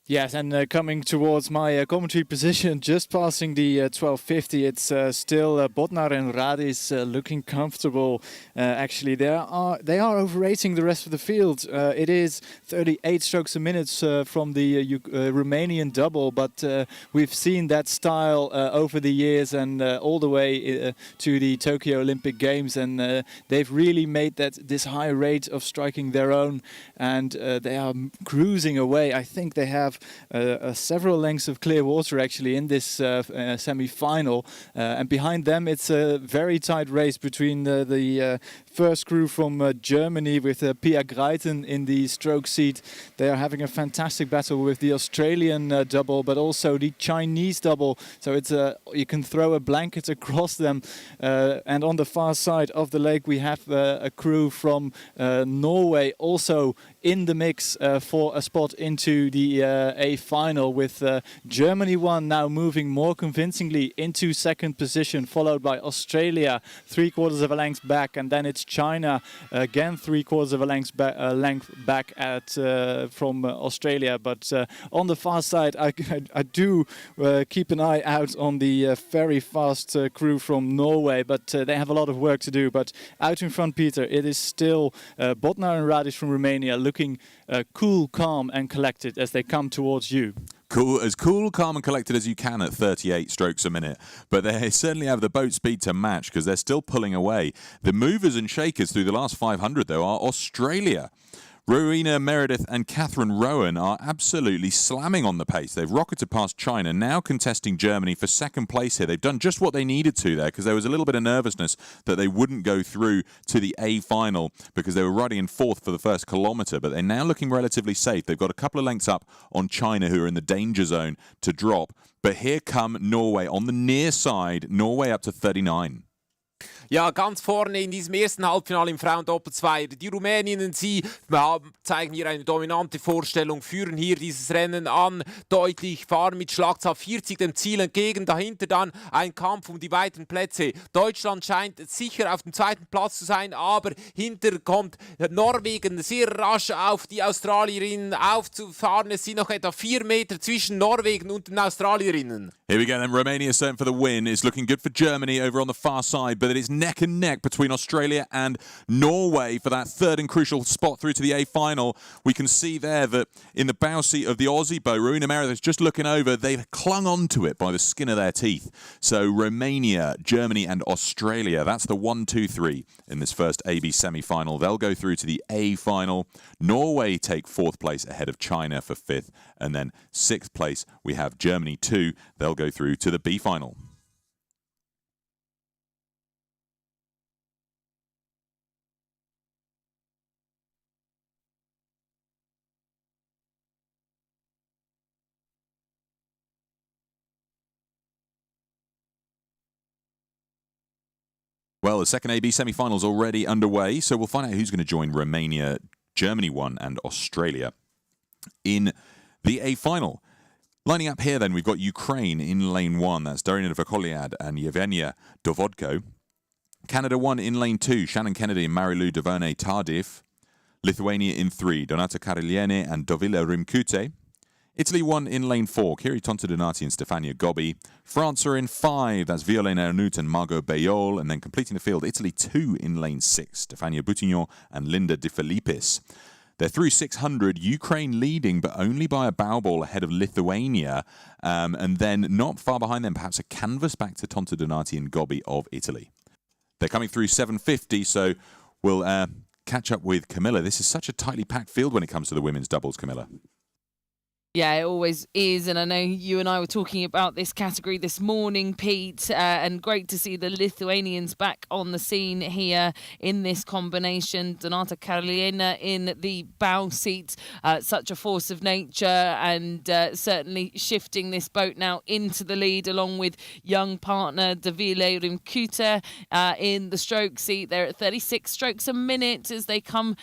Yes, and coming towards my commentary position, just passing the 1250, it's still Bodnar and Radis looking comfortable. Actually, they are overrating the rest of the field. It is 38 strokes a minute from the Romanian double, but we've seen that style over the years and all the way to the Tokyo Olympic Games, and they've really made this high rate of striking their own, and they are cruising away. I think they have have several lengths of clear water actually in this semi-final, and behind them it's a very tight race between the first crew from Germany with Pia Greiten in the stroke seat. They are having a fantastic battle with the Australian double, but also the Chinese double. So it's you can throw a blanket across them. And on the far side of the lake, we have a crew from Norway also in the mix for a spot into the A final, with Germany one now moving more convincingly into second position, followed by Australia 3/4 of a length back, and then it's China again 3/4 of a length back at from Australia. But on the far side, I do keep an eye out on the very fast crew from Norway, but they have a lot of work to do. But out in front, Peter, it is still Botnar and Radic from Romania looking cool, calm and collected as they come towards you. Cool, calm and collected as you can at 38 strokes a minute. But they certainly have the boat speed to match because they're still pulling away. The movers and shakers through the last 500, though, are Australia. Rowena Meredith and Catherine Rowan are absolutely slamming on the pace. They've rocketed past China, now contesting Germany for second place here. They've done just what they needed to there because there was a little bit of nervousness that they wouldn't go through to the A final because they were riding in fourth for the first kilometre, but they're now looking relatively safe. They've got a couple of lengths up on China, who are in the danger zone to drop. But here come Norway on the near side, Norway up to 39. Ja, ganz vorne in diesem ersten Halbfinale im Frauendoppelzweier. Die Rumäninnen, zeigen hier eine dominante Vorstellung, führen hier dieses Rennen an, deutlich, fahren mit Schlagzahl 40 dem Ziel entgegen. Dahinter dann ein Kampf um die weiteren Plätze. Deutschland scheint sicher auf dem zweiten Platz zu sein, aber hinter kommt Norwegen sehr rasch auf die Australierinnen aufzufahren. Es sind noch etwa 4 Meter zwischen Norwegen und den Australierinnen. Here we go then. Romania certain for the win. It's looking good for Germany over on the far side, but it is neck and neck between Australia and Norway for that third and crucial spot through to the A final. We can see there that in the bow seat of the Aussie boat, Rowena Meredith is just looking over. They've clung onto it by the skin of their teeth. So Romania, Germany and Australia, that's the 1, 2, 3 in this first AB semi-final. They'll go through to the A final. Norway take 4th place ahead of China for 5th. And then 6th place, we have Germany 2. They'll go through to the B final. Well, the second AB semi-final is already underway, so we'll find out who's going to join Romania, Germany 1 and Australia in the A final. Lining up here then, we've got Ukraine in lane 1. That's Darina Vokoliad and Yevgenia Dovodko. Canada 1 in lane 2, Shannon Kennedy and Marilou Devone Tardif. Lithuania in 3, Donata Kareliene and Dovile Rimkute. Italy 1 in lane 4, Kiri Tontodonati and Stefania Gobbi. France are in 5, that's Violaine Arnout and Margot Bayol. And then completing the field, Italy 2 in lane 6, Stefania Boutignon and Linda De Filippis. They're through 600, Ukraine leading, but only by a bow ball ahead of Lithuania. And then not far behind them, perhaps a canvas back to Tontodonati and Gobbi of Italy. They're coming through 750, so we'll catch up with Camilla. This is such a tightly packed field when it comes to the women's doubles, Camilla. Yeah, it always is. And I know you and I were talking about this category this morning, Pete, and great to see the Lithuanians back on the scene here in this combination. Donata Kareliena in the bow seat, such a force of nature, and certainly shifting this boat now into the lead along with young partner Dovile Rimkute in the stroke seat. They're at 36 strokes a minute as they come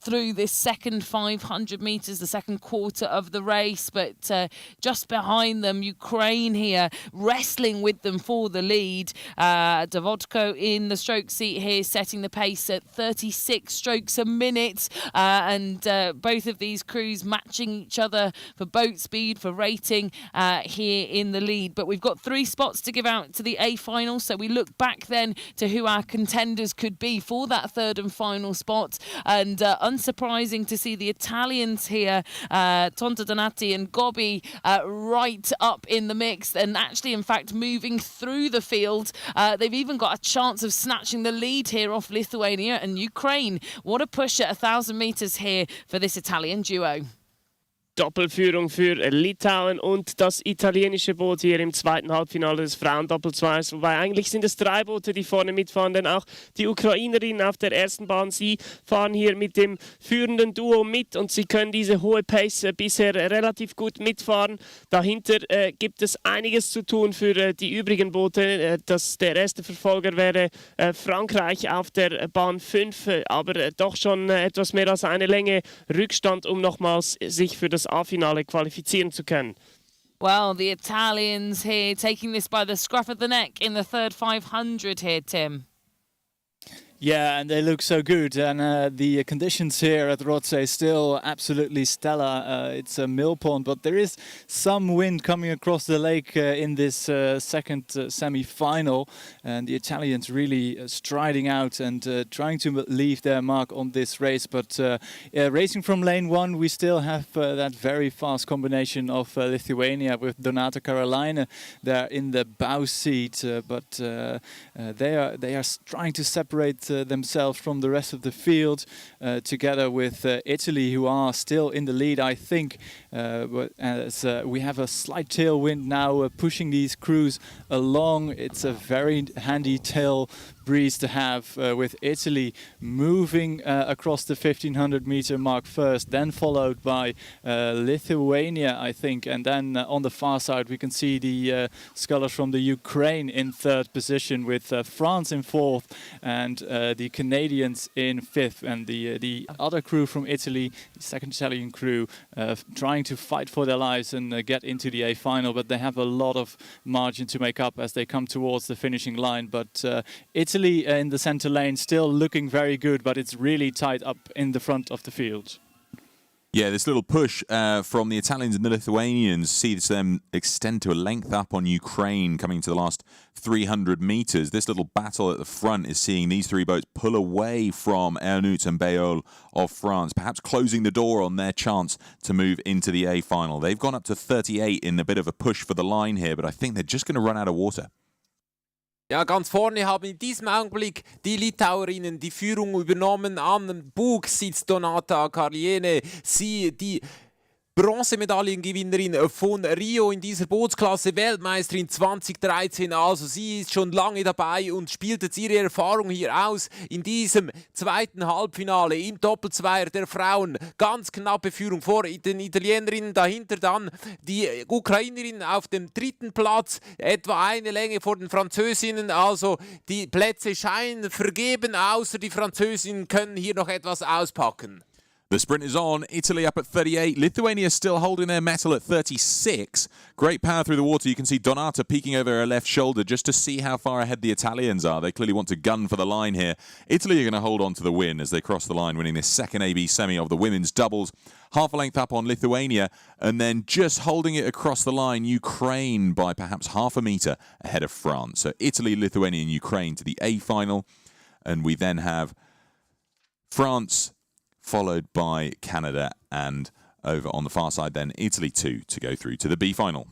through this second 500 metres, the second quarter of the race, but just behind them, Ukraine here wrestling with them for the lead. Davodko in the stroke seat here, setting the pace at 36 strokes a minute, and both of these crews matching each other for boat speed, for rating here in the lead. But we've got 3 spots to give out to the A final, so we look back then to who our contenders could be for that third and final spot, and unsurprising to see the Italians here, Tontodonati and Gobbi right up in the mix, and actually in fact moving through the field. They've even got a chance of snatching the lead here off Lithuania and Ukraine. What a push at 1,000 metres here for this Italian duo. Doppelführung für Litauen und das italienische Boot hier im zweiten Halbfinale des Frauendoppelzweis. Wobei eigentlich sind es 3 Boote, die vorne mitfahren, denn auch die Ukrainerinnen auf der ersten Bahn, sie fahren hier mit dem führenden Duo mit und sie können diese hohe Pace bisher relativ gut mitfahren. Dahinter gibt es einiges zu tun für die übrigen Boote. Der erste Verfolger wäre Frankreich auf der Bahn 5, aber doch schon etwas mehr als eine Länge Rückstand, um nochmals sich für das A-Finale qualifizieren zu können. Well, the Italians here taking this by the scruff of the neck in the third 500 here, Tim. Yeah, and they look so good, and the conditions here at Rothsay still absolutely stellar. It's a mill pond, but there is some wind coming across the lake in this second semi-final, and the Italians really striding out and trying to leave their mark on this race. But racing from lane 1, we still have that very fast combination of Lithuania with Donata Karolainen there in the bow seat, but they are trying to separate themselves from the rest of the field, together with Italy, who are still in the lead, I think. But as we have a slight tailwind now pushing these crews along, it's a very handy tail breeze to have, with Italy moving across the 1500 meter mark first, then followed by Lithuania, I think, and then on the far side we can see the scullers from the Ukraine in third position, with France in fourth and the Canadians in fifth, and the other crew from Italy, the second Italian crew, trying to fight for their lives and get into the A final, but they have a lot of margin to make up as they come towards the finishing line. But Italy in the center lane still looking very good, but it's really tight up in the front of the field. Yeah, this little push from the Italians and the Lithuanians sees them extend to a length up on Ukraine, coming to the last 300 meters. This little battle at the front is seeing these 3 boats pull away from Ernut and Bayol of France, perhaps closing the door on their chance to move into the A final. They've gone up to 38 in a bit of a push for the line here, but I think they're just going to run out of water. Ja, ganz vorne haben in diesem Augenblick die Litauerinnen die Führung übernommen. Am Bug sitzt Donata Karoliinen. Sie, die Bronzemedaillengewinnerin von Rio in dieser Bootsklasse, Weltmeisterin 2013. Also sie ist schon lange dabei und spielt jetzt ihre Erfahrung hier aus in diesem zweiten Halbfinale im Doppelzweier der Frauen. Ganz knappe Führung vor den Italienerinnen, dahinter dann die Ukrainerinnen auf dem 3. Platz, etwa eine Länge vor den Französinnen. Also die Plätze scheinen vergeben, außer die Französinnen können hier noch etwas auspacken. The sprint is on. Italy up at 38. Lithuania still holding their metal at 36. Great power through the water. You can see Donata peeking over her left shoulder just to see how far ahead the Italians are. They clearly want to gun for the line here. Italy are going to hold on to the win as they cross the line, winning this second AB semi of the women's doubles. Half a length up on Lithuania, and then just holding it across the line, Ukraine by perhaps half a metre ahead of France. So Italy, Lithuania and Ukraine to the A final. And we then have France, followed by Canada, and over on the far side then Italy 2 to go through to the B final.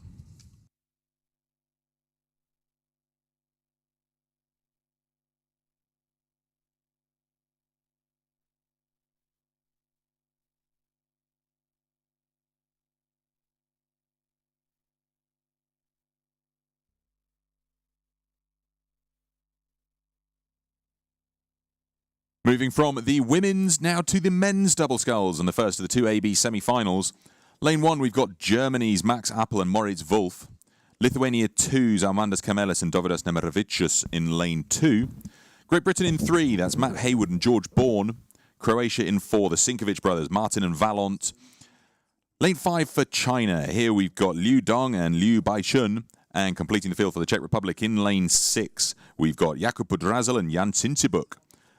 Moving from the women's now to the men's double sculls and the first of the 2 AB semi-finals. Lane 1, we've got Germany's Max Appel and Moritz Wolf. Lithuania 2's Armandas Kamelis and Dovydas Nemerovičius in lane 2. Great Britain in 3, that's Matt Hayward and George Bourne. Croatia in 4, the Sinkovic brothers, Martin and Valont. Lane 5 for China. Here we've got Liu Dong and Liu Baishun. And completing the field for the Czech Republic in lane 6, we've got Jakub Podrazil and Jan Cincibuk.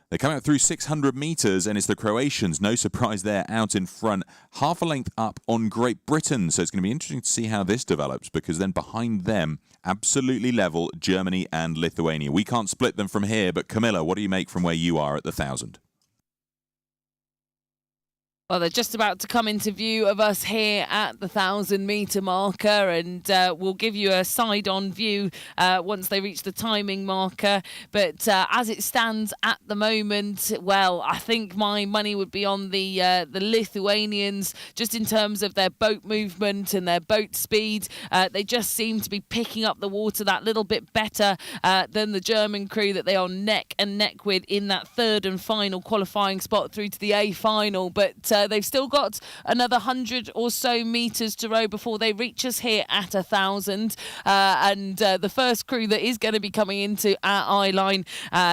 They come out through 600 metres, and it's the Croatians, no surprise there, out in front, half a length up on Great Britain. So it's going to be interesting to see how this develops, because then behind them, absolutely level, Germany and Lithuania. We can't split them from here, but Camilla, what do you make from where you are at the 1,000? Well, they're just about to come into view of us here at the 1,000-metre marker, and we'll give you a side-on view once they reach the timing marker. But as it stands at the moment, well, I think my money would be on the Lithuanians, just in terms of their boat movement and their boat speed. They just seem to be picking up the water that little bit better than the German crew that they are neck and neck with in that third and final qualifying spot through to the A final. But they've still got another 100 or so metres to row before they reach us here at 1,000. And the first crew that is going to be coming into our eye line,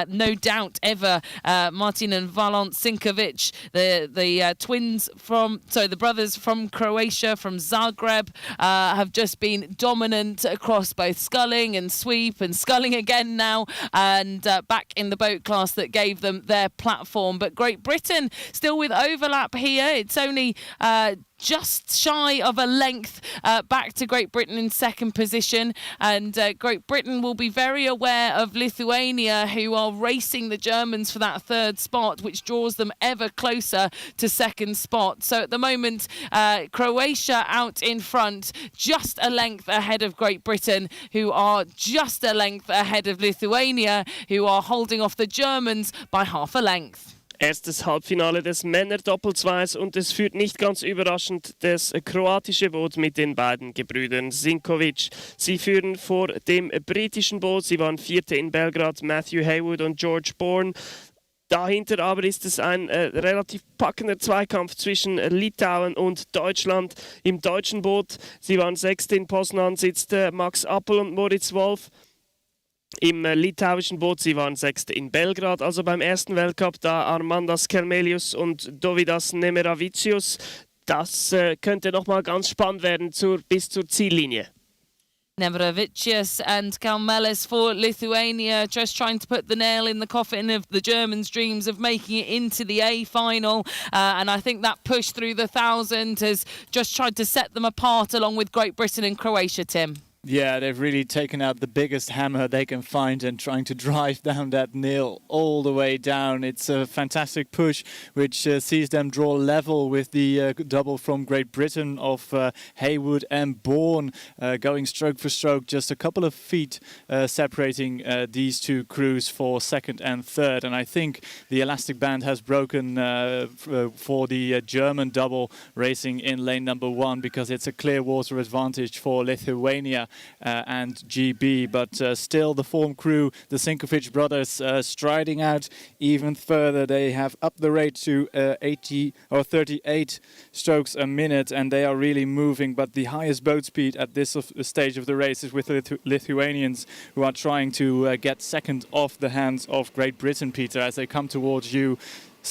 no doubt ever, Martin and Valent Sinkovic, the twins from, the brothers from Croatia, from Zagreb, have just been dominant across both sculling and sweep, and sculling again now, and back in the boat class that gave them their platform. But Great Britain still with overlap here. It's only just shy of a length back to Great Britain in second position, and Great Britain will be very aware of Lithuania, who are racing the Germans for that third spot, which draws them ever closer to second spot. So at the moment, Croatia out in front, just a length ahead of Great Britain, who are just a length ahead of Lithuania, who are holding off the Germans by half a length. Erstes Halbfinale des Männer-Doppelzweis, und es führt nicht ganz überraschend das kroatische Boot mit den beiden Gebrüdern Sinkovic. Sie führen vor dem britischen Boot. Sie waren Vierte in Belgrad, Matthew Haywood und George Bourne. Dahinter aber ist es ein relativ packender Zweikampf zwischen Litauen und Deutschland. Im deutschen Boot, sie waren Sechste in Poznan, sitzt Max Appel und Moritz Wolf. Im litauischen Boot, sie waren Sechste in Belgrad, also beim ersten Weltcup, da Armandas Kermelius und Dovidas Nemeravicius. Das könnte nochmal ganz spannend werden bis zur Ziellinie. Nemeravicius and Kalmelis for Lithuania, just trying to put the nail in the coffin of the Germans' dreams of making it into the A final. And I think that push through the 1,000 has just tried to set them apart, along with Great Britain and Croatia, Tim. Yeah, they've really taken out the biggest hammer they can find and trying to drive down that nail all the way down. It's a fantastic push, which sees them draw level with the double from Great Britain of Haywood and Bourne, going stroke for stroke, just a couple of feet separating these two crews for second and third. And I think the elastic band has broken for the German double racing in lane number 1, because it's a clear water advantage for Lithuania and GB, but still the form crew, the Sinkovic brothers, striding out even further. They have upped the rate to 80 or 38 strokes a minute, and they are really moving. But the highest boat speed at this stage of the race is with the Lithuanians, who are trying to get second off the hands of Great Britain, Peter, as they come towards you.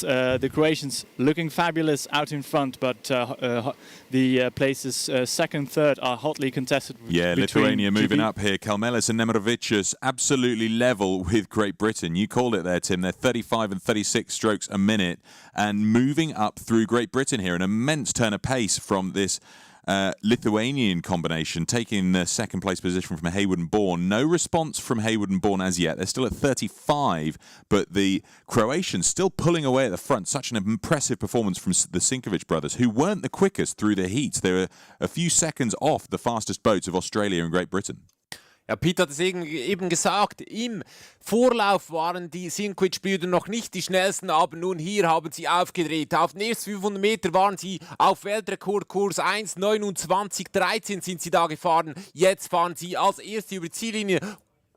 The Croatians looking fabulous out in front, but the places second, third are hotly contested. Yeah, Lithuania moving up here. Kalmelis and Nemeravicius absolutely level with Great Britain. You called it there, Tim. They're 35 and 36 strokes a minute and moving up through Great Britain here. An immense turn of pace from this Lithuanian combination, taking the second place position from Haywood and Bourne. No response from Haywood and Bourne as yet. They're still at 35, but the Croatians still pulling away at the front. Such an impressive performance from the Sinkovic brothers, who weren't the quickest through the heats. They were a few seconds off the fastest boats of Australia and Great Britain. Ja, Peter hat es eben gesagt, im Vorlauf waren die Sinkovic-Brüder noch nicht die schnellsten, aber nun hier haben sie aufgedreht. Auf den ersten 500 Meter waren sie auf Weltrekordkurs 1,29,13 sind sie da gefahren. Jetzt fahren sie als Erste über die Ziellinie,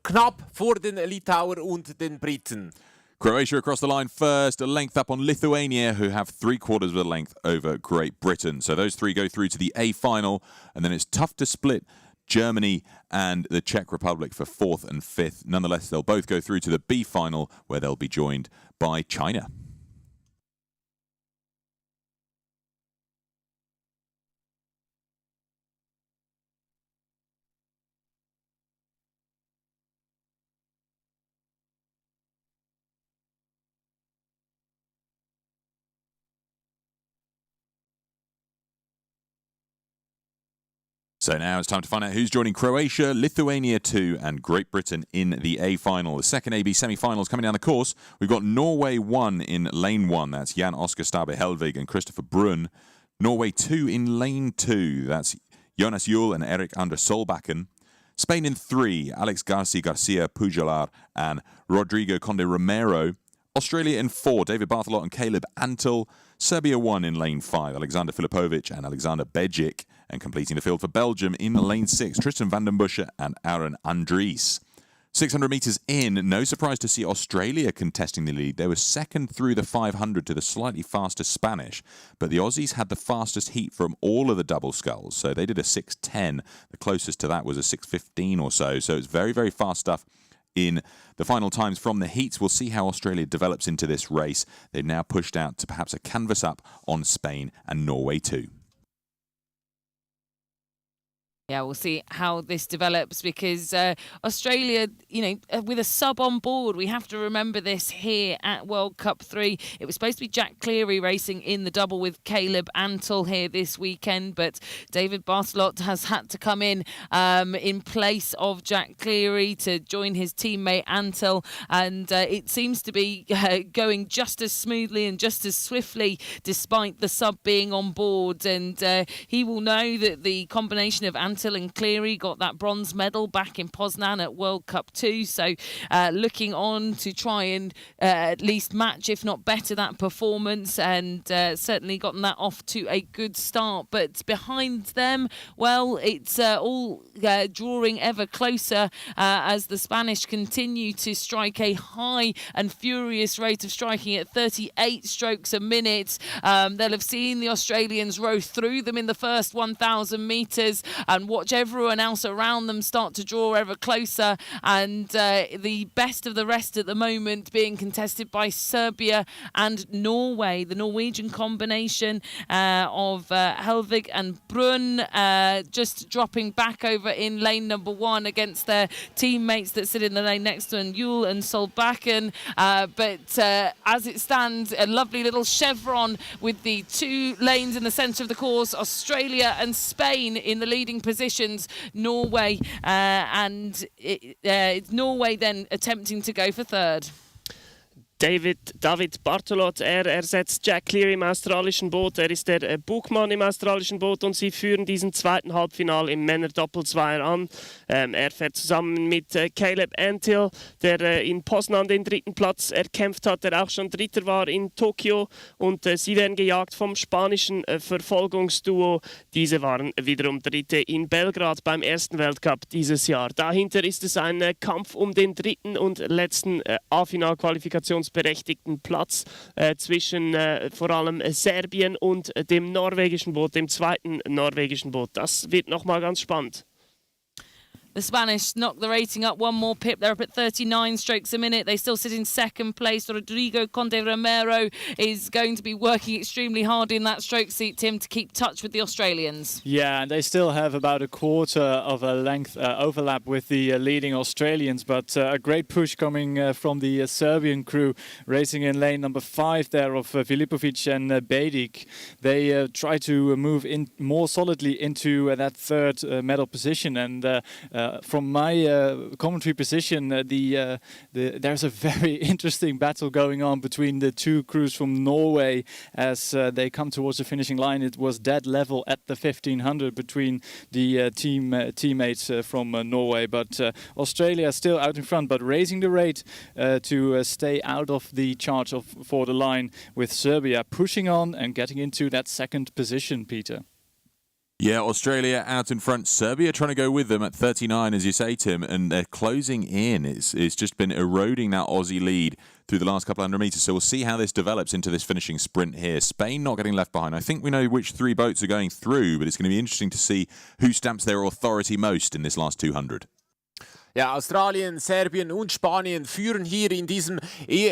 knapp vor den Litauer und den Briten. Croatia across the line first, a length up on Lithuania, who have 3/4 of a length over Great Britain. So those three go through to the A final, and then it's tough to split Germany and the Czech Republic for 4th and 5th. Nonetheless, they'll both go through to the B final, where they'll be joined by China. So now it's time to find out who's joining Croatia, Lithuania 2 and Great Britain in the A final. The second AB semi-finals coming down the course. We've got Norway 1 in lane 1. That's Jan Oskar Stabe Helvig and Christopher Brunn. Norway 2 in lane 2. That's Jonas Juhl and Erik Anders Solbakken. Spain in 3. Alex Garcia Pujolar and Rodrigo Conde Romero. Australia in 4. David Barthelot and Caleb Antle. Serbia 1 in lane 5. Alexander Filipovic and Alexander Bejic. And completing the field for Belgium in lane 6, Tristan van den Busche and Aaron Andries. 600 metres in, no surprise to see Australia contesting the lead. They were second through the 500 to the slightly faster Spanish, but the Aussies had the fastest heat from all of the double sculls, so they did a 6:10. The closest to that was a 6:15 or so, so it's very, very fast stuff in the final times from the heats. We'll see how Australia develops into this race. They've now pushed out to perhaps a canvas up on Spain and Norway too. Yeah, we'll see how this develops because Australia, with a sub on board, we have to remember this here at World Cup 3. It was supposed to be Jack Cleary racing in the double with Caleb Antle here this weekend, but David Barthelot has had to come in place of Jack Cleary to join his teammate Antle, and it seems to be going just as smoothly and just as swiftly despite the sub being on board, and he will know that the combination of Antle and Cleary got that bronze medal back in Poznan at World Cup 2, so looking on to try and at least match, if not better, that performance, and certainly gotten that off to a good start. But behind them, well, it's all drawing ever closer as the Spanish continue to strike a high and furious rate of striking at 38 strokes a minute. They'll have seen the Australians row through them in the first 1,000 metres and watch everyone else around them start to draw ever closer, and the best of the rest at the moment being contested by Serbia and Norway. The Norwegian combination of Helvig and Brunn just dropping back over in lane number 1 against their teammates that sit in the lane next to them, Juhl and Solbakken. But as it stands, a lovely little chevron with the 2 lanes in the centre of the course, Australia and Spain in the leading positions, Norway it's Norway then attempting to go for third. David Barthelot, ersetzt Jack Cleary im australischen Boot. Er ist der Bugmann im australischen Boot und sie führen diesen zweiten Halbfinal im Männer-Doppelzweier an. Er fährt zusammen mit Caleb Antle, der in Poznan den 3. Platz erkämpft hat, der auch schon Dritter war in Tokio. Und sie werden gejagt vom spanischen Verfolgungsduo. Diese waren wiederum Dritte in Belgrad beim ersten Weltcup dieses Jahr. Dahinter ist es ein Kampf um den 3. und letzten A-Final-Qualifikationsberechtigten Platz zwischen vor allem Serbien und dem norwegischen Boot, dem zweiten norwegischen Boot. Das wird nochmal ganz spannend. The Spanish knocked the rating up one more pip. They're up at 39 strokes a minute. They still sit in second place. Rodrigo Conde Romero is going to be working extremely hard in that stroke seat, Tim, to keep touch with the Australians. Yeah, and they still have about a quarter of a length overlap with the leading Australians, but a great push coming from the Serbian crew racing in lane number 5 there of Filipovic and Bejic. They try to move in more solidly into that third medal position, and from my commentary position, there's a very interesting battle going on between the 2 crews from Norway as they come towards the finishing line. It was dead level at the 1500 between the teammates from Norway, but Australia still out in front, but raising the rate to stay out of the charge for the line, with Serbia pushing on and getting into that second position, Peter. Yeah, Australia out in front. Serbia trying to go with them at 39, as you say, Tim, and they're closing in. It's just been eroding that Aussie lead through the last couple hundred metres. So we'll see how this develops into this finishing sprint here. Spain not getting left behind. I think we know which 3 boats are going through, but it's going to be interesting to see who stamps their authority most in this last 200. Ja, Australien, Serbien und Spanien führen hier in diesem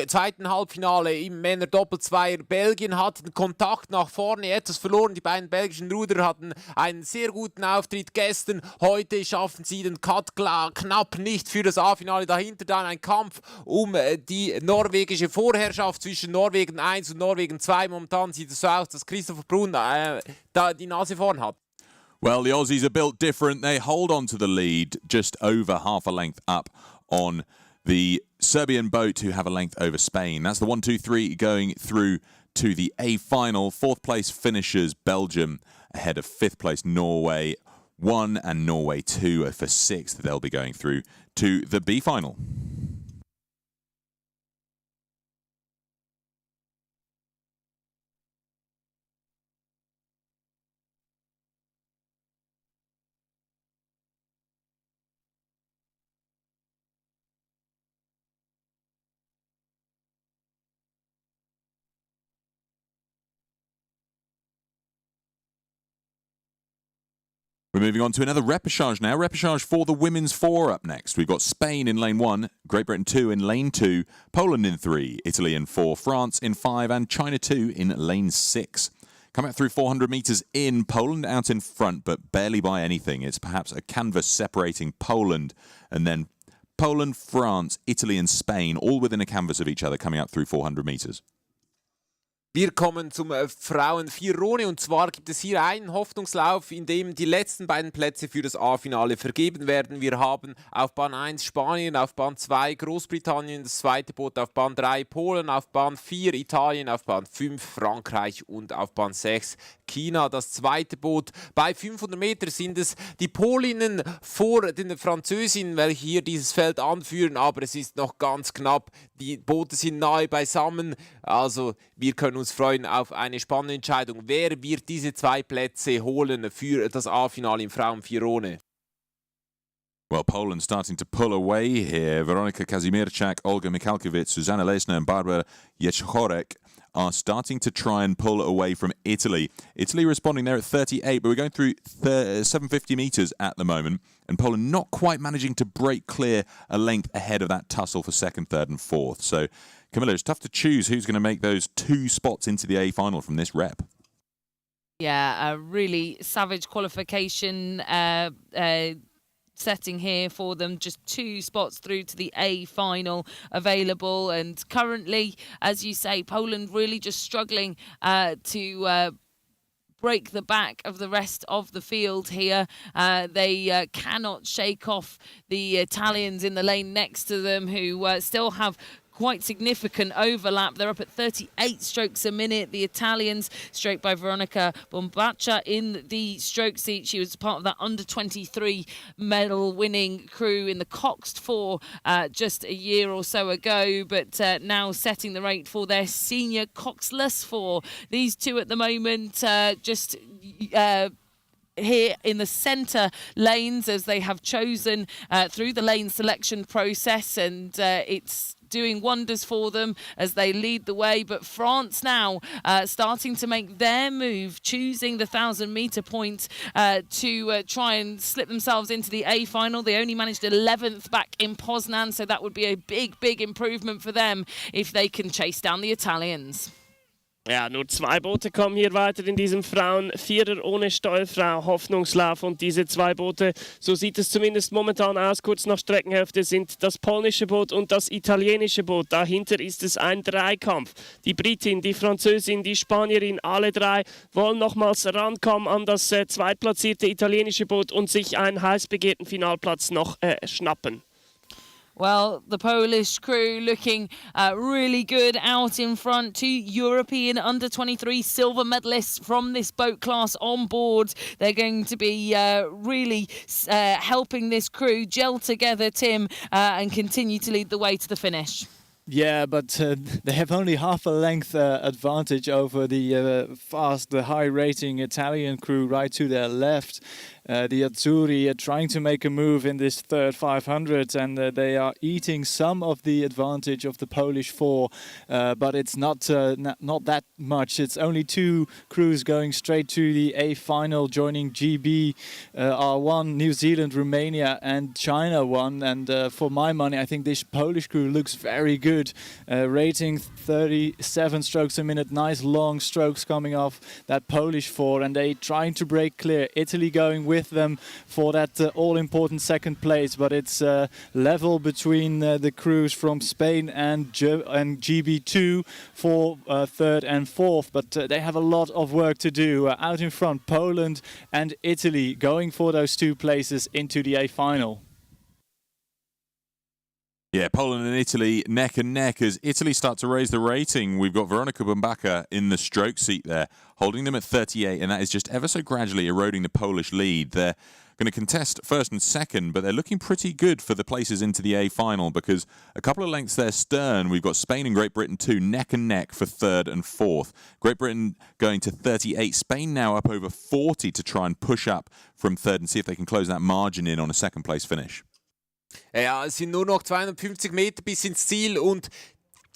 zweiten Halbfinale im Männer-Doppelzweier. Belgien hat den Kontakt nach vorne etwas verloren. Die beiden belgischen Ruderer hatten einen sehr guten Auftritt gestern. Heute schaffen sie den Cut knapp nicht für das A-Finale. Dahinter dann ein Kampf um die norwegische Vorherrschaft zwischen Norwegen 1 und Norwegen 2. Momentan sieht es so aus, dass Christopher Brunn da die Nase vorn hat. Well, the Aussies are built different. They hold on to the lead just over half a length up on the Serbian boat, who have a length over Spain. That's the 1, 2, 3 going through to the A final. 4th place finishers Belgium ahead of 5th place Norway 1 and Norway 2 for 6th. They'll be going through to the B final. We're moving on to another repercharge now. Repercharge for the women's 4 up next. We've got Spain in lane 1, Great Britain 2 in lane 2, Poland in 3, Italy in 4, France in 5, and China 2 in lane 6. Coming out through 400 metres in, Poland out in front, but barely by anything. It's perhaps a canvas separating Poland, and then Poland, France, Italy and Spain, all within a canvas of each other, coming out through 400 metres. Wir kommen zum Frauen-Vierone, und zwar gibt es hier einen Hoffnungslauf, in dem die letzten beiden Plätze für das A-Finale vergeben werden. Wir haben auf Bahn 1 Spanien, auf Bahn 2 Großbritannien, das zweite Boot auf Bahn 3 Polen, auf Bahn 4 Italien, auf Bahn 5 Frankreich und auf Bahn 6 China, das zweite Boot. Bei 500 Meter sind es die Polinnen vor den Französinnen, welche hier dieses Feld anführen, aber es ist noch ganz knapp. Die Boote sind nahe beisammen, also wir können uns freuen auf eine spannende Entscheidung. Wer wird diese 2 Plätze holen für das A-Finale im Frauen-Vierone? Well, Poland starting to pull away here. Weronika Kazimierczak, Olga Mikalkiewicz, Susanna Lesner and Barbara Jeczorek are starting to try and pull away from Italy. Italy responding there at 38, but we're going through 750 metres at the moment, and Poland not quite managing to break clear a length ahead of that tussle for 2nd, 3rd and 4th. So, Camilla, it's tough to choose who's going to make those 2 spots into the A final from this rep. Yeah, a really savage qualification setting here for them. Just 2 spots through to the A final available, and currently, as you say, Poland really just struggling to break the back of the rest of the field here. They cannot shake off the Italians in the lane next to them, who still have quite significant overlap. They're up at 38 strokes a minute. The Italians, stroked by Veronica Bombaccia in the stroke seat. She was part of that under-23 medal-winning crew in the Coxed 4 just a year or so ago, but now setting the rate for their senior Coxless 4. These two at the moment just here in the centre lanes, as they have chosen through the lane selection process, and it's doing wonders for them as they lead the way. But France now starting to make their move, choosing the 1,000-metre point to try and slip themselves into the A final. They only managed 11th back in Poznan, so that would be a big improvement for them if they can chase down the Italians. Ja, nur 2 Boote kommen hier weiter in diesem Frauen-Vierer ohne Steuerfrau Hoffnungslauf. Und diese 2 Boote, so sieht es zumindest momentan aus, kurz nach Streckenhälfte, sind das polnische Boot und das italienische Boot. Dahinter ist es ein Dreikampf. Die Britin, die Französin, die Spanierin, alle 3 wollen nochmals rankommen an das zweitplatzierte italienische Boot und sich einen heiß begehrten Finalplatz noch schnappen. Well, the Polish crew looking really good out in front. 2 European under-23 silver medalists from this boat class on board. They're going to be really helping this crew gel together, Tim, and continue to lead the way to the finish. Yeah, but they have only half a length advantage over the high-rating Italian crew right to their left. The Azzurri are trying to make a move in this third 500, and they are eating some of the advantage of the Polish 4, but it's not that much. It's only 2 crews going straight to the A final, joining GB, R1, New Zealand, Romania and China 1. And for my money, I think this Polish crew looks very good. Rating 37 strokes a minute, nice long strokes coming off that Polish 4, and they trying to break clear. Italy going with with them for that all-important second place. But it's level between the crews from Spain and GB2 for third and fourth. But they have a lot of work to do. Out in front, Poland and Italy going for those 2 places into the A final. Yeah, Poland and Italy neck and neck as Italy start to raise the rating. We've got Veronika Bumbaka in the stroke seat there, holding them at 38, and that is just ever so gradually eroding the Polish lead. They're going to contest first and second, but they're looking pretty good for the places into the A final because a couple of lengths there stern, we've got Spain and Great Britain too, neck and neck for third and fourth. Great Britain going to 38, Spain now up over 40 to try and push up from third and see if they can close that margin in on a second place finish. Ja, es sind nur noch 250 Meter bis ins Ziel und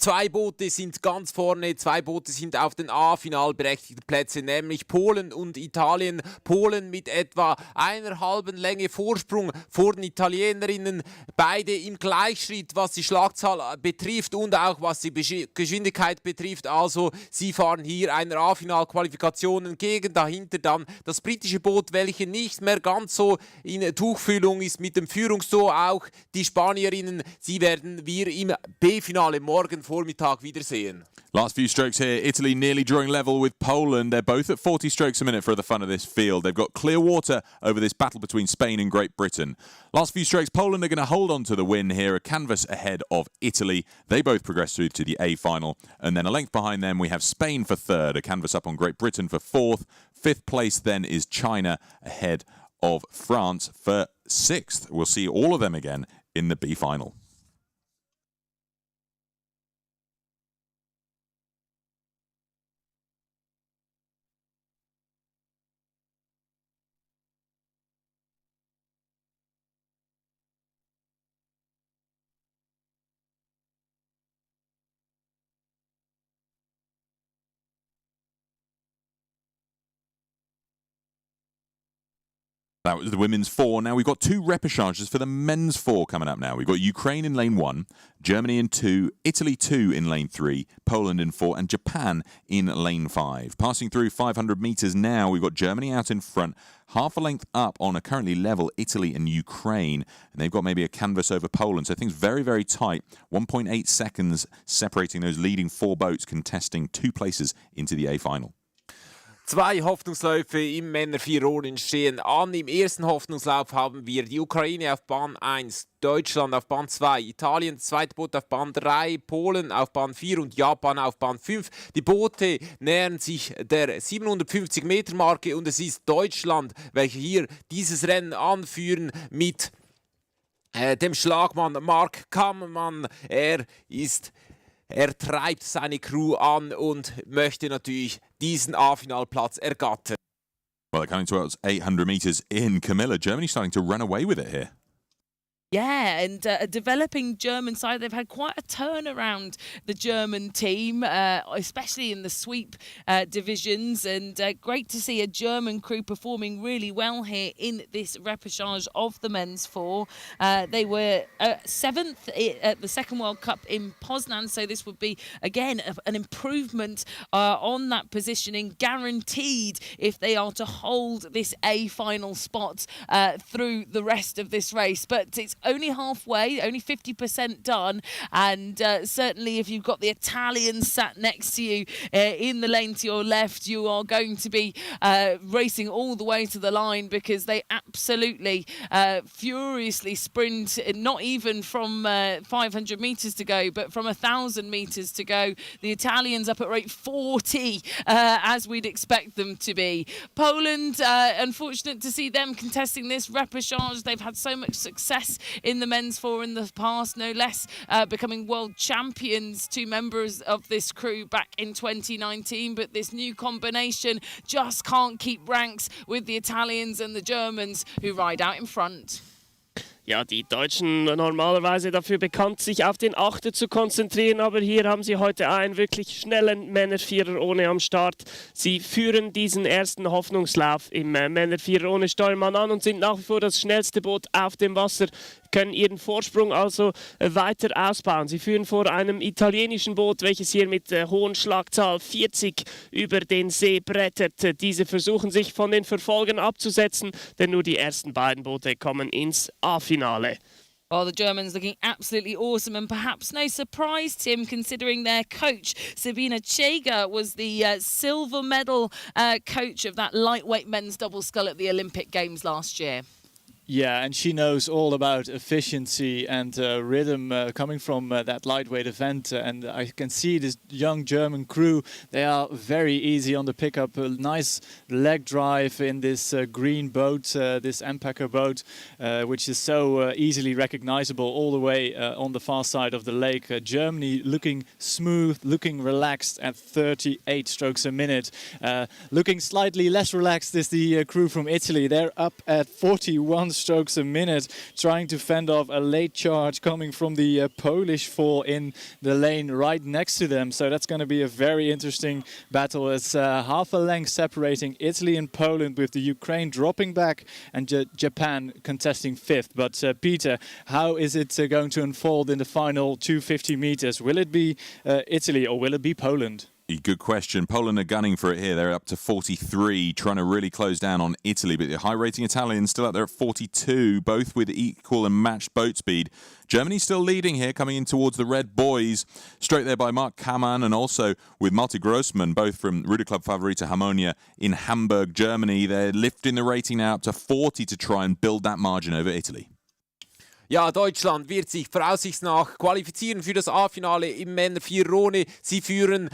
2 Boote sind ganz vorne, 2 Boote sind auf den A-final berechtigten Plätzen, nämlich Polen und Italien. Polen mit etwa einer halben Länge Vorsprung vor den Italienerinnen. Beide im Gleichschritt, was die Schlagzahl betrifft und auch was die Geschwindigkeit betrifft. Also sie fahren hier einer A-Final-Qualifikation entgegen. Dahinter dann das britische Boot, welches nicht mehr ganz so in Tuchfühlung ist mit dem Führungsduo. Auch die Spanierinnen, sie werden wir im B-Finale morgen Vormittag wiedersehen. Last few strokes here, Italy nearly drawing level with Poland. They're both at 40 strokes a minute for the fun of this field. They've got clear water over this battle between Spain and Great Britain. Last few strokes, Poland are going to hold on to the win here, a canvas ahead of Italy. They both progress through to the A final. And then a length behind them, we have Spain for third, a canvas up on Great Britain for fourth. Fifth place then is China ahead of France for sixth. We'll see all of them again in the B final. That was the women's 4. Now we've got 2 repercharges for the men's 4 coming up now. We've got Ukraine in lane 1, Germany in 2, Italy 2 in lane 3, Poland in 4, and Japan in lane 5. Passing through 500 metres now, we've got Germany out in front, half a length up on a currently level Italy and Ukraine. And they've got maybe a canvas over Poland. So things very, very tight. 1.8 seconds separating those leading 4 boats contesting 2 places into the A final. 2 Hoffnungsläufe im Männer-4-Rohren stehen an. Im ersten Hoffnungslauf haben wir die Ukraine auf Bahn 1, Deutschland auf Bahn 2, Italien, das zweite Boot auf Bahn 3, Polen auf Bahn 4 und Japan auf Bahn 5. Die Boote nähern sich der 750-Meter-Marke und es ist Deutschland, welche hier dieses Rennen anführen mit dem Schlagmann Mark Kammermann. Er treibt seine Crew an und möchte natürlich diesen A-Finalplatz ergattern. Well, they're coming towards 800 metres in. Camilla, Germany starting to run away with it here. Yeah, and a developing German side. They've had quite a turnaround, the German team, especially in the sweep divisions. And great to see a German crew performing really well here in this repercharge of the men's 4. They were 7th at the second World Cup in Poznan. So this would be, again, an improvement on that positioning, guaranteed if they are to hold this A final spot through the rest of this race. But it's only halfway, only 50% done, and certainly if you've got the Italians sat next to you in the lane to your left, you are going to be racing all the way to the line because they absolutely furiously sprint, not even from 500 metres to go, but from 1,000 metres to go. The Italians up at rate 40, as we'd expect them to be. Poland, unfortunate to see them contesting this repercharge. They've had so much success in the men's 4 in the past, no less, becoming world champions, 2 members of this crew back in 2019. But this new combination just can't keep ranks with the Italians and the Germans who ride out in front. Ja, die Deutschen normalerweise dafür bekannt, sich auf den Achter zu konzentrieren, aber hier haben sie heute einen wirklich schnellen Männer-Vierer ohne am Start. Sie führen diesen ersten Hoffnungslauf im Männer-Vierer ohne Steuermann an und sind nach wie vor das schnellste Boot auf dem Wasser. können ihren Vorsprung also weiter ausbauen. Sie führen vor einem italienischen Boot, welches hier mit hohen Schlagzahl 40 über den See brettert. Diese versuchen sich von den Verfolgern abzusetzen, denn nur die ersten beiden Boote kommen ins A-Finale. Well, the Germans looking absolutely awesome, and perhaps no surprise, Tim, considering their coach, Sabina Cheger, was the silver medal coach of that lightweight men's double scull at the Olympic Games last year. Yeah, and she knows all about efficiency and rhythm coming from that lightweight event. And I can see this young German crew, they are very easy on the pickup. A nice leg drive in this green boat, this Ampacker boat, which is so easily recognizable all the way on the far side of the lake. Germany looking smooth, looking relaxed at 38 strokes a minute. Looking slightly less relaxed is the crew from Italy. They're up at 41 strokes a minute, trying to fend off a late charge coming from the Polish four in the lane right next to them. So that's going to be a very interesting battle. It's half a length separating Italy and Poland, with the Ukraine dropping back and Japan contesting fifth. But Peter, how is it going to unfold in the final 250 meters? Will it be Italy or will it be Poland? Good question. Poland are gunning for it here. They're up to 43, trying to really close down on Italy. But the high-rating Italians still out there at 42, both with equal and matched boat speed. Germany still leading here, coming in towards the red boys. Straight there by Mark Kamann, and also with Malte Grossmann, both from Ruder Club Favorita Harmonia in Hamburg, Germany. They're lifting the rating now up to 40 to try and build that margin over Italy. Ja, Deutschland wird sich voraussichtsnach qualifizieren für das A-Finale im Männer-Vierrone. Sie führen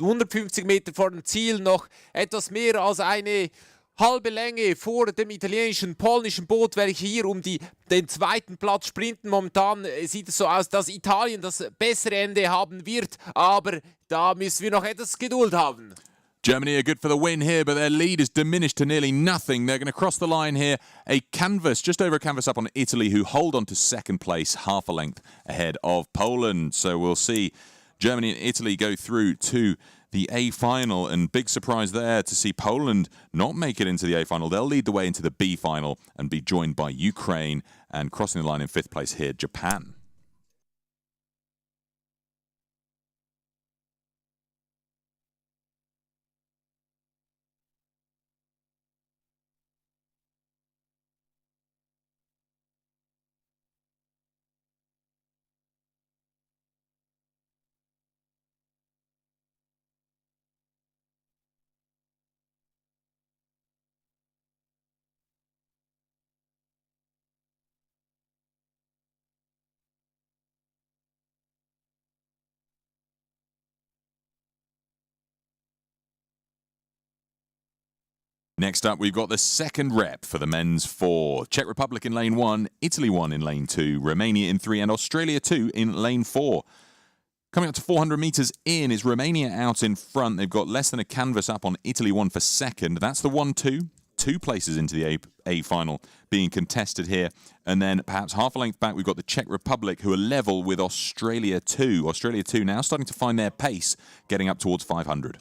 150 Meter vor dem Ziel noch etwas mehr als eine halbe Länge vor dem italienischen, polnischen Boot, welche hier um den zweiten Platz sprinten. Momentan sieht es so aus, dass Italien das bessere Ende haben wird, aber da müssen wir noch etwas Geduld haben. Germany are good for the win here, but their lead is diminished to nearly nothing. They're going to cross the line here. A canvas, just over a canvas up on Italy, who hold on to second place, half a length ahead of Poland. So we'll see Germany and Italy go through to the A final, and big surprise there to see Poland not make it into the A final. They'll lead the way into the B final and be joined by Ukraine, and crossing the line in fifth place here, Japan. Next up, we've got the second rep for the men's four. Czech Republic in lane 1, Italy 1 in lane 2, Romania in 3, and Australia 2 in lane 4. Coming up to 400 metres in is Romania out in front. They've got less than a canvas up on Italy 1 for second. That's the 1-2. 2 places into the A final being contested here. And then perhaps half a length back, we've got the Czech Republic, who are level with Australia 2. Australia 2 now starting to find their pace, getting up towards 500.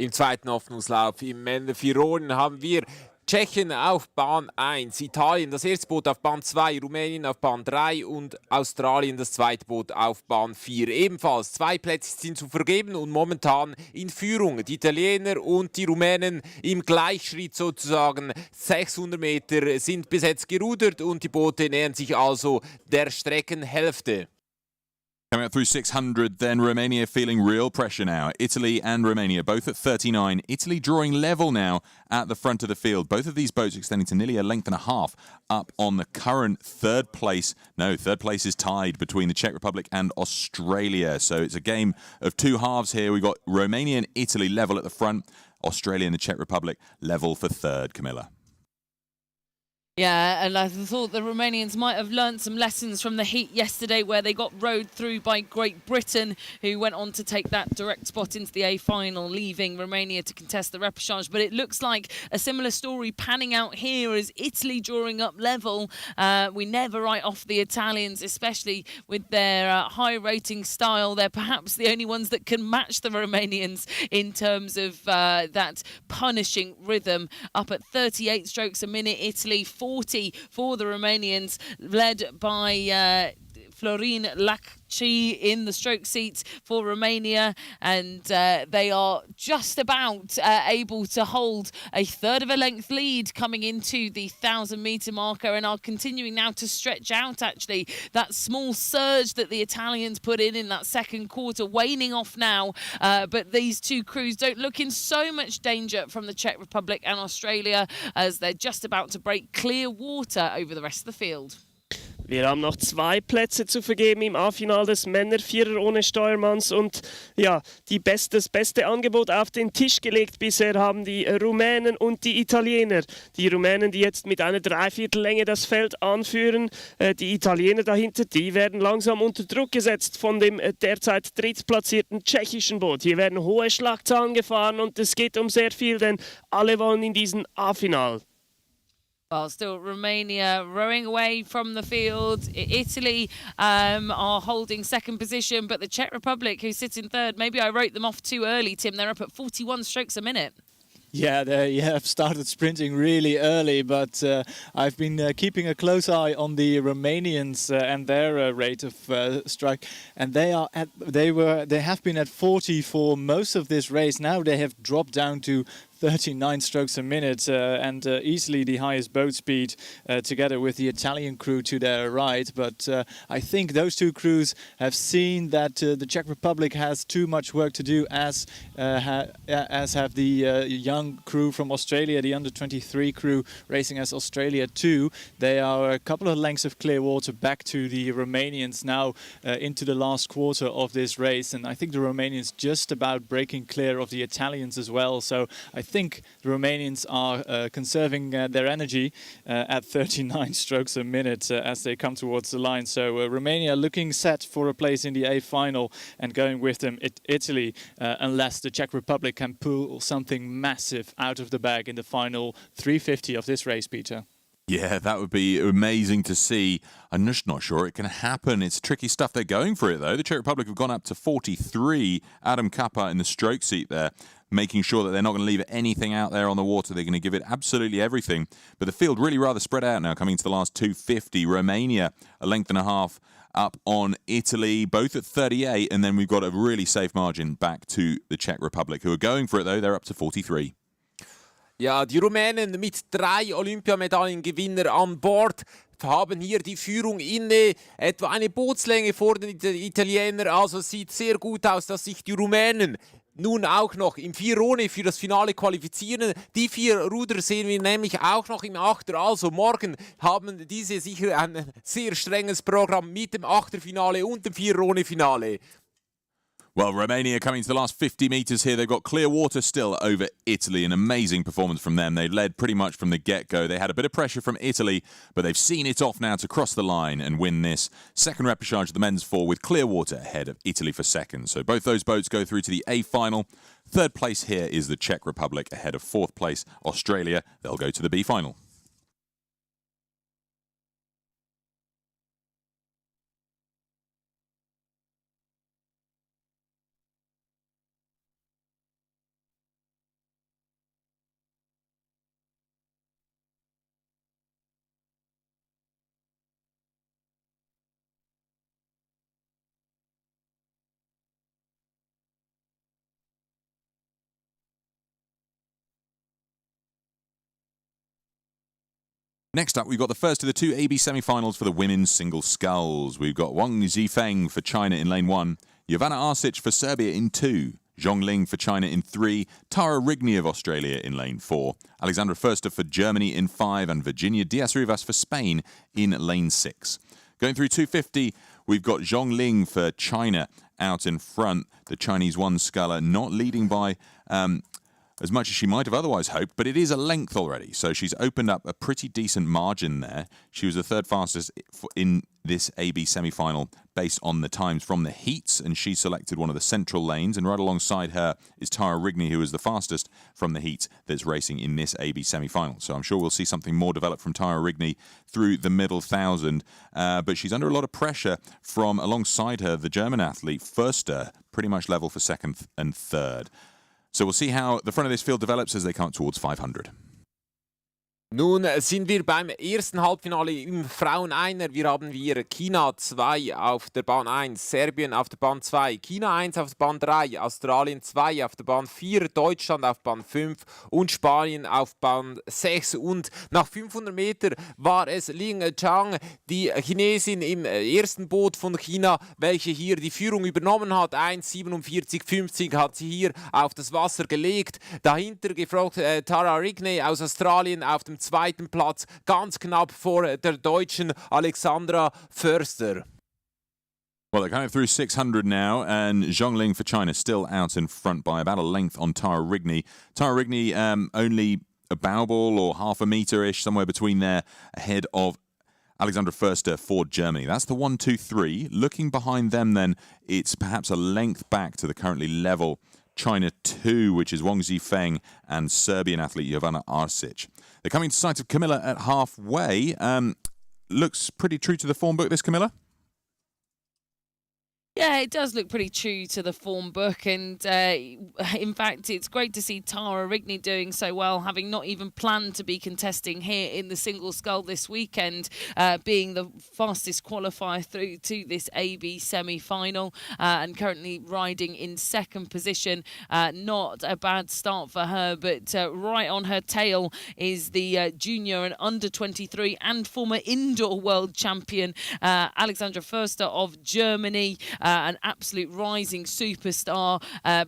Im zweiten Hoffnungslauf im Männer-Vierrone haben wir Tschechien auf Bahn 1, Italien das erste Boot auf Bahn 2, Rumänien auf Bahn 3 und Australien das zweite Boot auf Bahn 4. Ebenfalls 2 Plätze sind zu vergeben und momentan in Führung. Die Italiener und die Rumänen im Gleichschritt sozusagen. 600 Meter sind bis jetzt gerudert und die Boote nähern sich also der Streckenhälfte. Coming up through 600, then Romania feeling real pressure now. Italy and Romania both at 39. Italy drawing level now at the front of the field. Both of these boats extending to nearly a length and a half up on the current third place. No, third place is tied between the Czech Republic and Australia. So it's a game of two halves here. We've got Romania and Italy level at the front. Australia and the Czech Republic level for third, Camilla. Yeah, and I thought the Romanians might have learnt some lessons from the heat yesterday, where they got rowed through by Great Britain, who went on to take that direct spot into the A final, leaving Romania to contest the repercharge. But it looks like a similar story panning out here as Italy drawing up level. We never write off the Italians, especially with their high rating style. They're perhaps the only ones that can match the Romanians in terms of that punishing rhythm. Up at 38 strokes a minute, Italy, 2:40 for the Romanians, led by Florin Lacci in the stroke seat for Romania, and they are just about able to hold a third of a length lead coming into the 1,000-metre marker, and are continuing now to stretch out. Actually, that small surge that the Italians put in that second quarter waning off now, but these two crews don't look in so much danger from the Czech Republic and Australia, as they're just about to break clear water over the rest of the field. Wir haben noch 2 Plätze zu vergeben im A-Final des Männer-Vierer ohne Steuermanns, und ja, das beste Angebot auf den Tisch gelegt bisher haben die Rumänen und die Italiener. Die Rumänen, die jetzt mit einer Dreiviertellänge das Feld anführen, die Italiener dahinter, die werden langsam unter Druck gesetzt von dem derzeit drittplatzierten tschechischen Boot. Hier werden hohe Schlagzahlen gefahren und es geht um sehr viel, denn alle wollen in diesen A-Final. Well, still Romania rowing away from the field. Italy are holding second position, but the Czech Republic, who sits in third, maybe I wrote them off too early, Tim. They're up at 41 strokes a minute. Yeah, they have started sprinting really early, but I've been keeping a close eye on the Romanians and their rate of strike, and they have been at 40 for most of this race. Now they have dropped down to 39 strokes a minute, and easily the highest boat speed, together with the Italian crew to their right. But I think those two crews have seen that the Czech Republic has too much work to do, as have the young crew from Australia, the under-23 crew racing as Australia too. They are a couple of lengths of clear water back to the Romanians now into the last quarter of this race, and I think the Romanians just about breaking clear of the Italians as well. So I think the Romanians are conserving their energy at 39 strokes a minute as they come towards the line. So Romania looking set for a place in the A final, and going with them Italy, unless the Czech Republic can pull something massive out of the bag in the final 350 of this race, Peter. Yeah, that would be amazing to see. I'm just not sure it can happen. It's tricky stuff. They're going for it, though. The Czech Republic have gone up to 43. Adam Kappa in the stroke seat there, making sure that they're not going to leave anything out there on the water. They're going to give it absolutely everything. But the field really rather spread out now, coming to the last 250. Romania, a length and a half up on Italy, both at 38. And then we've got a really safe margin back to the Czech Republic, who are going for it, though. They're up to 43. Ja, die Rumänen mit 3 Olympiamedaillengewinner an Bord haben hier die Führung inne, etwa eine Bootslänge vor den Italienern, also sieht sehr gut aus, dass sich die Rumänen nun auch noch im Vierone für das Finale qualifizieren. Die 4 Ruder sehen wir nämlich auch noch im Achter, also morgen haben diese sicher ein sehr strenges Programm mit dem Achterfinale und dem Vierone-Finale. Well, Romania coming to the last 50 metres here. They've got clear water still over Italy. An amazing performance from them. They led pretty much from the get-go. They had a bit of pressure from Italy, but they've seen it off now to cross the line and win this second repercharge of the men's 4 with clear water ahead of Italy for second. So both those boats go through to the A final. Third place here is the Czech Republic ahead of fourth place Australia. They'll go to the B final. Next up, we've got the first of the 2 AB semi-finals for the women's single sculls. We've got Wang Zifeng for China in lane 1, Jovana Arsic for Serbia in 2, Zhong Ling for China in 3, Tara Rigney of Australia in lane 4, Alexandra Förster for Germany in 5, and Virginia Diaz-Rivas for Spain in lane 6. Going through 250, we've got Zhong Ling for China out in front. The Chinese one sculler not leading by as much as she might have otherwise hoped, but it is a length already, so she's opened up a pretty decent margin there. She was the third fastest in this AB semi-final based on the times from the heats, and she selected one of the central lanes, and right alongside her is Tara Rigney, who is the fastest from the heats that's racing in this AB semi-final. So I'm sure we'll see something more developed from Tara Rigney through the middle 1,000, but she's under a lot of pressure from alongside her, the German athlete Förster, pretty much level for second and third. So we'll see how the front of this field develops as they come towards 500. Nun sind wir beim ersten Halbfinale im Frauen-Einer. Wir haben China 2 auf der Bahn 1, Serbien auf der Bahn 2, China 1 auf der Bahn 3, Australien 2 auf der Bahn 4, Deutschland auf Bahn 5 und Spanien auf Bahn 6. Und nach 500 Meter war es Ling Chang, die Chinesin im ersten Boot von China, welche hier die Führung übernommen hat. 1,47,50 hat sie hier auf das Wasser gelegt. Dahinter gefolgt Tara Rigney aus Australien auf dem zweiten Platz, ganz knapp vor der Deutschen Alexandra Förster. Well, they're coming through 600 now, and Zhongling for China still out in front by about a length on Tara Rigney. Tara Rigney only a bow ball or half a metre-ish, somewhere between there, ahead of Alexandra Förster for Germany. That's the 1, 2, 3. Looking behind them then, it's perhaps a length back to the currently level China 2, which is Wang Zifeng and Serbian athlete Jovana Arsic. They're coming to sight of Camilla at halfway. Looks pretty true to the form book, this Camilla? Yeah, it does look pretty true to the form book, and in fact, it's great to see Tara Rigney doing so well, having not even planned to be contesting here in the single scull this weekend, being the fastest qualifier through to this AB semi-final, and currently riding in second position. Not a bad start for her, but right on her tail is the junior and under 23 and former indoor world champion Alexandra Förster of Germany. An absolute rising superstar,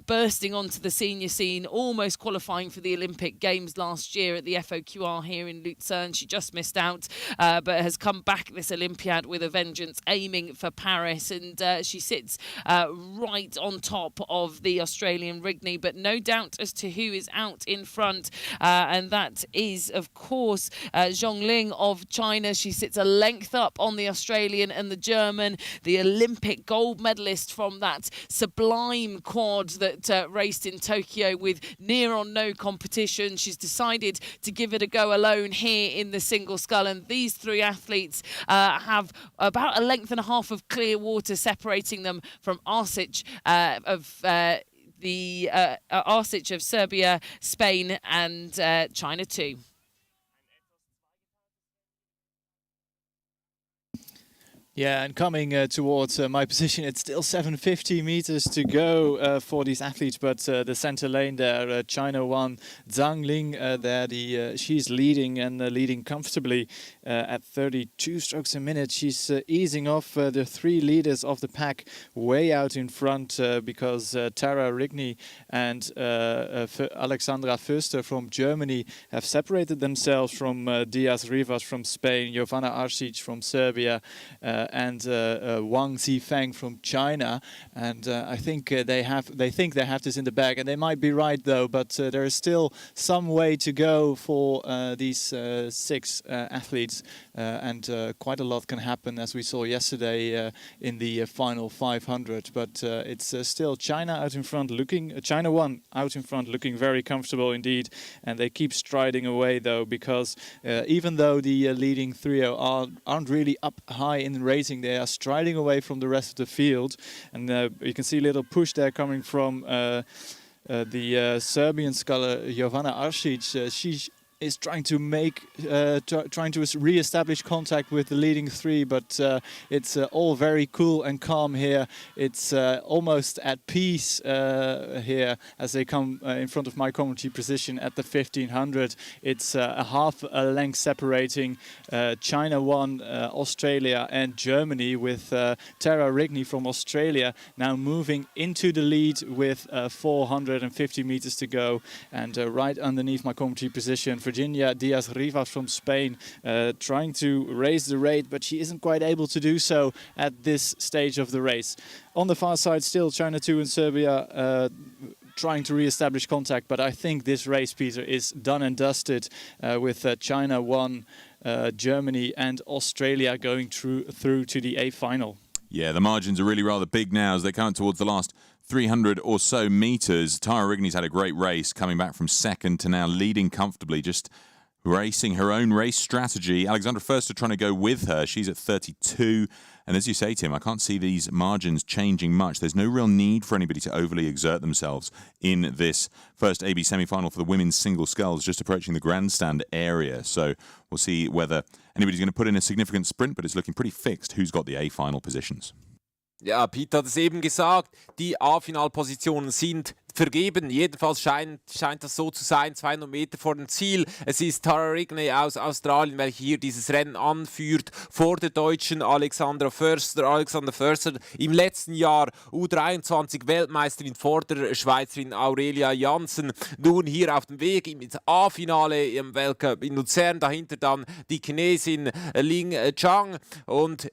bursting onto the senior scene, almost qualifying for the Olympic Games last year at the FOQR here in Lucerne. She just missed out, but has come back this Olympiad with a vengeance, aiming for Paris. And she sits right on top of the Australian Rigney, but no doubt as to who is out in front. And that is, of course, Zhongling of China. She sits a length up on the Australian and the German, the Olympic gold medalist from that sublime quad that raced in Tokyo with near on no competition. She's decided to give it a go alone here in the single scull, and these three athletes have about a length and a half of clear water separating them from Arsic Arsic of Serbia, Spain and China too. Yeah, and coming towards my position, it's still 750 meters to go for these athletes, but the center lane there, China 1, Zhang Ling, there she's leading and leading comfortably at 32 strokes a minute. She's easing off the three leaders of the pack way out in front because Tara Rigney and Alexandra Förster from Germany have separated themselves from Diaz Rivas from Spain, Jovana Arsic from Serbia, and Wang Zifeng from China, and I think they think they have this in the bag, and they might be right though. But there is still some way to go for these six athletes, and quite a lot can happen, as we saw yesterday in the final 500. But it's still China out in front, China 1 out in front, looking very comfortable indeed, and they keep striding away though, because even though the leading trio aren't really up high in the racing, they are striding away from the rest of the field, and you can see a little push there coming from the Serbian sculler Jovana Arsic. She is trying to re-establish contact with the leading three, but it's all very cool and calm here. It's almost at peace here as they come in front of my commentary position at the 1500. It's a half a length separating China 1, Australia and Germany, with Tara Rigney from Australia now moving into the lead with 450 meters to go, and right underneath my commentary position, Virginia Diaz Rivas from Spain, trying to raise the rate, but she isn't quite able to do so at this stage of the race. On the far side, still China 2 and Serbia trying to re-establish contact, but I think this race, Peter, is done and dusted with China 1, Germany and Australia going through to the A final. Yeah, the margins are really rather big now as they come towards the last 300 or so meters. Tara Rigney's had a great race, coming back from second to now leading comfortably, just racing her own race strategy. Alexandra Förster trying to go with her. She's at 32. And as you say, Tim, I can't see these margins changing much. There's no real need for anybody to overly exert themselves in this first AB semi-final for the women's single sculls, just approaching the grandstand area. So we'll see whether anybody's going to put in a significant sprint, but it's looking pretty fixed who's got the A-final positions. Ja, Pete hat es eben gesagt, die A-Finalpositionen sind vergeben. Jedenfalls scheint das so zu sein, 200 Meter vor dem Ziel. Es ist Tara Rigney aus Australien, welche hier dieses Rennen anführt, vor der Deutschen Alexandra Förster. Alexandra Förster im letzten Jahr U23 Weltmeisterin vor der Schweizerin Aurelia Janssen. Nun hier auf dem Weg ins A-Finale im Weltcup in Luzern. Dahinter dann die Chinesin Ling Zhang und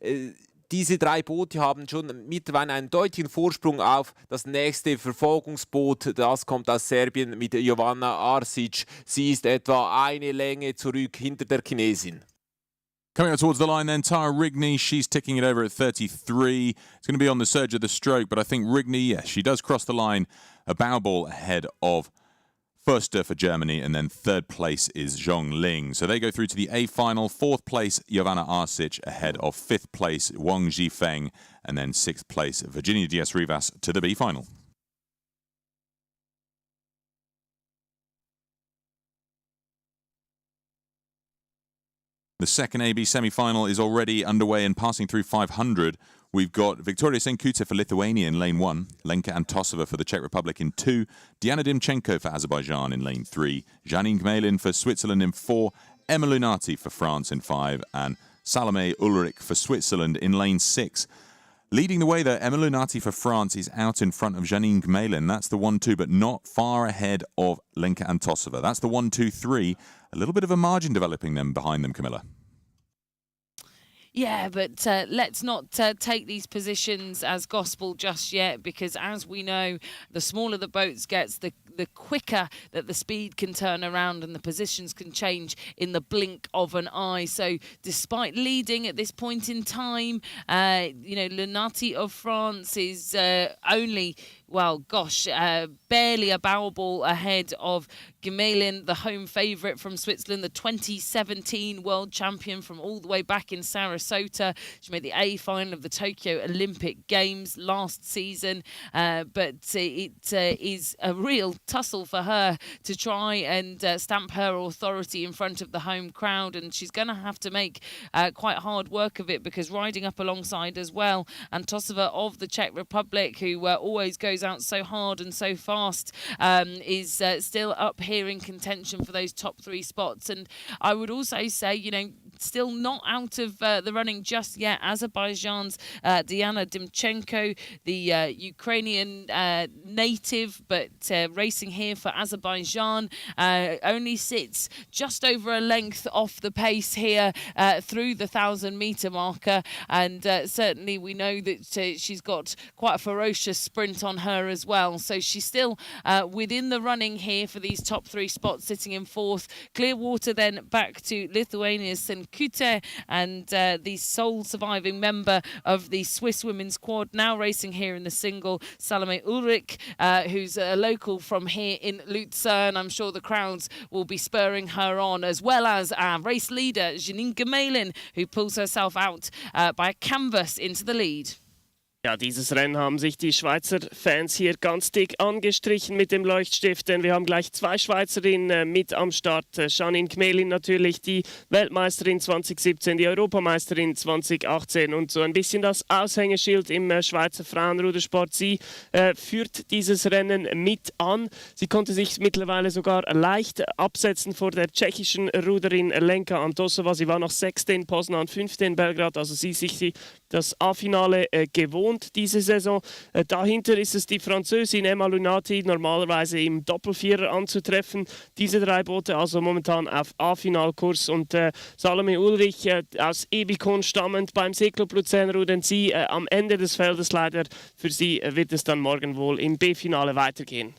diese drei Boote haben schon mittlerweile einen deutlichen Vorsprung auf das nächste Verfolgungsboot. Das kommt aus Serbien mit Jovana Arsic. Sie ist etwa eine Länge zurück hinter der Chinesin. Coming up towards the line then, Tara Rigney, she's ticking it over at 33. It's going to be on the surge of the stroke, but I think Rigney, yes, she does cross the line a bow ball ahead of Förster for Germany, and then third place is Zhong Ling. So they go through to the A-final. Fourth place, Jovana Arsic, ahead of fifth place, Wang Zhifeng, and then sixth place, Virginia Diaz-Rivas, to the B-final. The second AB semi-final is already underway and passing through 500. We've got Victoria Senkute for Lithuania in lane 1, Lenka Antosova for the Czech Republic in 2, Diana Dimchenko for Azerbaijan in lane 3, Janine Gmelin for Switzerland in 4, Emma Lunati for France in 5, and Salome Ulrich for Switzerland in lane 6. Leading the way, though, Emma Lunati for France is out in front of Janine Gmelin. That's the 1-2, but not far ahead of Lenka Antosova. That's the 1-2-3. A little bit of a margin developing them behind them, Camilla. Yeah, but let's not take these positions as gospel just yet, because as we know, the smaller the boats gets, the quicker that the speed can turn around and the positions can change in the blink of an eye. So despite leading at this point in time, Lunati of France is only, barely a bow ball ahead of Gmelin, the home favourite from Switzerland, the 2017 world champion from all the way back in Sarasota. She made the A-final of the Tokyo Olympic Games last season, but it is a real tussle for her to try and stamp her authority in front of the home crowd, and she's going to have to make quite hard work of it, because riding up alongside as well, Antosova of the Czech Republic, who always goes out so hard and so fast, is still up here in contention for those top 3 spots. And I would also say, still not out of the running just yet, Azerbaijan's Diana Dimchenko, the Ukrainian native, but racing here for Azerbaijan, only sits just over a length off the pace here through the 1,000-metre marker, and certainly we know that she's got quite a ferocious sprint on her as well. So she's still within the running here for these top 3 spots, sitting in 4th. Clear water then back to Lithuania's Senkute, and the sole surviving member of the Swiss women's quad, now racing here in the single, Salome Ulrich, who's a local from here in Lucerne. I'm sure the crowds will be spurring her on, as well as our race leader, Janine Gmelin, who pulls herself out by a canvas into the lead. Ja, dieses Rennen haben sich die Schweizer Fans hier ganz dick angestrichen mit dem Leuchtstift, denn wir haben gleich 2 Schweizerinnen mit am Start. Janine Gmelin natürlich, die Weltmeisterin 2017, die Europameisterin 2018 und so ein bisschen das Aushängeschild im Schweizer Frauenrudersport. Sie führt dieses Rennen mit an. Sie konnte sich mittlerweile sogar leicht absetzen vor der tschechischen Ruderin Lenka Antosova. Sie war noch 6. in Poznan, 5. in Belgrad, also sie sich das A-Finale gewohnt diese Saison. Dahinter ist es die Französin Emma Lunati, normalerweise im Doppelvierer anzutreffen. Diese 3 Boote also momentan auf A-Finalkurs, und Salome Ulrich aus Ebikon stammend beim Segelclub Luzern rudern sie am Ende des Feldes leider. Für sie wird es dann morgen wohl im B-Finale weitergehen.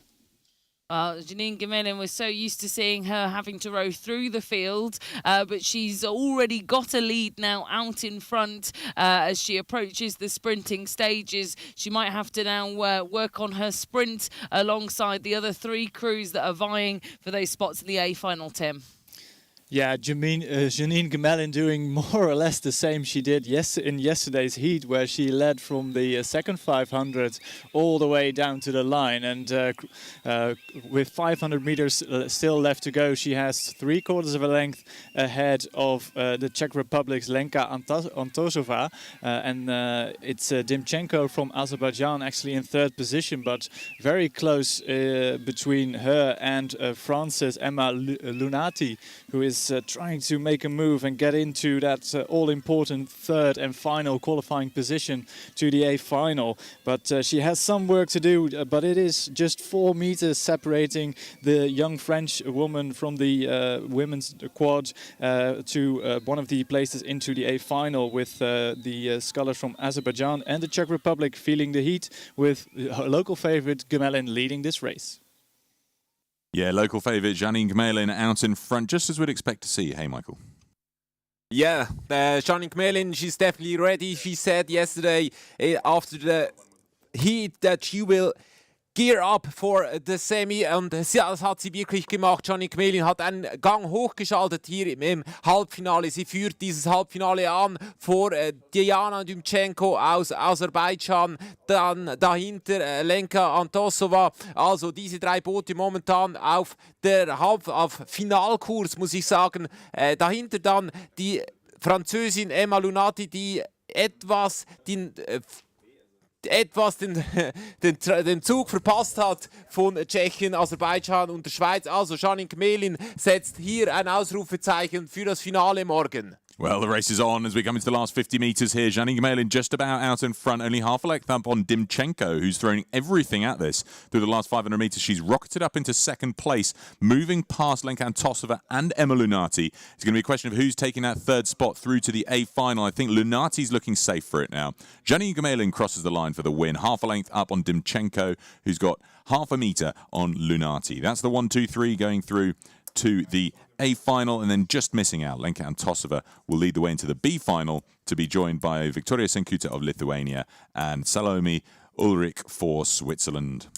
Janine Gmelin, we're so used to seeing her having to row through the field, but she's already got a lead now out in front as she approaches the sprinting stages. She might have to now work on her sprint alongside the other 3 crews that are vying for those spots in the A-final, Tim. Yeah, Janine Gemelin doing more or less the same she did in yesterday's heat, where she led from the second 500 all the way down to the line. And with 500 meters still left to go, she has 3/4 of a length ahead of the Czech Republic's Lenka Antosova. And it's Dimchenko from Azerbaijan actually in third position, but very close between her and France's Emma Lunati, who is trying to make a move and get into that all-important third and final qualifying position to the A final. But she has some work to do, but it is just 4 meters separating the young French woman from the women's quad to one of the places into the A final, with the scullers from Azerbaijan and the Czech Republic feeling the heat, with local favourite Gemelin leading this race. Yeah, local favourite Janine Gemelin out in front, just as we'd expect to see. Hey, Michael. Yeah, Janine Gemelin, she's definitely ready. She said yesterday after the heat that she will gear up for the Semi, und das hat sie wirklich gemacht. Janine Gemelin hat einen Gang hochgeschaltet hier im Halbfinale. Sie führt dieses Halbfinale an vor Diana Dimchenko aus Aserbaidschan, dann dahinter Lenka Antosova. Also diese 3 Boote momentan auf Finalkurs, muss ich sagen. Dahinter dann die Französin Emma Lunati, die etwas den Zug verpasst hat von Tschechien, Aserbaidschan und der Schweiz. Also Janine Gemelin setzt hier ein Ausrufezeichen für das Finale morgen. Well, the race is on as we come into the last 50 metres here. Janine Gemelin just about out in front, only half a length up on Dimchenko, who's throwing everything at this. Through the last 500 metres, she's rocketed up into second place, moving past Lenka Antosova and Emma Lunati. It's going to be a question of who's taking that third spot through to the A final. I think Lunati's looking safe for it now. Janine Gemelin crosses the line for the win, half a length up on Dimchenko, who's got half a metre on Lunati. That's the 1, 2, 3 going through to the A final, and then just missing out. Lenka Antosova will lead the way into the B final to be joined by Victoria Senkuta of Lithuania and Salome Ulrich for Switzerland.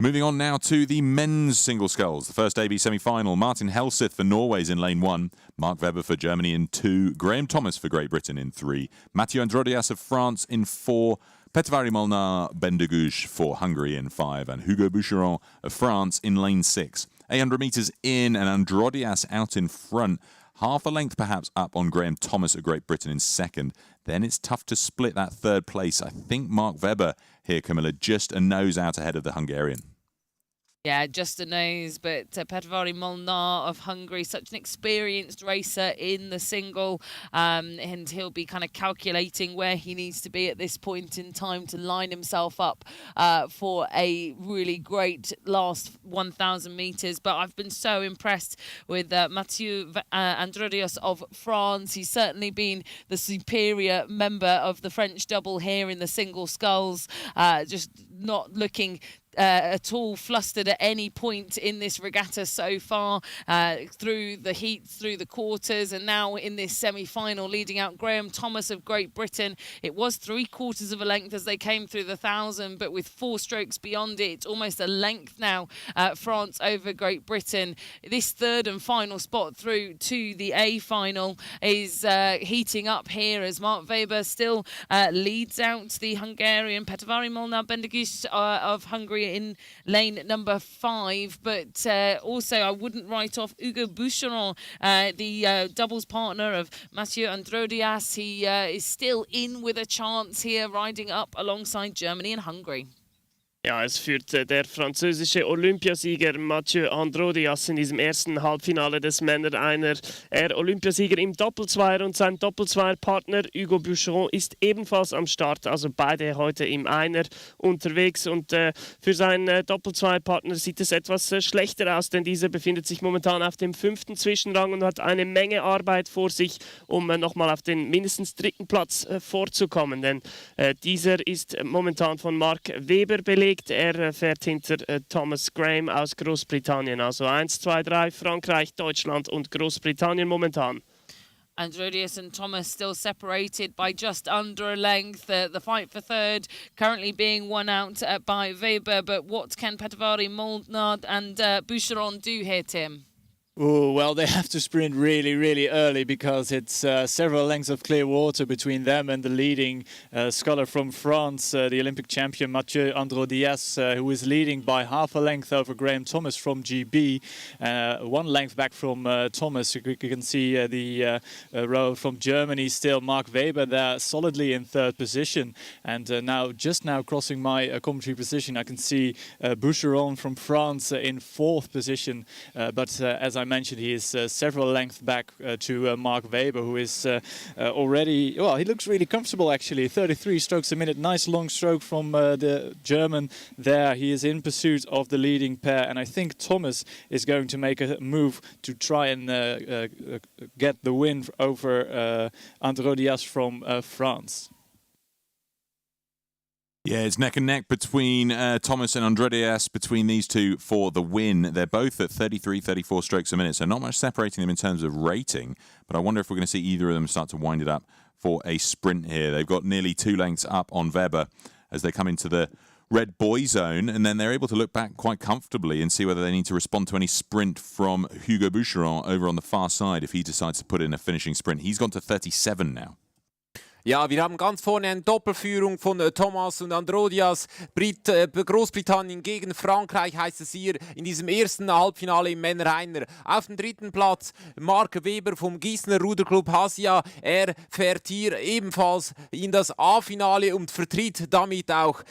Moving on now to the men's single sculls. The first AB semi-final. Martin Helseth for Norway's in lane 1. Mark Webber for Germany in 2. Graham Thomas for Great Britain in 3. Mathieu Androdias of France in 4. Petvari Molnar Bendegouche for Hungary in 5. And Hugo Boucheron of France in lane 6. 800 metres in and Androdias out in front. Half a length perhaps up on Graham Thomas of Great Britain in 2nd. Then it's tough to split that 3rd place. I think Mark Webber here, Camilla, just a nose out ahead of the Hungarian. Yeah, just a nose, but Petvari Molnar of Hungary, such an experienced racer in the single, and he'll be kind of calculating where he needs to be at this point in time to line himself up for a really great last 1,000 metres. But I've been so impressed with Mathieu Androdias of France. He's certainly been the superior member of the French double here in the single sculls, just not looking at all flustered at any point in this regatta so far, through the heats, through the quarters, and now in this semi-final, leading out Graham Thomas of Great Britain. It was 3/4 of a length as they came through the 1,000, but with 4 strokes beyond it, it's almost a length now, France over Great Britain. This 3rd and final spot through to the A final is heating up here as Mark Webber still leads out the Hungarian. Petvari Molnar Bendegouche of Hungary in lane number 5, but also I wouldn't write off Hugo Boucheron, the doubles partner of Mathieu Androdias. He is still in with a chance here, riding up alongside Germany and Hungary. Ja, es führt der französische Olympiasieger Mathieu Androdias in diesem ersten Halbfinale des Männer-Einer. Er Olympiasieger im Doppelzweier und sein Doppelzweierpartner Hugo Boucheron ist ebenfalls am Start. Also beide heute im Einer unterwegs. Und für seinen Doppelzweierpartner sieht es etwas schlechter aus, denn dieser befindet sich momentan auf dem 5. Zwischenrang und hat eine Menge Arbeit vor sich, um nochmal auf den mindestens 3. Platz vorzukommen. Denn dieser ist momentan von Mark Webber belegt. Er fährt hinter Thomas Graham aus Großbritannien. Also 1, 2, 3, Frankreich, Deutschland und Großbritannien momentan. Androdius and Thomas still separated by just under a length. The fight for third currently being won out by Weber. But what can Patavari, Molnár and Boucheron do here, Tim? Oh, well, they have to sprint really, really early because it's several lengths of clear water between them and the leading sculler from France, the Olympic champion Mathieu Androdias, who is leading by half a length over Graham Thomas from GB. 1 length back from Thomas. You can see the row from Germany still, Mark Webber there solidly in 3rd position. And just now crossing my commentary position, I can see Boucheron from France in 4th position. But as I mentioned, he is several lengths back to Mark Webber, who is already, well, he looks really comfortable actually. 33 strokes a minute, nice long stroke from the German there. He is in pursuit of the leading pair, and I think Thomas is going to make a move to try and get the win over Androdias from France. Yeah, it's neck and neck between Thomas and Androdias, between these two for the win. They're both at 33, 34 strokes a minute, so not much separating them in terms of rating, but I wonder if we're going to see either of them start to wind it up for a sprint here. They've got nearly 2 lengths up on Weber as they come into the red boy zone, and then they're able to look back quite comfortably and see whether they need to respond to any sprint from Hugo Boucheron over on the far side if he decides to put in a finishing sprint. He's gone to 37 now. Ja, wir haben ganz vorne eine Doppelführung von Thomas und Androdias. Großbritannien gegen Frankreich heißt es hier in diesem ersten Halbfinale im Männer-Einer. Auf dem 3. Platz Mark Webber vom Gießener Ruderclub Hasia. Er fährt hier ebenfalls in das A-Finale und vertritt damit auch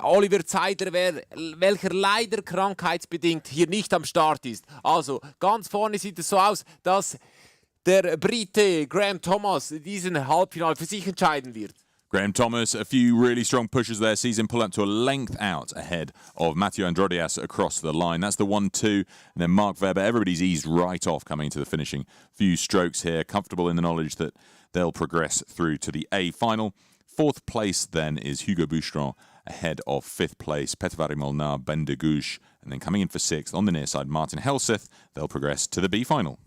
Oliver Zeidler, welcher leider krankheitsbedingt hier nicht am Start ist. Also ganz vorne sieht es so aus, dass der Brite Graham Thomas diesen Halbfinale für sich entscheiden wird. Graham Thomas, a few really strong pushes there, sees him pull up to a length out ahead of Mathieu Androdias across the line. That's the 1-2. And then Mark Webber, everybody's eased right off coming to the finishing few strokes here, comfortable in the knowledge that they'll progress through to the A final. 4th place then is Hugo Boucheron ahead of 5th place, Patavari, Molnár, Ben de Gouche. And then coming in for 6th on the near side, Martin Helseth. They'll progress to the B final.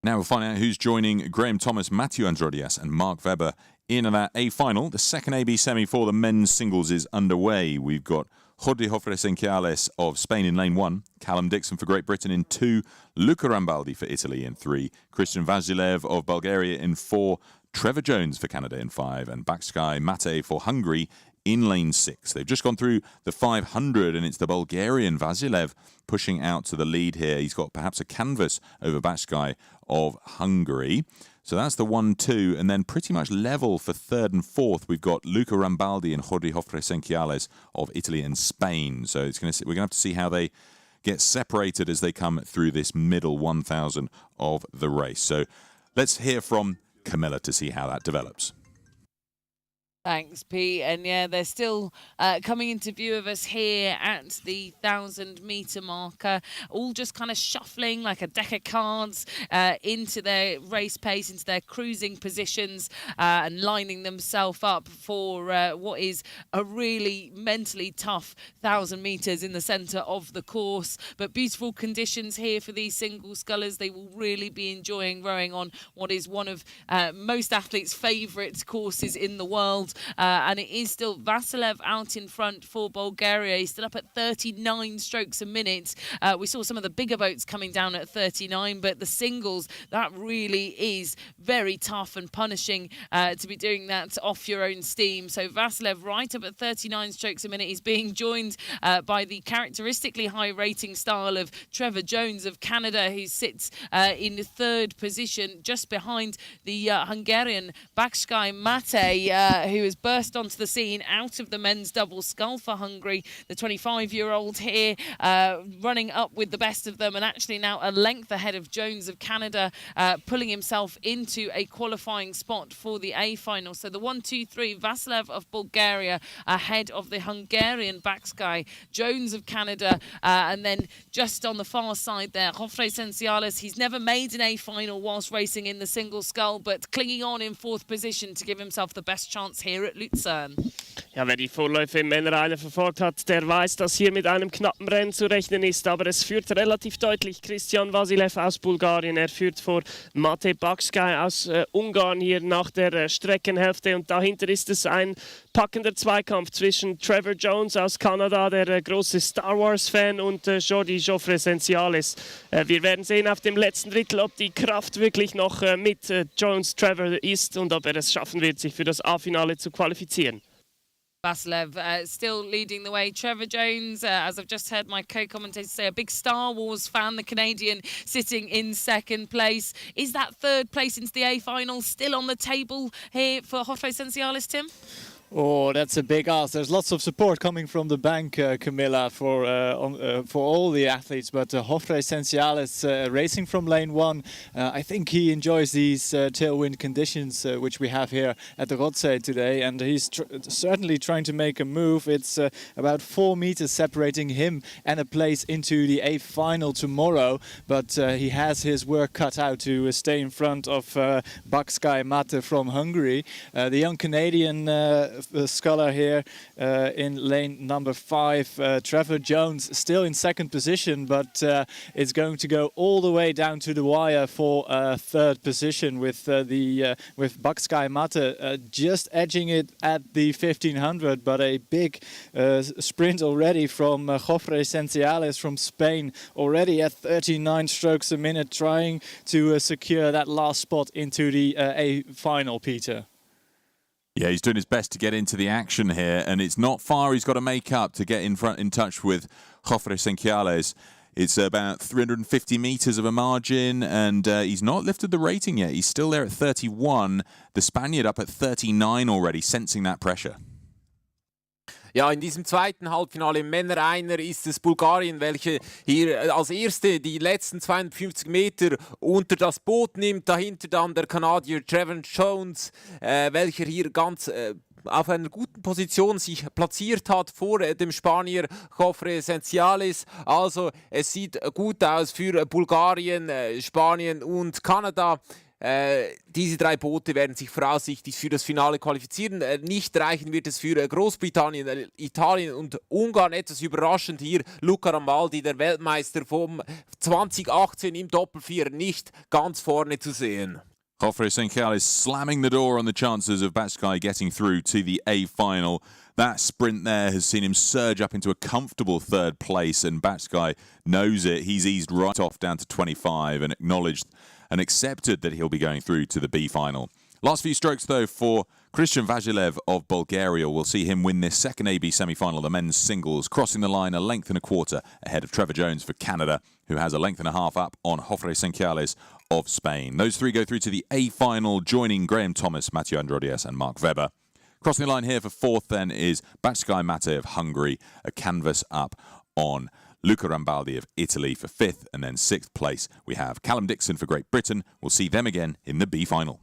Now we'll find out who's joining Graham Thomas, Mathieu Androdias and Mark Webber in that A final. The second AB semi for the men's singles is underway. We've got Jordi Hofre of Spain in lane 1, Callum Dixon for Great Britain in 2, Luca Rambaldi for Italy in 3, Christian Vasilev of Bulgaria in 4, Trevor Jones for Canada in 5, and Baksky Mate for Hungary in lane 6. They've just gone through the 500, and it's the Bulgarian Vasilev pushing out to the lead here. He's got perhaps a canvas over Baksky of Hungary. So that's the 1-2, and then pretty much level for 3rd and 4th. We've got Luca Rambaldi and Jordi Hofre of Italy and Spain. So we're going to have to see how they get separated as they come through this middle 1,000 of the race. So let's hear from Camilla to see how that develops. Thanks, Pete. And yeah, they're still coming into view of us here at the 1,000-metre marker, all just kind of shuffling like a deck of cards into their race pace, into their cruising positions, and lining themselves up for what is a really mentally tough 1,000 metres in the centre of the course. But beautiful conditions here for these single scullers. They will really be enjoying rowing on what is one of most athletes' favourite courses in the world. And it is still Vasilev out in front for Bulgaria. He's still up at 39 strokes a minute. We saw some of the bigger boats coming down at 39, but the singles, that really is very tough and punishing to be doing that off your own steam. So Vasilev right up at 39 strokes a minute. He's being joined by the characteristically high rating style of Trevor Jones of Canada, who sits in third position just behind the Hungarian Bakshkai Mate, who has burst onto the scene out of the men's double scull for Hungary. The 25-year-old here running up with the best of them, and actually now a length ahead of Jones of Canada, pulling himself into a qualifying spot for the A final. So the 1-2-3, Vasilev of Bulgaria ahead of the Hungarian Bakshkai, Jones of Canada, and then just on the far side there, Jofre Senciales. He's never made an A final whilst racing in the single scull, but clinging on in fourth position to give himself the best chance here at Lucerne. Ja, wer die Vorläufe im Männerrennen verfolgt hat, der weiß, dass hier mit einem knappen Rennen zu rechnen ist. Aber es führt relativ deutlich Christian Vasilev aus Bulgarien. Er führt vor Mate Bakshkai aus Ungarn hier nach der Streckenhälfte. Und dahinter ist es ein packender Zweikampf zwischen Trevor Jones aus Kanada, der große Star Wars-Fan, und Jordi Jofre Senciales. Wir werden sehen auf dem letzten Drittel, ob die Kraft wirklich noch mit Jones Trevor ist und ob er es schaffen wird, sich für das A-Finale zu qualifizieren. Vasilev still leading the way. Trevor Jones, as I've just heard my co-commentator say, a big Star Wars fan, the Canadian, sitting in second place. Is that third place into the A final still on the table here for Jofre Senciales, Tim? Oh, that's a big ask. There's lots of support coming from the bank, Camilla, for all the athletes. But Jofre Senciales racing from lane 1. I think he enjoys these tailwind conditions which we have here at the Rothsee today, and he's certainly trying to make a move. It's about 4 meters separating him and a place into the A final tomorrow. But he has his work cut out to stay in front of Bakshkai Mate from Hungary. The young Canadian sculler here in lane number 5. Trevor Jones still in second position, but it's going to go all the way down to the wire for third position with Bakshkai Mate just edging it at the 1500. But a big sprint already from Jofre Senciales from Spain, already at 39 strokes a minute, trying to secure that last spot into the A final, Peter. Yeah, he's doing his best to get into the action here, and it's not far he's got to make up to get in touch with Jofre Senciales. It's about 350 meters of a margin, and he's not lifted the rating yet. He's still there at 31. The Spaniard up at 39 already, sensing that pressure. Ja, in diesem zweiten Halbfinale im Männer-Einer ist es Bulgarien, welche hier als Erste die letzten 250 Meter unter das Boot nimmt. Dahinter dann der Kanadier Trevor Jones, welcher hier ganz auf einer guten Position sich platziert hat vor dem Spanier Jofre Senciales. Also es sieht gut aus für Bulgarien, Spanien und Kanada. Diese 3 Boote werden sich voraussichtlich für das Finale qualifizieren. Nicht reichen wird es für Großbritannien, Italien und Ungarn. Etwas überraschend hier Luca Rambaldi, der Weltmeister vom 2018 im Doppelvierer, nicht ganz vorne zu sehen. Jofre Senciales slamming the door on the chances of Bakshkai getting through to the A final. That sprint there has seen him surge up into a comfortable third place, and Bakshkai knows it. He's eased right off down to 25 and acknowledged and accepted that he'll be going through to the B final. Last few strokes, though, for Christian Vasilev of Bulgaria. We'll see him win this second AB semi-final, the men's singles, crossing the line a length and a quarter ahead of Trevor Jones for Canada, who has a length and a half up on Jofre Senciales of Spain. Those 3 go through to the A final, joining Graham Thomas, Mathieu Androdies and Mark Webber. Crossing the line here for 4th, then, is Bakshkai Mate of Hungary, a canvas up on Luca Rambaldi of Italy for 5th, and then 6th place we have Callum Dixon for Great Britain. We'll see them again in the B final.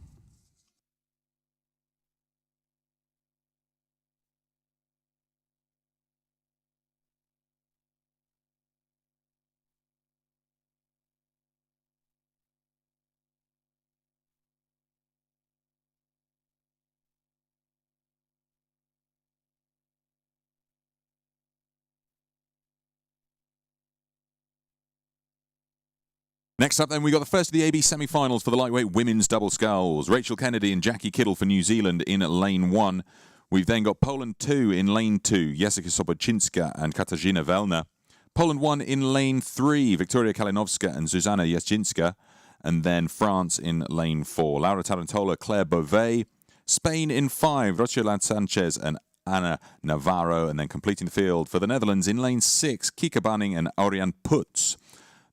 Next up then, we got the first of the AB semi-finals for the lightweight women's double sculls. Rachel Kennedy and Jackie Kittle for New Zealand in lane 1. We've then got Poland 2 in lane 2, Jessica Sobocinska and Katarzyna Welner. Poland 1 in lane 3, Victoria Kalinowska and Zuzanna Jaścinska. and then France in lane 4. Laura Tarantola, Claire Beauvais. Spain in 5, Rochelle Sanchez and Anna Navarro, and then completing the field for the Netherlands in lane 6, Kika Banning and Oriane Putz.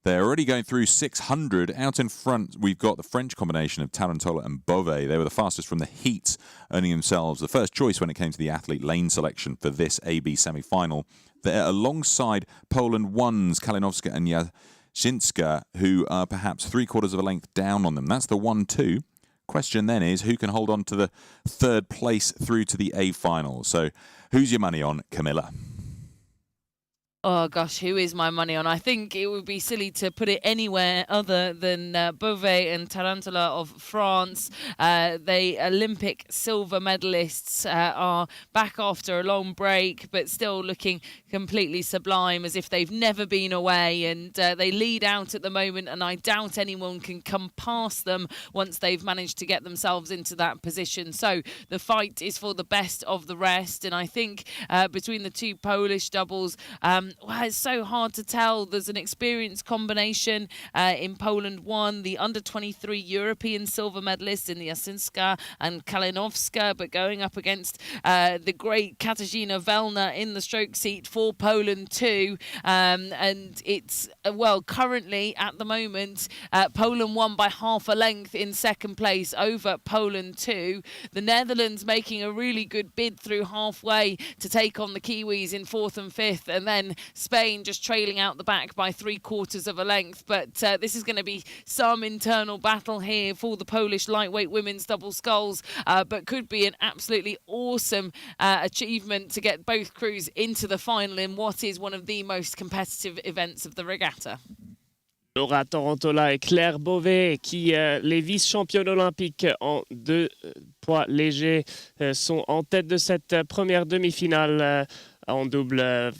They're already going through 600. Out in front, we've got the French combination of Tarantola and Beauvais. They were the fastest from the heats, earning themselves the first choice when it came to the athlete lane selection for this AB semi-final. They're alongside Poland 1's Kalinowska and Jasinska, who are perhaps 3/4 of a length down on them. That's the 1-2. Question then is, who can hold on to the third place through to the A final? So who's your money on, Camilla? Oh gosh, who is my money on? I think it would be silly to put it anywhere other than Beauvais and Tarantola of France. The Olympic silver medalists are back after a long break, but still looking completely sublime, as if they've never been away. And they lead out at the moment, and I doubt anyone can come past them once they've managed to get themselves into that position. So the fight is for the best of the rest, and I think between the two Polish doubles, well, it's so hard to tell. There's an experienced combination in Poland 1, the under-23 European silver medalists in the Jasinska and Kalinowska, but going up against the great Katarzyna Welna in the stroke seat for Poland 2. And it's, well, currently at the moment, Poland 1 by half a length in second place over Poland 2. The Netherlands making a really good bid through halfway to take on the Kiwis in 4th and 5th, and then Spain just trailing out the back by 3/4 of a length. But this is going to be some internal battle here for the Polish lightweight women's double sculls, but could be an absolutely awesome achievement to get both crews into the final in what is one of the most competitive events of the regatta. Laura Tarantola et Claire Beauvais, qui les vice-championnes olympiques en 2 poids légers, sont en tête de cette première demi-finale en double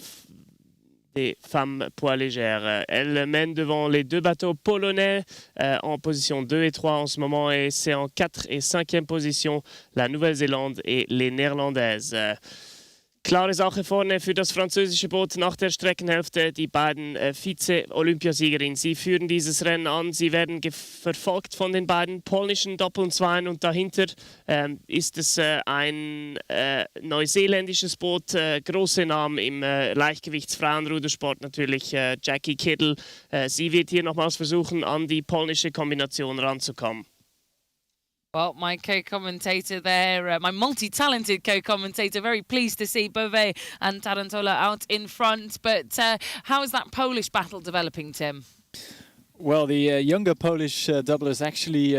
des femmes poids légères. Elles mènent devant les 2 bateaux polonais en position 2 et 3 en ce moment, et c'est en 4 et 5e position la Nouvelle-Zélande et les Néerlandaises. Klare Sache vorne für das französische Boot nach der Streckenhälfte. Die beiden Vize-Olympiasiegerinnen, sie führen dieses Rennen an. Sie werden verfolgt von den beiden polnischen Doppelzweien, und dahinter ist es ein neuseeländisches Boot. Große Namen im Leichtgewichtsfrauenrudersport natürlich, Jackie Kiddle. Sie wird hier nochmals versuchen, an die polnische Kombination ranzukommen. Well, my co-commentator there, my multi-talented co-commentator, very pleased to see Beauvais and Tarantola out in front. But how is that Polish battle developing, Tim? Well, the younger Polish double is actually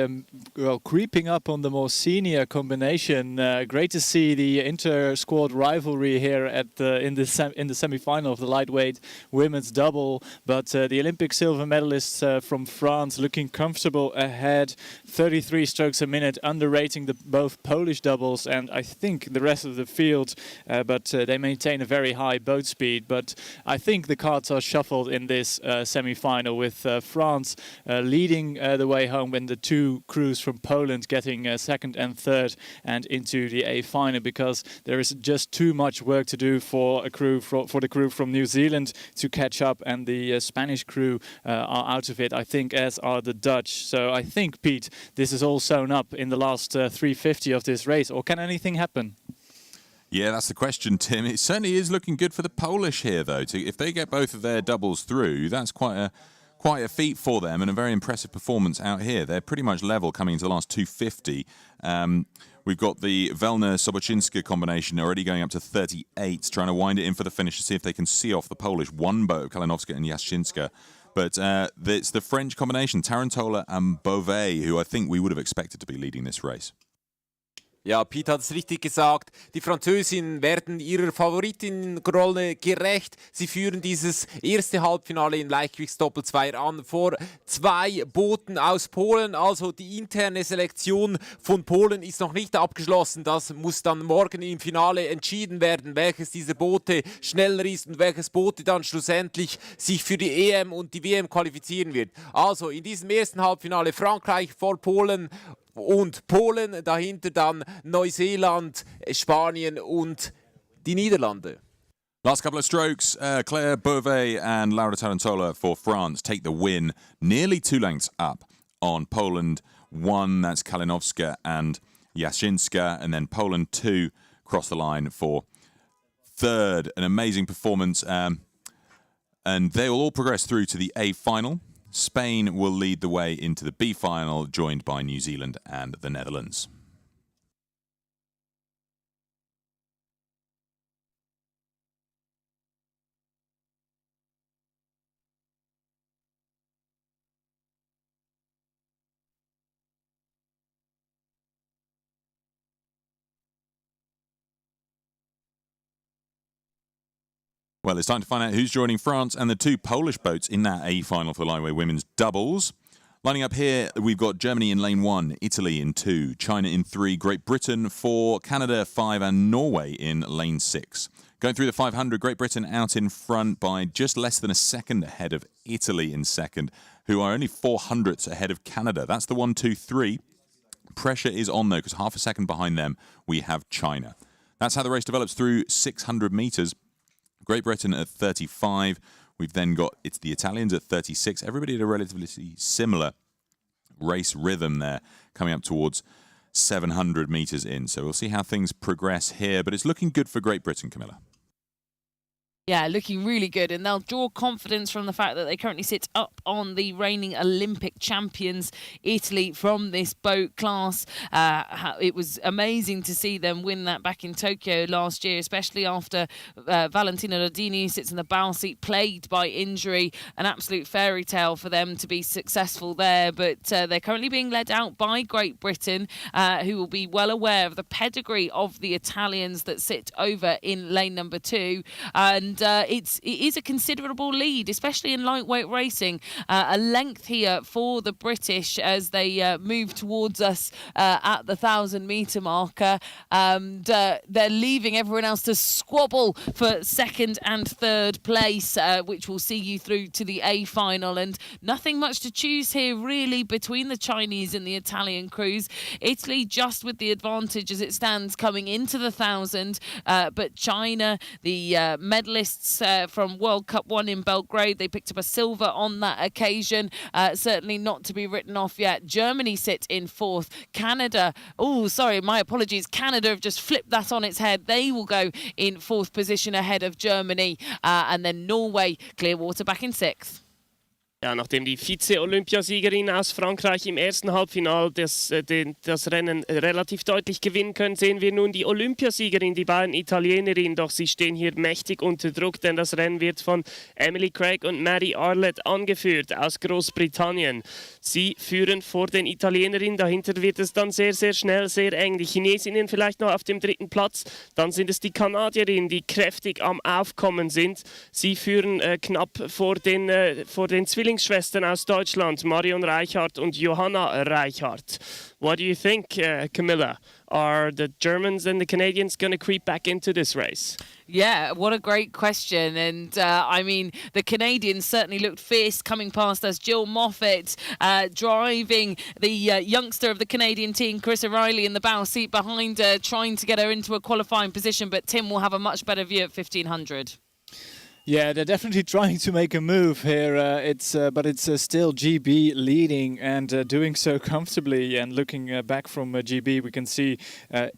creeping up on the more senior combination. Great to see the inter-squad rivalry here at in the semi-final of the lightweight women's double. But the Olympic silver medalists from France looking comfortable ahead, 33 strokes a minute, underrating both Polish doubles and I think the rest of the field. But they maintain a very high boat speed. But I think the cards are shuffled in this semi-final, with France leading the way home, when the 2 crews from Poland getting 2nd and 3rd and into the A final, because there is just too much work to do for the crew from New Zealand to catch up, and the Spanish crew are out of it, I think, as are the Dutch. So I think, Pete, this is all sewn up in the last 350 of this race, or can anything happen? Yeah, that's the question, Tim. It certainly is looking good for the Polish here, though. If they get both of their doubles through, that's quite a feat for them, and a very impressive performance out here. They're pretty much level coming into the last 250. We've got the Welna-Soboczinska combination already going up to 38, trying to wind it in for the finish to see if they can see off the Polish 1 boat of Kalinowska and Jasinska. But it's the French combination, Tarantola and Beauvais, who I think we would have expected to be leading this race. Ja, Pete hat es richtig gesagt. Die Französinnen werden ihrer Favoritinnenrolle gerecht. Sie führen dieses erste Halbfinale im Leichtgewichtsdoppelzweier an vor 2 Booten aus Polen. Also die interne Selektion von Polen ist noch nicht abgeschlossen. Das muss dann morgen im Finale entschieden werden, welches dieser Boote schneller ist und welches Boote dann schlussendlich sich für die EM und die WM qualifizieren wird. Also in diesem ersten Halbfinale Frankreich vor Polen und Polen, dahinter dann Neuseeland, Spanien und die Niederlande. Last couple of strokes, Claire Beauvais and Laura Tarantola for France take the win, nearly 2 lengths up on Poland 1. That's Kalinowska and Jasinska. And then Poland 2 cross the line for third. An amazing performance. And they will all progress through to the A final. Spain will lead the way into the B final, joined by New Zealand and the Netherlands. Well, it's time to find out who's joining France and the 2 Polish boats in that A final for the lightweight women's doubles. Lining up here, we've got Germany in lane 1, Italy in 2, China in 3, Great Britain 4, Canada 5, and Norway in lane 6. Going through the 500, Great Britain out in front by just less than a second ahead of Italy in second, who are only 400ths ahead of Canada. That's the 1, 2, 3. Pressure is on, though, because half a second behind them, we have China. That's how the race develops through 600 metres. Great Britain at 35. We've then got the Italians at 36. Everybody at a relatively similar race rhythm there, coming up towards 700 metres in. So we'll see how things progress here, but it's looking good for Great Britain, Camilla. Yeah, looking really good, and they'll draw confidence from the fact that they currently sit up on the reigning Olympic champions, Italy, from this boat class. It was amazing to see them win that back in Tokyo last year, especially after Valentina Rodini, who sits in the bow seat, plagued by injury. An absolute fairy tale for them to be successful there, but they're currently being led out by Great Britain, who will be well aware of the pedigree of the Italians that sit over in lane number 2, and it is a considerable lead, especially in lightweight racing. A length here for the British as they move towards us at the 1,000-metre marker. They're leaving everyone else to squabble for second and third place, which will see you through to the A final. And nothing much to choose here, really, between the Chinese and the Italian crews. Italy just with the advantage as it stands coming into the 1,000, but China, the medalists from World Cup 1 in Belgrade, they picked up a silver on that occasion. Certainly not to be written off yet. Germany sit in 4th. Canada, my apologies. Canada have just flipped that on its head. They will go in 4th position ahead of Germany. And then Norway, Clearwater back in 6th. Ja, nachdem die Vize-Olympiasiegerin aus Frankreich im ersten Halbfinale das Rennen relativ deutlich gewinnen können, sehen wir nun die Olympiasiegerin, die beiden Italienerinnen. Doch sie stehen hier mächtig unter Druck, denn das Rennen wird von Emily Craig und Mary Arlett angeführt aus Großbritannien. Sie führen vor den Italienerinnen, dahinter wird es dann sehr, sehr schnell, sehr eng. Die Chinesinnen vielleicht noch auf dem 3. Platz, dann sind es die Kanadierinnen, die kräftig am Aufkommen sind. Sie führen knapp vor den Zwillingsschwestern aus Deutschland, Marion Reichardt und Johanna Reichardt. What do you think, Camilla? Are the Germans and the Canadians going to creep back into this race? Yeah, what a great question. And I mean, the Canadians certainly looked fierce coming past us. Jill Moffat driving the youngster of the Canadian team, Chris O'Reilly, in the bow seat behind her, trying to get her into a qualifying position. But Tim will have a much better view at 1,500. Yeah, they're definitely trying to make a move here. But it's still GB leading and doing so comfortably. And looking back from GB, we can see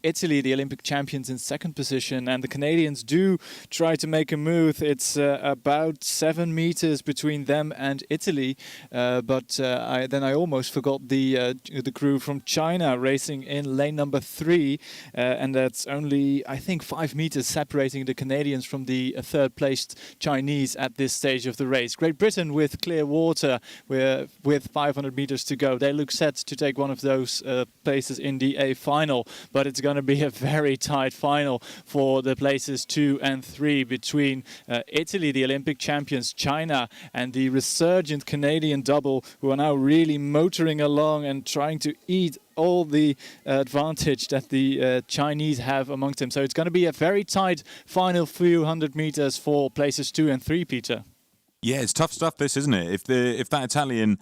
Italy, the Olympic champions, in 2nd position, and the Canadians do try to make a move. It's about 7 meters between them and Italy. But I almost forgot the crew from China racing in lane number 3, and that's only, I think, 5 meters separating the Canadians from the 3rd placed Chinese at this stage of the race. Great Britain with clear water with 500 meters to go. They look set to take one of those places in the A final, but it's going to be a very tight final for the places 2 and 3 between Italy, the Olympic champions, China, and the resurgent Canadian double, who are now really motoring along and trying to eat all the advantage that the Chinese have amongst them. So it's going to be a very tight final few hundred meters for places 2 and 3, Peter. Yeah, it's tough stuff, this, isn't it? If that Italian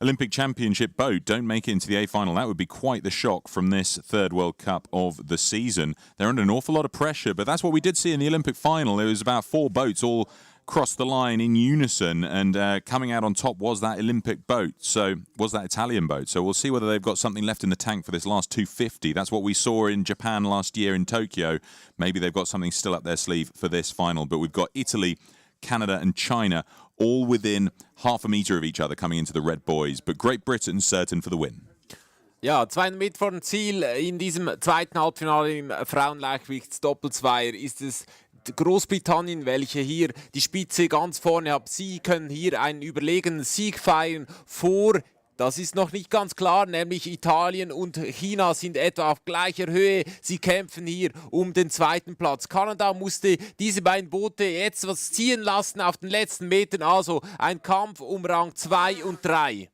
Olympic Championship boat don't make it into the A final, that would be quite the shock from this 3rd World Cup of the season. They're under an awful lot of pressure, but that's what we did see in the Olympic final. There was about 4 boats all crossed the line in unison, and coming out on top was that Olympic boat. So was that Italian boat. So we'll see whether they've got something left in the tank for this last 250. That's what we saw in Japan last year in Tokyo. Maybe they've got something still up their sleeve for this final. But we've got Italy, Canada and China all within half a metre of each other coming into the red buoys. But Great Britain certain for the win. Ja, 200 Meter vor dem Ziel in diesem zweiten Halbfinale im Frauenleichtgewichtsdoppelzweier ist es Großbritannien, welche hier die Spitze ganz vorne hat. Sie können hier einen überlegenen Sieg feiern vor, das ist noch nicht ganz klar, nämlich Italien und China sind etwa auf gleicher Höhe. Sie kämpfen hier um den zweiten Platz. Kanada musste diese beiden Boote jetzt was ziehen lassen auf den letzten Metern, also ein Kampf um Rang 2 und 3.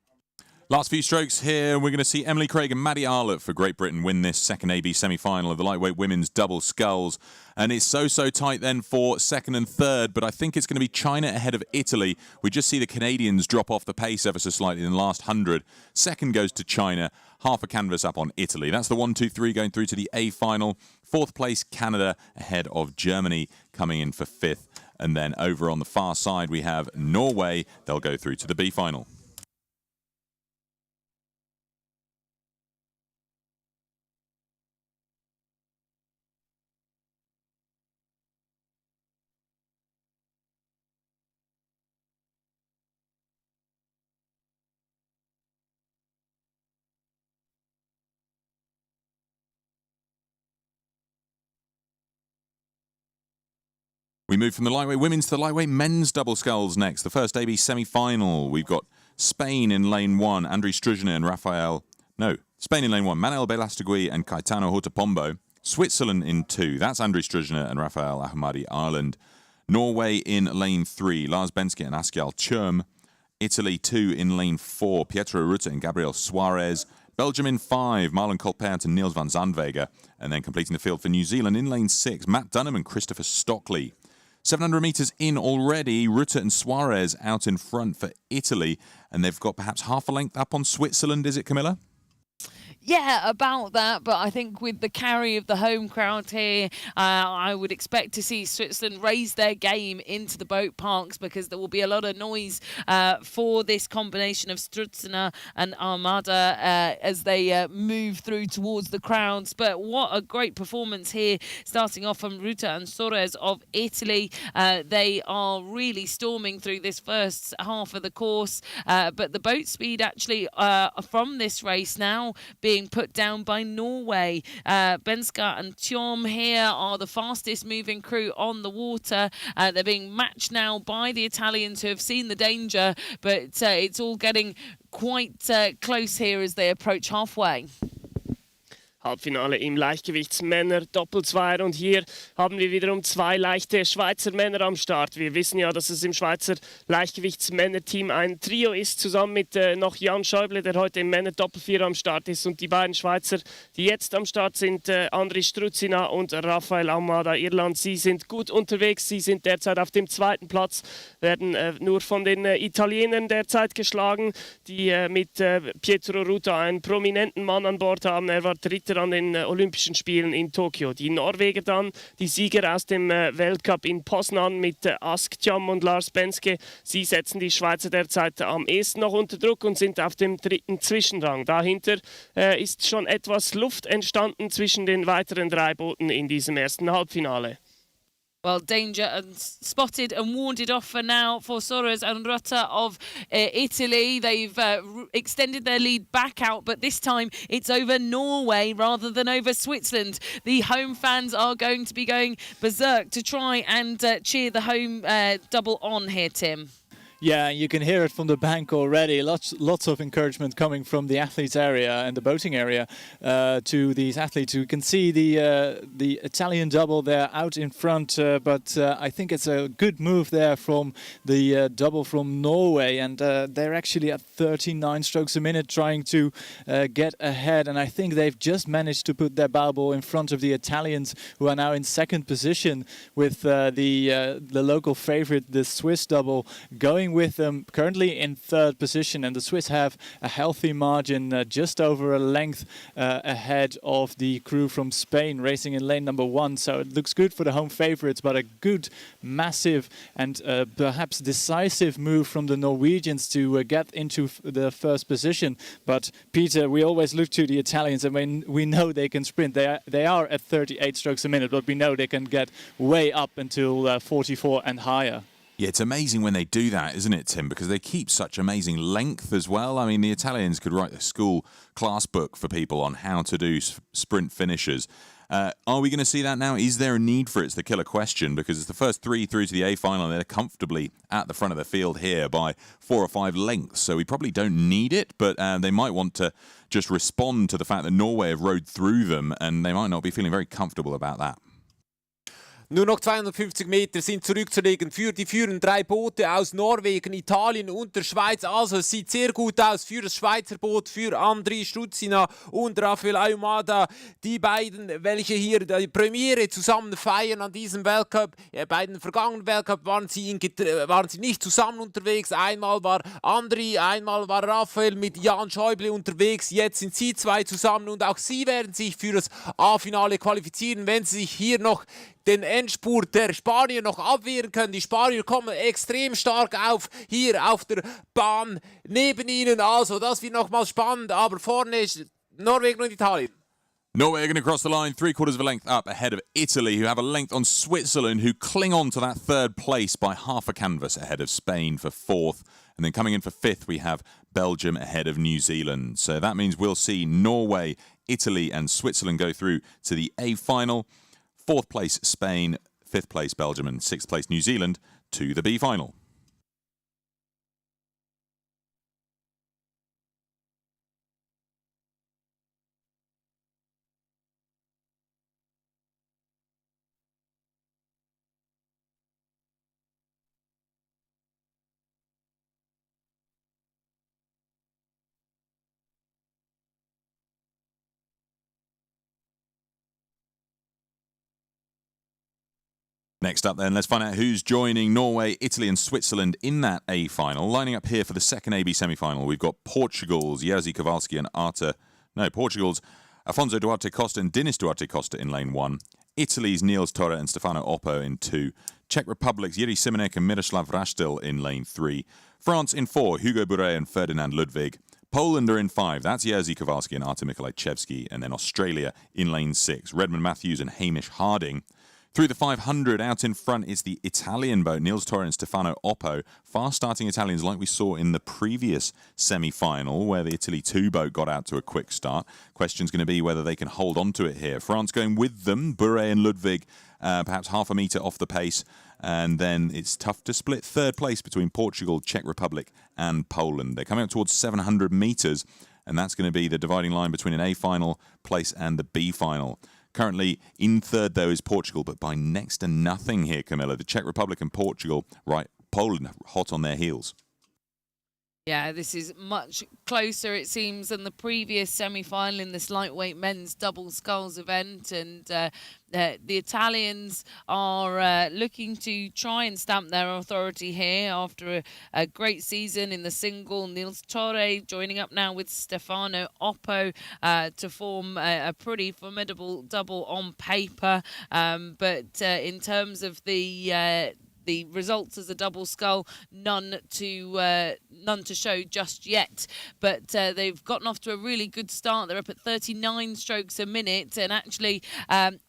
Last few strokes here, we're going to see Emily Craig and Maddie Arlott for Great Britain win this second AB semi-final of the lightweight women's double sculls. And it's so tight then for second and third, but I think it's going to be China ahead of Italy. We just see the Canadians drop off the pace ever so slightly in the last 100. Second goes to China, half a canvas up on Italy. That's the 1, 2, 3 going through to the A final. Fourth place, Canada ahead of Germany coming in for fifth. And then over on the far side, we have Norway. They'll go through to the B final. We move from the lightweight women's to the lightweight men's double sculls next. The first AB semi-final. We've got Spain in lane 1, Andrei Struzhina and Spain in lane 1, Manuel Belastegui and Caetano Hortopombo. Switzerland in 2, that's Andrei Struzhina and Rafael Ahmadi Ireland. Norway in lane 3, Lars Benske and Askial Churm. Italy 2 in lane 4, Pietro Rutte and Gabriel Suarez. Belgium in 5, Marlon Colpert and Niels van Zandwege. And then completing the field for New Zealand in lane 6, Matt Dunham and Christopher Stockley. 700 metres in already, Rutte and Suarez out in front for Italy. And they've got perhaps half a length up on Switzerland, is it, Camilla? Yeah, about that, but I think with the carry of the home crowd here, I would expect to see Switzerland raise their game into the boat parks because there will be a lot of noise for this combination of Struzhina and Armada as they move through towards the crowds. But what a great performance here, starting off from Rutte and Suarez of Italy. They are really storming through this first half of the course, but the boat speed actually from this race now being put down by Norway. Benska and Tjom here are the fastest moving crew on the water. They're being matched now by the Italians who have seen the danger, but it's all getting quite close here as they approach halfway. Halbfinale im Leichtgewichtsmänner-Doppelzweier und hier haben wir wiederum zwei leichte Schweizer Männer am Start. Wir wissen ja, dass es im Schweizer Leichtgewichtsmänner-Team ein Trio ist, zusammen mit noch Jan Schäuble, der heute im Männer-Doppelvierer am Start ist. Und die beiden Schweizer, die jetzt am Start sind, Andrei Struzhina und Rafael Ahmada Irland. Sie sind gut unterwegs, sie sind derzeit auf dem zweiten Platz, werden nur von den Italienern derzeit geschlagen, die mit Pietro Rutte einen prominenten Mann an Bord haben. Er war Dritter an den Olympischen Spielen in Tokio. Die Norweger dann, die Sieger aus dem Weltcup in Poznan mit Ask Tjam und Lars Benske. Sie setzen die Schweizer derzeit am ehesten noch unter Druck und sind auf dem dritten Zwischenrang. Dahinter ist schon etwas Luft entstanden zwischen den weiteren drei Booten in diesem ersten Halbfinale. Well, danger spotted and warded off for now for Suarez and Rutte of Italy. They've extended their lead back out, but this time it's over Norway rather than over Switzerland. The home fans are going to be going berserk to try and cheer the home double on here, Tim. Yeah, you can hear it from the bank already. Lots of encouragement coming from the athletes area and the boating area to these athletes. You can see the Italian double there out in front, but I think it's a good move there from the double from Norway, and they're actually at 39 strokes a minute trying to get ahead, and I think they've just managed to put their bow ball in front of the Italians, who are now in second position with the local favorite, the Swiss double, going with them currently in third position, and the Swiss have a healthy margin, just over a length ahead of the crew from Spain racing in lane number 1. So it looks good for the home favourites, but a good, massive and perhaps decisive move from the Norwegians to get into the first position. But Peter, we always look to the Italians, and we know they can sprint. They are at 38 strokes a minute, but we know they can get way up until 44 and higher. Yeah, it's amazing when they do that, isn't it, Tim? Because they keep such amazing length as well. I mean, the Italians could write a school class book for people on how to do sprint finishes. Are we going to see that now? Is there a need for it? It's the killer question, because it's the first 3 through to the A final. They're comfortably at the front of the field here by 4 or 5 lengths. So we probably don't need it, but they might want to just respond to the fact that Norway have rode through them, and they might not be feeling very comfortable about that. Nur noch 250 Meter sind zurückzulegen für die führenden 3 Boote aus Norwegen, Italien und der Schweiz. Also es sieht sehr gut aus für das Schweizer Boot, für André Strutzina und Rafael Ayumada. Die beiden, welche hier die Premiere zusammen feiern an diesem Weltcup. Bei den vergangenen Weltcup waren sie nicht zusammen unterwegs. Einmal war André, einmal war Rafael mit Jan Schäuble unterwegs. Jetzt sind sie 2 zusammen und auch sie werden sich für das A-Finale qualifizieren, wenn sie sich hier noch den Endspurt der Spanier noch abwehren können. Die Spanier kommen extrem stark auf, hier auf der Bahn neben ihnen. Also, das wird nochmal spannend, aber vorne ist Norwegen und Italien. Norway are going to cross the line 3/4 of a length up ahead of Italy, who have a length on Switzerland, who cling on to that third place by half a canvas ahead of Spain for 4th. And then coming in for 5th, we have Belgium ahead of New Zealand. So that means we'll see Norway, Italy and Switzerland go through to the A final. 4th place Spain, 5th place Belgium and 6th place New Zealand to the B final. Next up then, let's find out who's joining Norway, Italy and Switzerland in that A final. Lining up here for the second AB semi-final, we've got Portugal's Jerzy Kowalski and Portugal's Afonso Duarte Costa and Dinis Duarte Costa in lane 1. Italy's Niels Torre and Stefano Oppo in 2. Czech Republic's Jiří Simonek and Miroslav Rastil in lane 3. France in 4, Hugo Bouret and Ferdinand Ludwig. Poland are in 5, that's Jerzy Kowalski and Artem Mikolajczewski. And then Australia in lane 6, Redmond Matthews and Hamish Harding. Through the 500, out in front is the Italian boat, Niels Torre and Stefano Oppo. Fast-starting Italians like we saw in the previous semi-final, where the Italy 2 boat got out to a quick start. Question's going to be whether they can hold on to it here. France going with them, Bouret and Ludwig, perhaps half a metre off the pace. And then it's tough to split third place between Portugal, Czech Republic and Poland. They're coming up towards 700 metres, and that's going to be the dividing line between an A final place and the B final. Currently in third, though, is Portugal, but by next to nothing here, Camilla. The Czech Republic and Portugal, right, Poland hot on their heels. Yeah, this is much closer, it seems, than the previous semi-final in this lightweight men's double sculls event. And the Italians are looking to try and stamp their authority here after a great season in the single. Niels Torre joining up now with Stefano Oppo to form a pretty formidable double on paper. But in terms of the results as a double scull, none to show just yet, but they've gotten off to a really good start. They're up at 39 strokes a minute and actually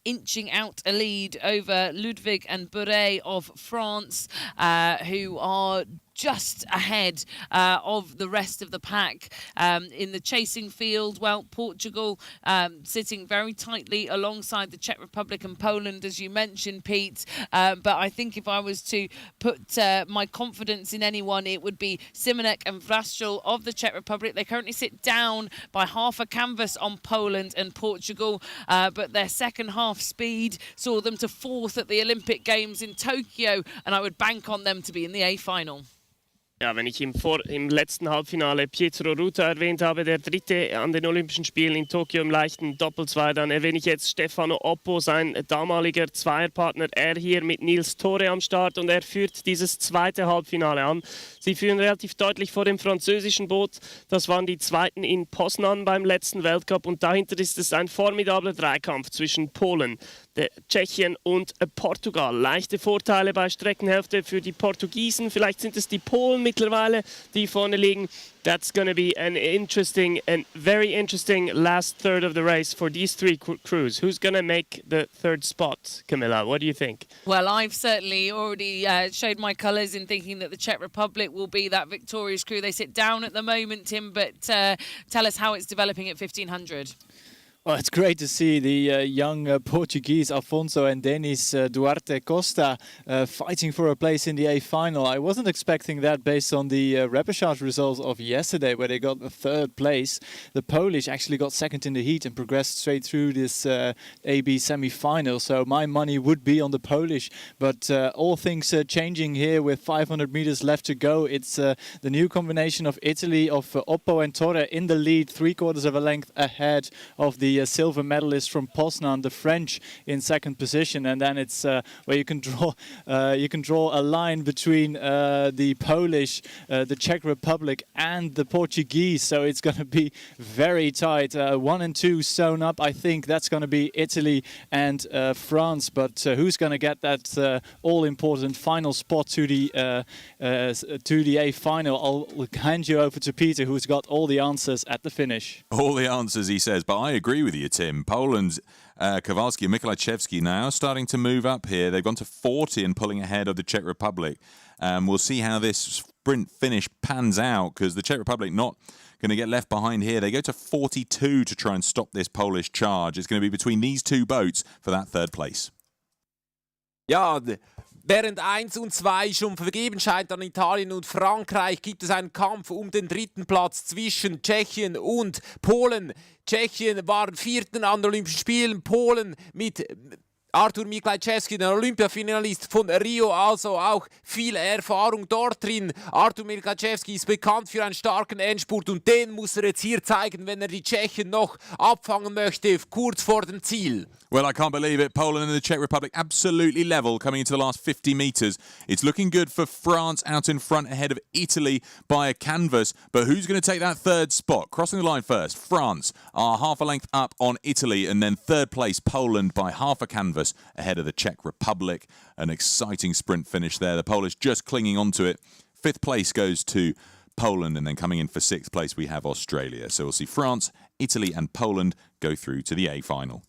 inching out a lead over Ludwig and Bouret of France, who are just ahead of the rest of the pack. In the chasing field, well, Portugal sitting very tightly alongside the Czech Republic and Poland, as you mentioned, Pete. But I think if I was to put my confidence in anyone, it would be Simonek and Vrastil of the Czech Republic. They currently sit down by half a canvas on Poland and Portugal, but their second half speed saw them to 4th at the Olympic Games in Tokyo, and I would bank on them to be in the A final. Ja, wenn ich im letzten Halbfinale Pietro Ruta erwähnt habe, der Dritte an den Olympischen Spielen in Tokio im leichten Doppelzweier, dann erwähne ich jetzt Stefano Oppo, sein damaliger Zweierpartner. Er hier mit Nils Tore am Start und er führt dieses zweite Halbfinale an. Sie führen relativ deutlich vor dem französischen Boot. Das waren die Zweiten in Poznan beim letzten Weltcup und dahinter ist es ein formidabler Dreikampf zwischen Polen, Tschechien und Portugal. Leichte Vorteile bei Streckenhälfte für die Portugiesen. Vielleicht sind es die Polen mittlerweile, die vorne liegen. That's going to be an very interesting last third of the race for these three crews. Who's going to make the third spot, Camilla? What do you think? Well, I've certainly already showed my colours in thinking that the Czech Republic will be that victorious crew. They sit down at the moment, Tim, but tell us how it's developing at 1500. Well, it's great to see the young Portuguese Afonso and Denis Duarte Costa fighting for a place in the A final. I wasn't expecting that based on the repercharge results of yesterday, where they got the third place. The Polish actually got second in the heat and progressed straight through this AB semi-final. So my money would be on the Polish, but all things changing here with 500 meters left to go. It's the new combination of Italy, of Oppo and Torre in the lead, 3/4 of a length ahead of the silver medalist from Poznan, the French, in second position, and then it's where you can draw a line between the Polish, the Czech Republic, and the Portuguese. So it's going to be very tight. 1 and 2 sewn up. I think that's going to be Italy and France. But who's going to get that all-important final spot to the A final? I'll hand you over to Peter, who's got all the answers at the finish. All the answers, he says, but I agree with you, Tim. Poland's Kowalski and Mikolajczewski now starting to move up here. They've gone to 40 and pulling ahead of the Czech Republic. We'll see how this sprint finish pans out, because the Czech Republic not going to get left behind here. They go to 42 to try and stop this Polish charge. It's going to be between these two boats for that third place. Ja, während 1 und 2 schon vergeben scheint an Italien und Frankreich, gibt es einen Kampf um den dritten Platz zwischen Tschechien und Polen. Tschechien waren Vierten an den Olympischen Spielen, Polen mit Artur Mikolajczewski, der Olympiafinalist von Rio, also auch viel Erfahrung dort drin. Artur Mikolajczewski ist bekannt für einen starken Endspurt und den muss er jetzt hier zeigen, wenn er die Tschechen noch abfangen möchte, kurz vor dem Ziel. Well, I can't believe it. Poland and the Czech Republic absolutely level coming into the last 50 metres. It's looking good for France out in front ahead of Italy by a canvas. But who's going to take that third spot? Crossing the line first, France are half a length up on Italy, and then third place, Poland, by half a canvas ahead of the Czech Republic. An exciting sprint finish there. The Polish just clinging onto it. Fifth place goes to Poland, and then coming in for sixth place we have Australia. So we'll see France, Italy and Poland go through to the A final.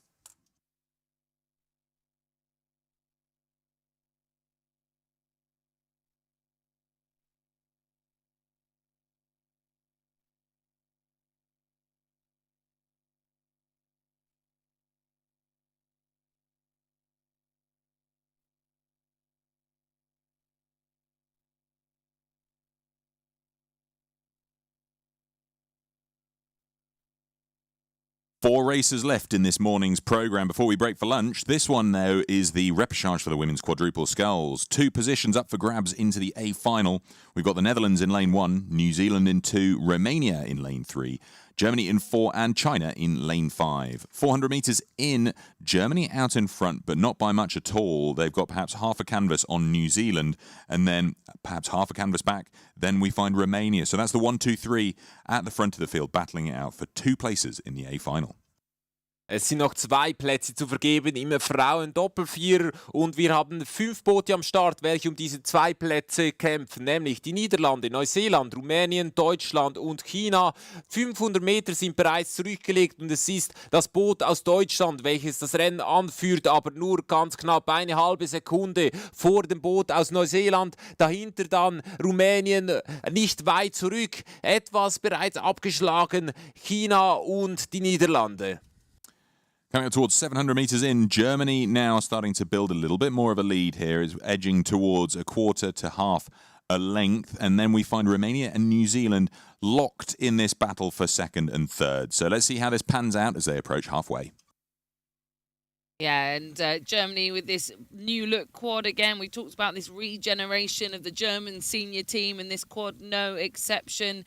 Four races left in this morning's programme before we break for lunch. This one, though, is the repercharge for the women's quadruple sculls. 2 positions up for grabs into the A final. We've got the Netherlands in lane 1, New Zealand in 2, Romania in lane 3, Germany in 4 and China in lane 5. 400 metres in, Germany out in front, but not by much at all. They've got perhaps half a canvas on New Zealand and then perhaps half a canvas back. Then we find Romania. So that's the 1, 2, 3 at the front of the field, battling it out for 2 places in the A final. Es sind noch 2 Plätze zu vergeben im Frauen-Doppelvierer und wir haben 5 Boote am Start, welche um diese 2 Plätze kämpfen, nämlich die Niederlande, Neuseeland, Rumänien, Deutschland und China. 500 Meter sind bereits zurückgelegt und es ist das Boot aus Deutschland, welches das Rennen anführt, aber nur ganz knapp eine halbe Sekunde vor dem Boot aus Neuseeland. Dahinter dann Rumänien, nicht weit zurück, etwas bereits abgeschlagen, China und die Niederlande. Coming up towards 700 metres in, Germany now starting to build a little bit more of a lead here, is edging towards a quarter to half a length. And then we find Romania and New Zealand locked in this battle for second and third. So let's see how this pans out as they approach halfway. Yeah, and Germany with this new look quad again. We talked about this regeneration of the German senior team, and this quad no exception.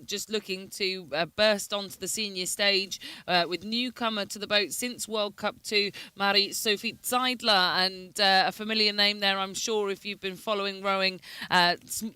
Just looking to burst onto the senior stage with newcomer to the boat since World Cup 2, Marie-Sophie Zeidler, and a familiar name there, I'm sure, if you've been following rowing.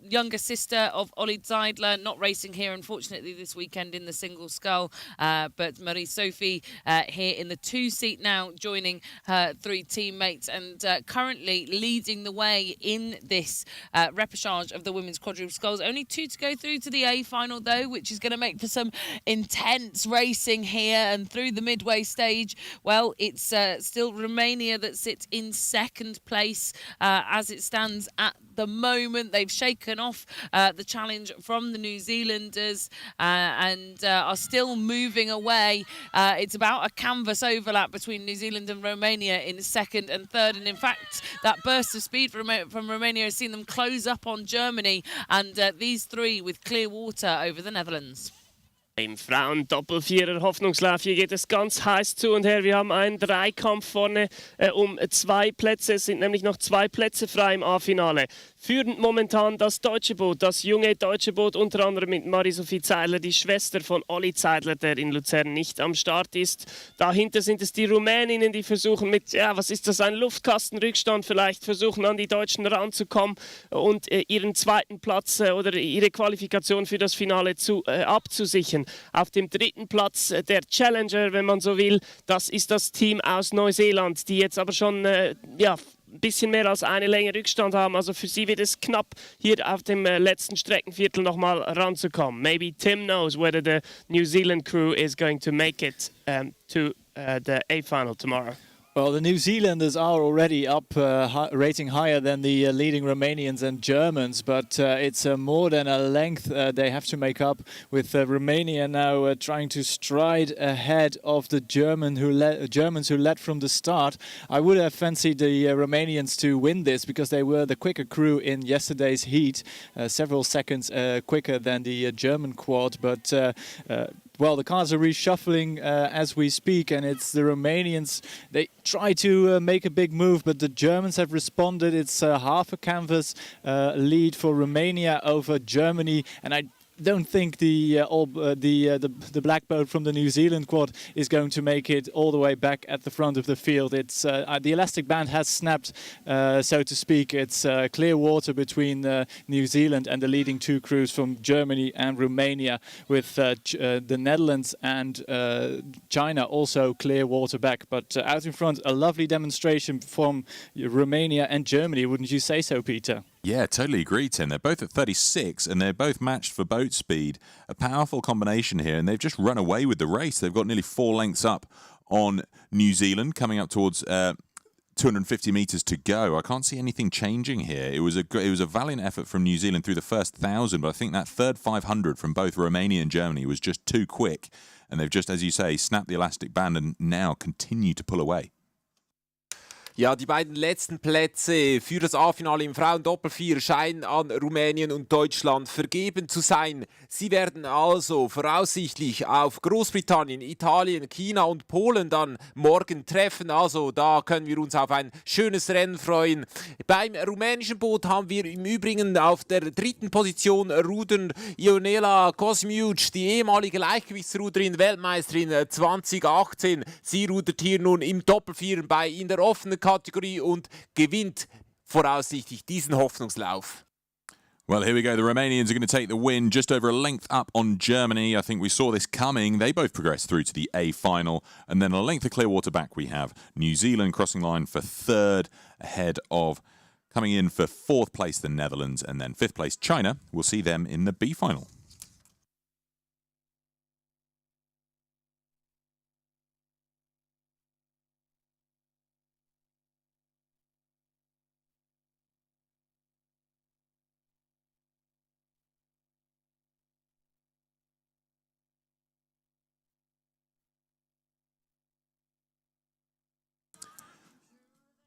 Younger sister of Olli Zeidler, not racing here, unfortunately, this weekend in the single scull, but Marie-Sophie here in the 2-seat now, joining her 3 teammates, and currently leading the way in this repercharge of the women's quadruple sculls. Only 2 to go through to the A final, though, which is going to make for some intense racing here. And through the midway stage, well, it's still Romania that sits in 2nd place as it stands at the moment. They've shaken off the challenge from the New Zealanders and are still moving away. It's about a canvas overlap between New Zealand and Romania in 2nd and 3rd, and in fact that burst of speed from Romania has seen them close up on Germany, and these 3 with clear water over the Netherlands. Im Frauen-Doppelvierer Hoffnungslauf, hier geht es ganz heiß zu und her. Wir haben einen Dreikampf vorne um 2 Plätze. Es sind nämlich noch 2 Plätze frei im A-Finale. Führend momentan das deutsche Boot, das junge deutsche Boot, unter anderem mit Marie-Sophie Zeidler, die Schwester von Olli Zeidler, der in Luzern nicht am Start ist. Dahinter sind es die Rumäninnen, die versuchen mit, ja, was ist das, ein Luftkastenrückstand vielleicht, versuchen an die Deutschen ranzukommen und ihren 2. Platz oder ihre Qualifikation für das Finale abzusichern. Auf dem 3. Platz der Challenger, wenn man so will, das ist das Team aus Neuseeland, die jetzt aber schon ein bisschen mehr als eine Länge Rückstand haben. Also für sie wird es knapp, hier auf dem letzten Streckenviertel nochmal ranzukommen. Maybe Tim knows whether the New Zealand crew is going to make it to the A-final tomorrow. Well, the New Zealanders are already up, rating higher than the leading Romanians and Germans, but it's more than a length they have to make up, with Romania now trying to stride ahead of the Germans who led from the start. I would have fancied the Romanians to win this because they were the quicker crew in yesterday's heat, several seconds quicker than the German quad, but well, the cars are reshuffling as we speak, and it's the Romanians. They try to make a big move, but the Germans have responded. It's half a canvas lead for Romania over Germany, and I don't think the black boat from the New Zealand quad is going to make it all the way back at the front of the field. It's the elastic band has snapped, so to speak. It's clear water between New Zealand and the leading 2 crews from Germany and Romania, with the Netherlands and China also clear water back. But out in front, a lovely demonstration from Romania and Germany. Wouldn't you say so, Peter? Yeah, totally agree, Tim. They're both at 36 and they're both matched for boat speed. A powerful combination here, and they've just run away with the race. They've got nearly 4 lengths up on New Zealand, coming up towards 250 metres to go. I can't see anything changing here. It was a valiant effort from New Zealand through the first 1,000, but I think that third 500 from both Romania and Germany was just too quick. And they've just, as you say, snapped the elastic band and now continue to pull away. Ja, die beiden letzten Plätze für das A-Finale im Frauen-Doppelvier scheinen an Rumänien und Deutschland vergeben zu sein. Sie werden also voraussichtlich auf Großbritannien, Italien, China und Polen dann morgen treffen. Also da können wir uns auf ein schönes Rennen freuen. Beim rumänischen Boot haben wir im Übrigen auf der 3. Position rudern Ionela Kosmiuc, die ehemalige Leichtgewichtsruderin, Weltmeisterin 2018. Sie rudert hier nun im Doppelvier in der offenen Kategorie und gewinnt voraussichtlich diesen Hoffnungslauf. Well, here we go. The Romanians are going to take the win, just over a length up on Germany. I think we saw this coming. They both progressed through to the A final. And then a length of clear water back, we have New Zealand crossing line for 3rd, ahead of coming in for 4th place, the Netherlands, and then 5th place, China. We'll see them in the B final.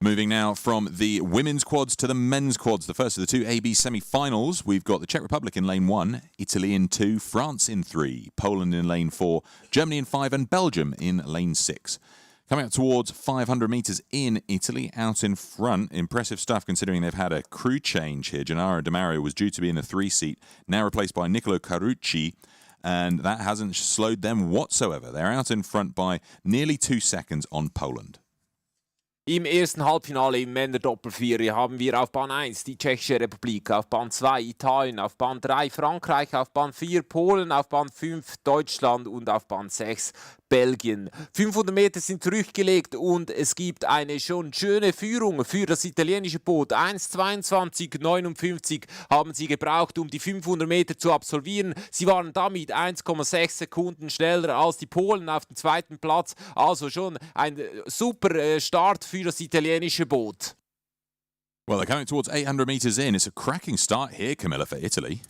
Moving now from the women's quads to the men's quads, the first of the 2 AB semi-finals. We've got the Czech Republic in lane 1, Italy in 2, France in 3, Poland in lane 4, Germany in 5 and Belgium in lane 6. Coming up towards 500 metres in Italy, out in front. Impressive stuff considering they've had a crew change here. Gennaro Di Mario was due to be in the 3-seat, now replaced by Nicolo Carucci, and that hasn't slowed them whatsoever. They're out in front by nearly 2 seconds on Poland. Im ersten Halbfinale im Männer-Doppel-4 haben wir auf Bahn 1 die Tschechische Republik, auf Bahn 2 Italien, auf Bahn 3 Frankreich, auf Bahn 4 Polen, auf Bahn 5 Deutschland und auf Bahn 6 Belgien. 500 Meter sind zurückgelegt und es gibt eine schon schöne Führung für das italienische Boot. 1:22:59 haben sie gebraucht, um die 500 Meter zu absolvieren. Sie waren damit 1,6 Sekunden schneller als die Polen auf dem zweiten Platz. Also schon ein super Start für das italienische Boot. Well, they're coming towards 800 metres in. It's a cracking start here, Camilla, for Italy.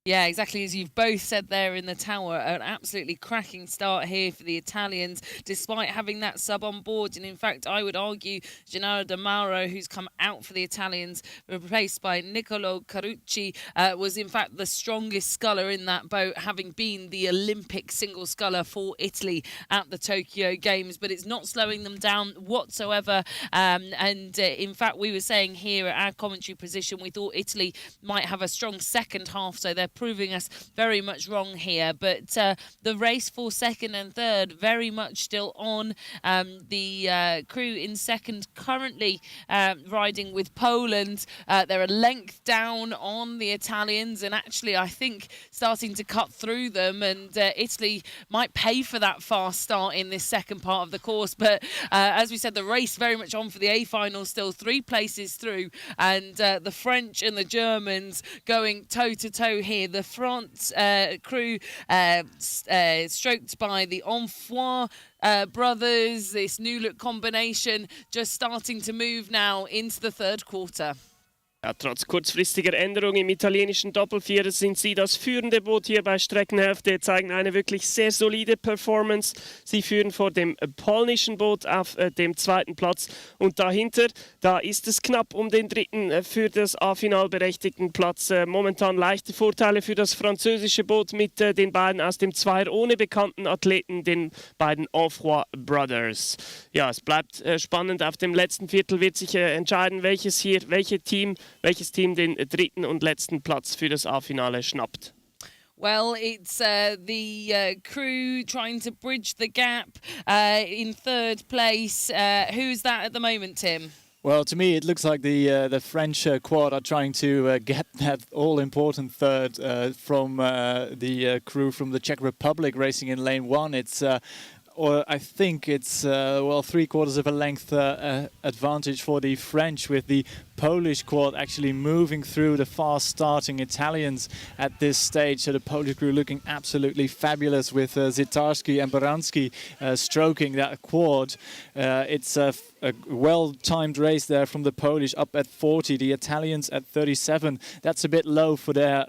Yeah, exactly as you've both said there in the tower. An absolutely cracking start here for the Italians, despite having that sub on board. And in fact, I would argue Gennaro Di Mauro, who's come out for the Italians, replaced by Nicolo Carucci, was in fact the strongest sculler in that boat, having been the Olympic single sculler for Italy at the Tokyo Games. But it's not slowing them down whatsoever. In fact, we were saying here at our commentary position, we thought Italy might have a strong second half, so they're proving us very much wrong here. But the race for second and third very much still on. The crew in second currently riding with Poland. They're a length down on the Italians, and actually I think starting to cut through them, and Italy might pay for that fast start in this second part of the course. But as we said, the race very much on for the A final, still 3 places through, and the French and the Germans going toe to toe here. The France crew stroked by the Enfoy brothers, this new look combination just starting to move now into the third quarter. Ja, trotz kurzfristiger Änderung im italienischen Doppelvierer sind sie das führende Boot hier bei Streckenhälfte, zeigen eine wirklich sehr solide Performance. Sie führen vor dem polnischen Boot auf dem zweiten Platz, und dahinter, da ist es knapp um den dritten für das A-Final berechtigten Platz. Momentan leichte Vorteile für das französische Boot mit den beiden aus dem Zweier ohne bekannten Athleten, den beiden Enfoy Brothers. Ja, es bleibt spannend. Auf dem letzten Viertel wird sich entscheiden, welches Team den dritten und letzten Platz für das A-Finale schnappt. Well, it's the crew trying to bridge the gap in third place. Who's that at the moment, Tim? Well, to me, it looks like the French quad are trying to get that all-important third from the crew from the Czech Republic racing in lane 1. It's or I think it's, well, 3/4 of a length advantage for the French, with the Polish quad actually moving through the fast-starting Italians at this stage. So the Polish crew looking absolutely fabulous, with Zitarski and Baranski stroking that quad. It's a well-timed race there from the Polish, up at 40, the Italians at 37. That's a bit low for their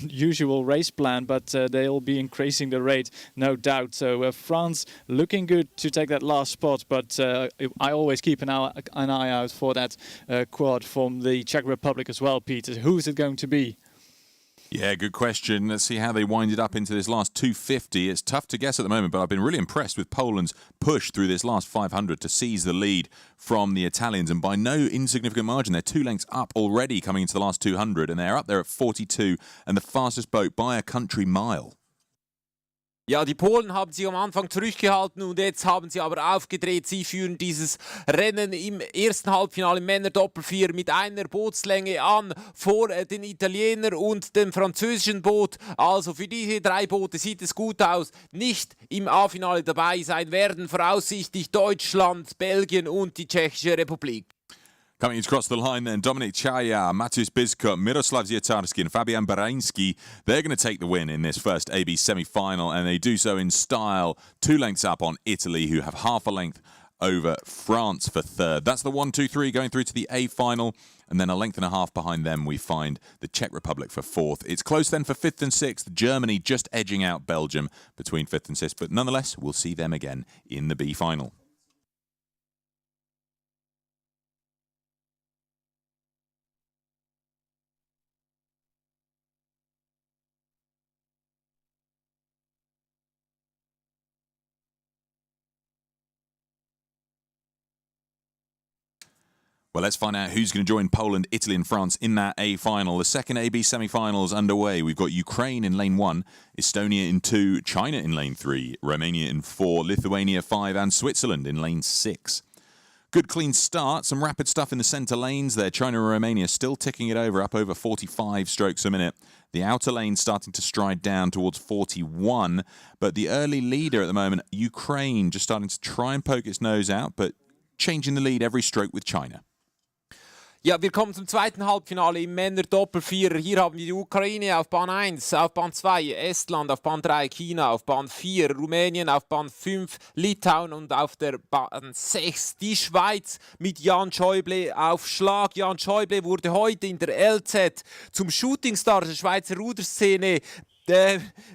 usual race plan, but they'll be increasing the rate, no doubt. So France looking good to take that last spot, but I always keep an eye out for that quad from the Czech Republic as well, Peter. Who is it going to be? Yeah, good question. Let's see how they wind it up into this last 250. It's tough to guess at the moment, but I've been really impressed with Poland's push through this last 500 to seize the lead from the Italians. And by no insignificant margin, they're 2 lengths up already coming into the last 200, and they're up there at 42 and the fastest boat by a country mile. Ja, die Polen haben sich am Anfang zurückgehalten und jetzt haben sie aber aufgedreht. Sie führen dieses Rennen im ersten Halbfinale im Männer-Doppel-4 mit einer Bootslänge an vor den Italienern und dem französischen Boot. Also für diese 3 Boote sieht es gut aus. Nicht im A-Finale dabei sein werden voraussichtlich Deutschland, Belgien und die Tschechische Republik. Coming across the line then, Dominik Chaya, Matus Bizkut, Miroslav Ziatarski and Fabian Barański. They're going to take the win in this first AB semi-final, and they do so in style. 2 lengths up on Italy, who have half a length over France for third. That's the 1-2-3 going through to the A final, and then a length and a half behind them we find the Czech Republic for fourth. It's close then for fifth and sixth. Germany just edging out Belgium between fifth and sixth, but nonetheless, we'll see them again in the B final. Well, let's find out who's going to join Poland, Italy and France in that A final. The second AB semi-finals underway. We've got Ukraine in lane 1, Estonia in 2, China in lane 3, Romania in 4, Lithuania 5 and Switzerland in lane 6. Good clean start, some rapid stuff in the centre lanes there. China and Romania still ticking it over, up over 45 strokes a minute. The outer lane starting to stride down towards 41, but the early leader at the moment, Ukraine, just starting to try and poke its nose out, but changing the lead every stroke with China. Ja, wir kommen zum zweiten Halbfinale im Männer-Doppelvierer. Hier haben wir die Ukraine auf Bahn 1, auf Bahn 2 Estland, auf Bahn 3 China, auf Bahn 4 Rumänien, auf Bahn 5 Litauen und auf der Bahn 6 die Schweiz mit Jan Schäuble auf Schlag. Jan Schäuble wurde heute in der LZ zum Shootingstar der Schweizer Ruderszene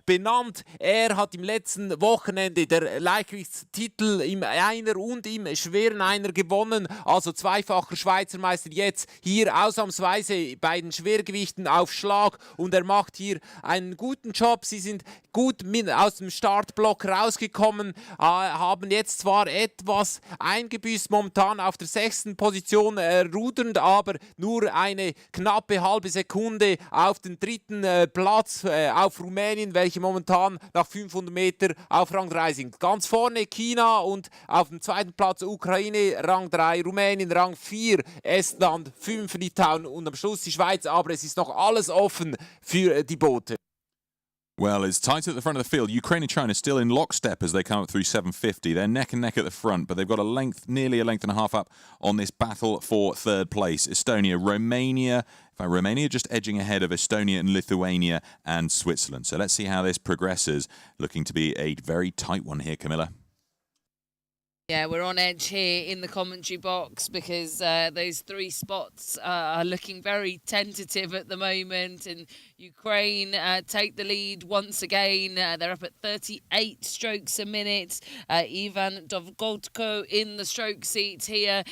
benannt. Er hat im letzten Wochenende der Leichtgewichtstitel im Einer und im schweren Einer gewonnen. Also zweifacher Schweizer Meister jetzt hier ausnahmsweise bei den Schwergewichten auf Schlag. Und er macht hier einen guten Job. Sie sind gut aus dem Startblock rausgekommen, haben jetzt zwar etwas eingebüßt, momentan auf der 6. Position rudernd, aber nur eine knappe halbe Sekunde auf den 3. Platz auf Rumänien, welche momentan nach 500 Meter auf Rang 3 sind. Ganz vorne China und auf dem 2. Platz Ukraine, Rang 3, Rumänien, Rang 4, Estland, 5 Litauen und am Schluss die Schweiz, aber es ist noch alles offen für die Boote. Well, it's tight at the front of the field. Ukraine and China still in lockstep as they come up through 750. They're neck and neck at the front, but they've got a length, nearly a length and a half up on this battle for third place. Estonia, Romania, Romania just edging ahead of Estonia and Lithuania and Switzerland. So let's see how this progresses. Looking to be a very tight one here, Camilla. Yeah, we're on edge here in the commentary box because those 3 spots are looking very tentative at the moment, and Ukraine take the lead once again. They're up at 38 strokes a minute. Ivan Dovgotko in the stroke seat here,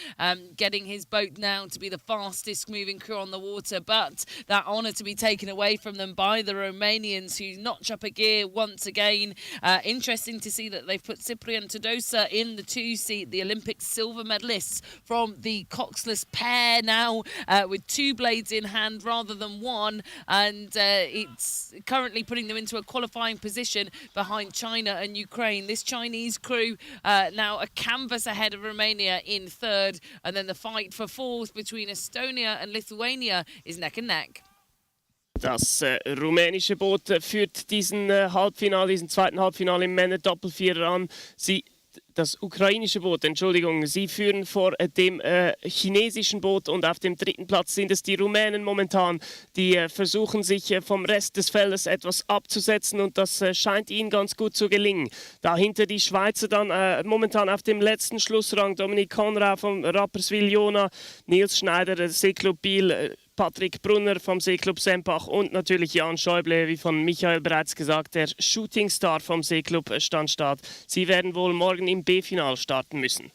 getting his boat now to be the fastest moving crew on the water, but that honour to be taken away from them by the Romanians, who notch up a gear once again. Interesting to see that they've put Cyprian Todosa in the 2 seat, the Olympic silver medalists from the coxless pair now, with 2 blades in hand rather than 1, and it's currently putting them into a qualifying position behind China and Ukraine. This Chinese crew now a canvas ahead of Romania in 3rd, and then the fight for 4th between Estonia and Lithuania is neck and neck. Das rumänische Boot führt diesen zweiten Halbfinale im Männer-Doppelvierer an. Das ukrainische Boot, Entschuldigung, sie führen vor dem chinesischen Boot, und auf dem 3. Platz sind es die Rumänen momentan, die versuchen sich vom Rest des Feldes etwas abzusetzen, und das scheint ihnen ganz gut zu gelingen. Dahinter die Schweizer dann momentan auf dem letzten Schlussrang, Dominik Konrad vom Rapperswil-Jona, Nils Schneider, der Seeklub Biel, Patrick Brunner vom Seeklub Sempach und natürlich Jan Schäuble, wie von Michael bereits gesagt, der Shootingstar vom Seeklub Standstadt. Sie werden wohl morgen im B-Final starten müssen.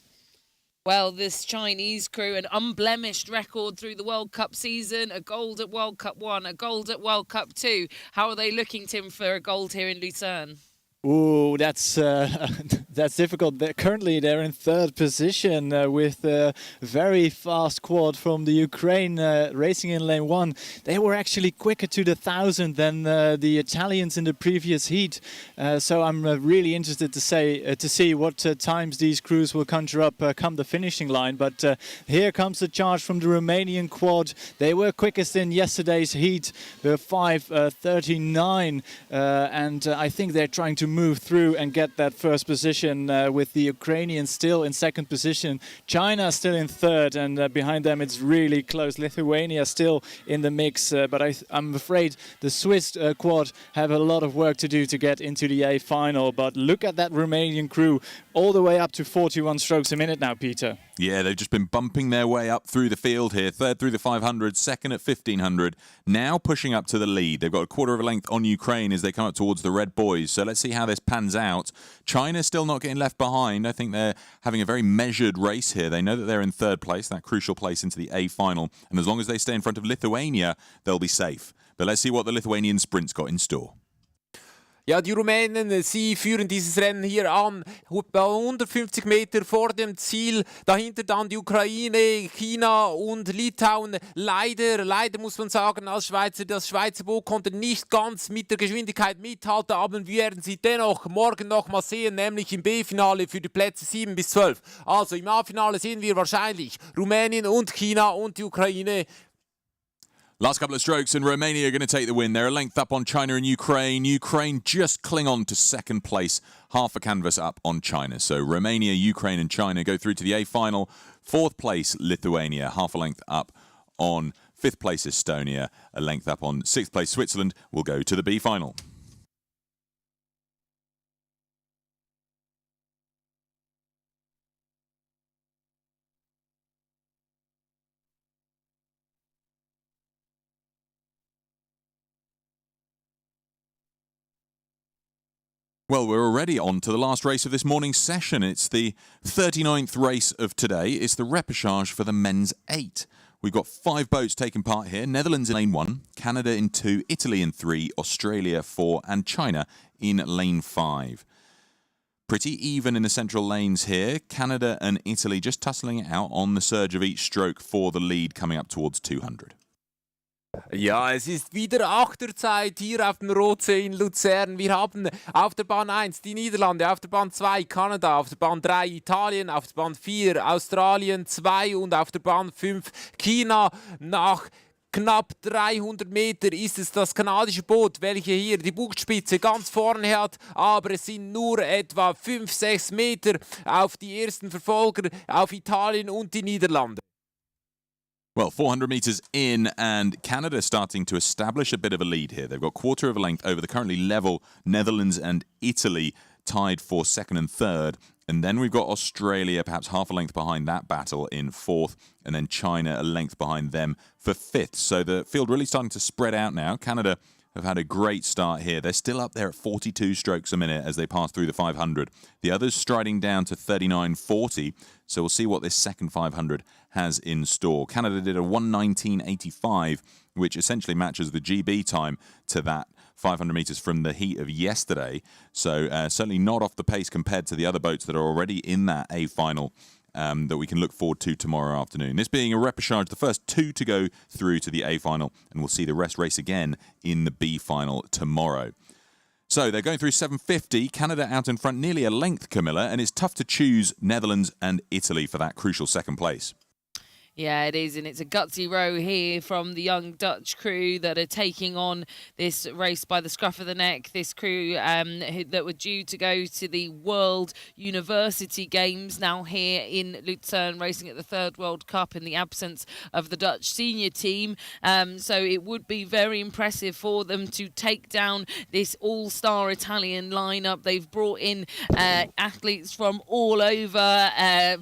Well, this Chinese crew, an unblemished record through the World Cup season, a gold at World Cup 1, a gold at World Cup 2. How are they looking, Tim, for a gold here in Lucerne? Oh, that's difficult. Currently, they're in 3rd position with a very fast quad from the Ukraine racing in lane 1. They were actually quicker to the 1,000 than the Italians in the previous heat. So I'm really interested to see what times these crews will conjure up come the finishing line. But here comes the charge from the Romanian quad. They were quickest in yesterday's heat, the 5:39, and I think they're trying to move through and get that first position, with the Ukrainians still in 2nd position, China still in 3rd, and behind them it's really close. Lithuania still in the mix, but I'm afraid the Swiss quad have a lot of work to do to get into the A final. But look at that Romanian crew, all the way up to 41 strokes a minute now, Peter. Yeah, they've just been bumping their way up through the field here. 3rd through the 500, 2nd at 1,500. Now pushing up to the lead. They've got a quarter of a length on Ukraine as they come up towards the Red Boys. So let's see how this pans out. China still not getting left behind. I think they're having a very measured race here. They know that they're in 3rd place, that crucial place into the A final. And as long as they stay in front of Lithuania, they'll be safe. But let's see what the Lithuanian sprint's got in store. Ja, die Rumänen, sie führen dieses Rennen hier an, 150 Meter vor dem Ziel. Dahinter dann die Ukraine, China und Litauen. Leider muss man sagen, als Schweizer, das Schweizer Boot konnte nicht ganz mit der Geschwindigkeit mithalten, aber wir werden sie dennoch morgen noch mal sehen, nämlich im B-Finale für die Plätze 7 bis 12. Also im A-Finale sehen wir wahrscheinlich Rumänien und China und die Ukraine. Last couple of strokes and Romania are going to take the win. They're a length up on China and Ukraine. Ukraine just cling on to second place, half a canvas up on China. So Romania, Ukraine and China go through to the A final. Fourth place, Lithuania, half a length up on fifth place, Estonia. A length up on sixth place, Switzerland will go to the B final. Well, we're already on to the last race of this morning's session. It's the 39th race of today. It's the repercharge for the men's 8. We've got 5 boats taking part here. Netherlands in lane 1, Canada in 2, Italy in 3, Australia 4 and China in lane 5. Pretty even in the central lanes here. Canada and Italy just tussling it out on the surge of each stroke for the lead coming up towards 200. Ja, es ist wieder Achterzeit hier auf dem Rotsee in Luzern. Wir haben auf der Bahn 1 die Niederlande, auf der Bahn 2 Kanada, auf der Bahn 3 Italien, auf der Bahn 4 Australien 2 und auf der Bahn 5 China. Nach knapp 300 Meter ist es das kanadische Boot, welches hier die Bugspitze ganz vorne hat, aber es sind nur etwa 5-6 Meter auf die ersten Verfolger, auf Italien und die Niederlande. Well, 400 metres in, and Canada starting to establish a bit of a lead here. They've got quarter of a length over the currently level Netherlands and Italy, tied for second and third. And then we've got Australia, perhaps half a length behind that battle in fourth, and then China a length behind them for fifth. So the field really starting to spread out now. Canada have had a great start here. They're still up there at 42 strokes a minute as they pass through the 500. The others striding down to 39.40. So we'll see what this second 500 has in store. Canada did a 1:19.85, which essentially matches the GB time to that 500 metres from the heat of yesterday. So certainly not off the pace compared to the other boats that are already in that A final that we can look forward to tomorrow afternoon. This being a repercharge, the first 2 to go through to the A final, and we'll see the rest race again in the B final tomorrow. So they're going through 750, Canada out in front nearly a length, Camilla, and it's tough to choose Netherlands and Italy for that crucial second place. Yeah, it is, and it's a gutsy row here from the young Dutch crew that are taking on this race by the scruff of the neck. This crew that were due to go to the World University Games now here in Lucerne, racing at the third World Cup in the absence of the Dutch senior team. So it would be very impressive for them to take down this all-star Italian lineup. They've brought in athletes from all over,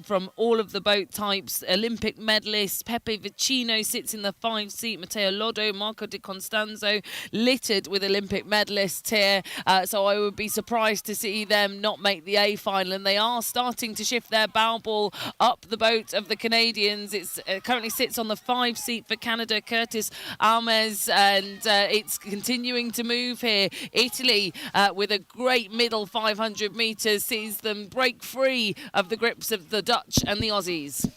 from all of the boat types, Olympic medalists. Pepe Vicino sits in the 5 seat. Matteo Loddo, Marco Di Constanzo, littered with Olympic medalists here. So I would be surprised to see them not make the A final. And they are starting to shift their bow ball up the boat of the Canadians. It currently sits on the 5 seat for Canada, Curtis Almes, and it's continuing to move here. Italy, with a great middle 500 metres, sees them break free of the grips of the Dutch and the Aussies.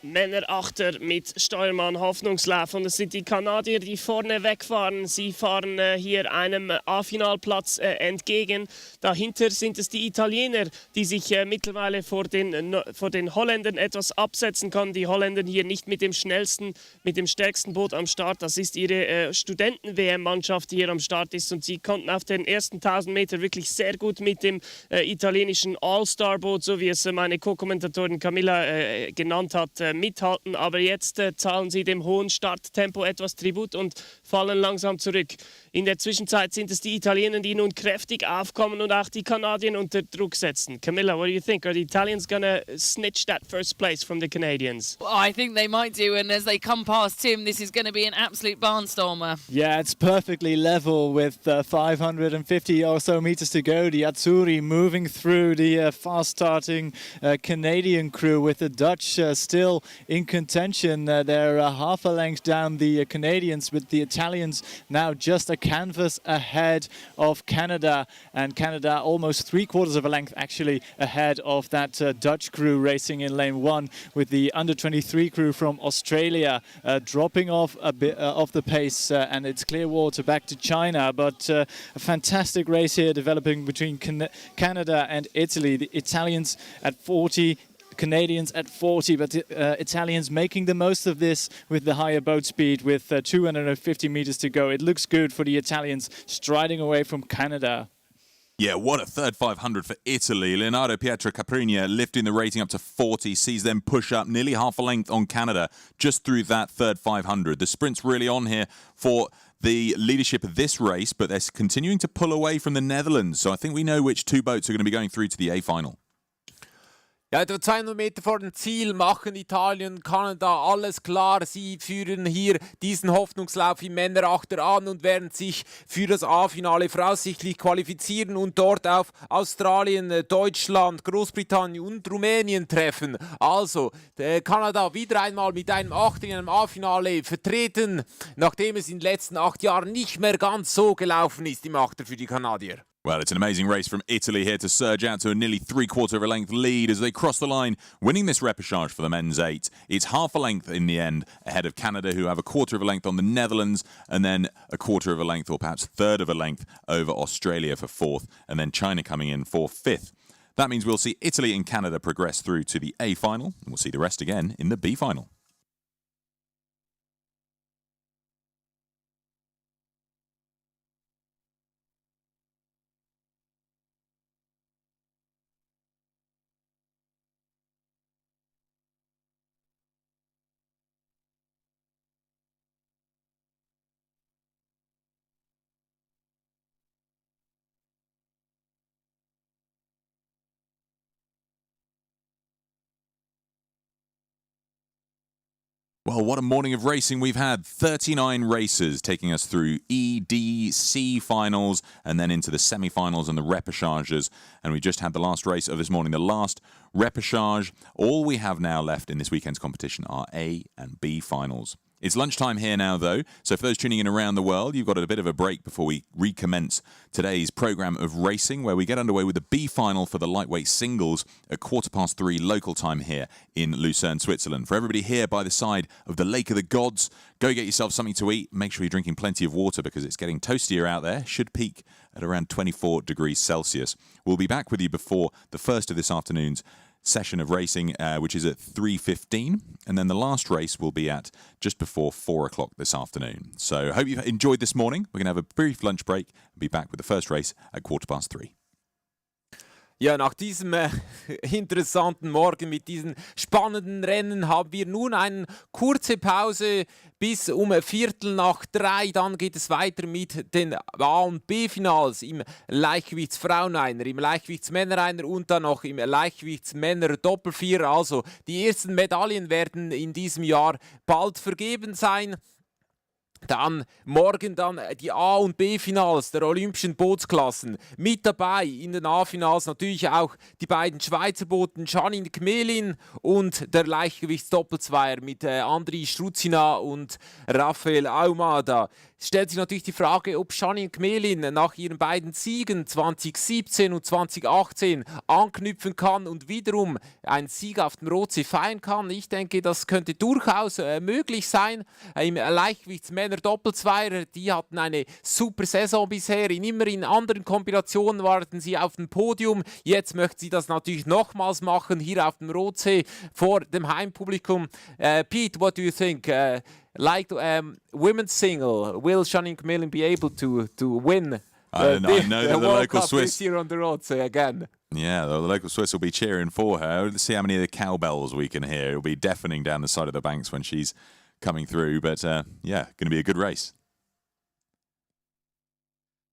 Männer-Achter mit Steuermann Hoffnungslauf. Und es sind die Kanadier, die vorne wegfahren. Sie fahren hier einem A-Finalplatz entgegen. Dahinter sind es die Italiener, die sich mittlerweile vor den Holländern etwas absetzen können. Die Holländer hier nicht mit dem schnellsten, mit dem stärksten Boot am Start. Das ist ihre Studenten-WM-Mannschaft, die hier am Start ist. Und sie konnten auf den ersten 1000 Meter wirklich sehr gut mit dem italienischen All-Star-Boot, so wie es meine Co-Kommentatorin Camilla genannt hat, mithalten, aber jetzt zahlen sie dem hohen Starttempo etwas Tribut und fallen langsam zurück. In der Zwischenzeit sind es die Italiener, die nun kräftig aufkommen und auch die Kanadier unter Druck setzen. Camilla, what do you think? Are the Italians going to snitch that first place from the Canadians? Well, I think they might do, and as they come past Tim, this is going to be an absolute barnstormer. Yeah, it's perfectly level with 550 or so meters to go. The Azzurri moving through the fast-starting Canadian crew, with the Dutch still in contention. They're half a length down the Canadians, with the Italians now just a canvas ahead of Canada, and Canada almost 3/4 of a length actually ahead of that Dutch crew racing in lane 1, with the under 23 crew from Australia dropping off a bit of the pace, and it's clear water back to China. But a fantastic race here developing between Canada and Italy. The Italians at 40, Canadians at 40, but Italians making the most of this with the higher boat speed, with 250 meters to go. It looks good for the Italians striding away from Canada. Yeah, what a third 500 for Italy. Leonardo Pietrocaprigna lifting the rating up to 40, sees them push up nearly half a length on Canada just through that third 500. The sprint's really on here for the leadership of this race, but they're continuing to pull away from the Netherlands. So I think we know which two boats are going to be going through to the A final. Ja, etwa 200 Meter vor dem Ziel machen Italien und Kanada alles klar. Sie führen hier diesen Hoffnungslauf im Männer-Achter an und werden sich für das A-Finale voraussichtlich qualifizieren und dort auf Australien, Deutschland, Großbritannien und Rumänien treffen. Also, Kanada wieder einmal mit einem Achter in einem A-Finale vertreten, nachdem es in den letzten 8 Jahren nicht mehr ganz so gelaufen ist im Achter für die Kanadier. Well, it's an amazing race from Italy here to surge out to a nearly 3/4 of a length lead as they cross the line, winning this repercharge for the men's 8. It's half a length in the end ahead of Canada, who have a 1/4 of a length on the Netherlands, and then a 1/4 of a length, or perhaps 1/3 of a length, over Australia for 4th, and then China coming in for 5th. That means we'll see Italy and Canada progress through to the A final, and we'll see the rest again in the B final. Well, what a morning of racing we've had. 39 races taking us through E, D, C finals and then into the semi-finals and the repercharges. And we just had the last race of this morning, the last repercharge. All we have now left in this weekend's competition are A and B finals. It's lunchtime here now, though, so for those tuning in around the world, you've got a bit of a break before we recommence today's programme of racing, where we get underway with the B final for the lightweight singles at 3:15 local time here in Lucerne, Switzerland. For everybody here by the side of the Lake of the Gods, go get yourself something to eat. Make sure you're drinking plenty of water because it's getting toastier out there. Should peak at around 24 degrees Celsius. We'll be back with you before the first of this afternoon's session of racing, which is at 3:15, and then the last race will be at just before 4 o'clock this afternoon. So hope you've enjoyed this morning. We're going to have a brief lunch break and be back with the first race at 3:15. Ja, nach diesem interessanten Morgen mit diesen spannenden Rennen haben wir nun eine kurze Pause bis um 2:15. Dann geht es weiter mit den A- und B-Finals im Leichtgewichtsfraueneiner, im Leichtgewichtsmännereiner und dann noch im Leichtgewichtsmänner-Doppelvierer. Also die ersten Medaillen werden in diesem Jahr bald vergeben sein. Dann morgen dann die A- und B-Finals der olympischen Bootsklassen. Mit dabei in den A-Finals natürlich auch die beiden Schweizer Booten Janine Gmelin und der Leichtgewichtsdoppelzweier mit Andri Struzina und Raphael Aumada. Es stellt sich natürlich die Frage, ob Janine Gmelin nach ihren beiden Siegen 2017 und 2018 anknüpfen kann und wiederum einen Sieg auf dem Rotsee feiern kann. Ich denke, das könnte durchaus möglich sein. Im Leichtgewichtsmänner Doppelzweier, die hatten eine super Saison bisher. Immer in anderen Kombinationen waren sie auf dem Podium. Jetzt möchten sie das natürlich nochmals machen, hier auf dem Rotsee vor dem Heimpublikum. Pete, what do you think? Women's single, will Janine Gmelin be able to win? I know that the World local Cup Swiss... this year on the Rotsee again. Yeah, the local Swiss will be cheering for her. Let's see how many of the cowbells we can hear. It'll be deafening down the side of the banks when she's coming through. But yeah, going to be a good race.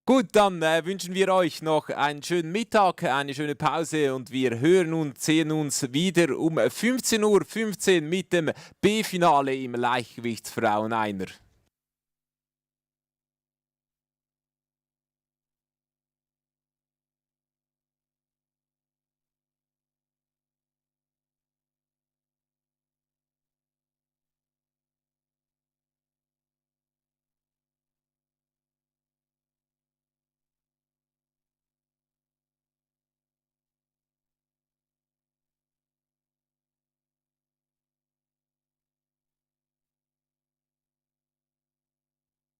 Gut, dann wünschen wir euch noch einen schönen Mittag, eine schöne Pause und wir hören und sehen uns wieder um 15:15 Uhr mit dem B-Finale im Leichtgewichtsfraueneiner.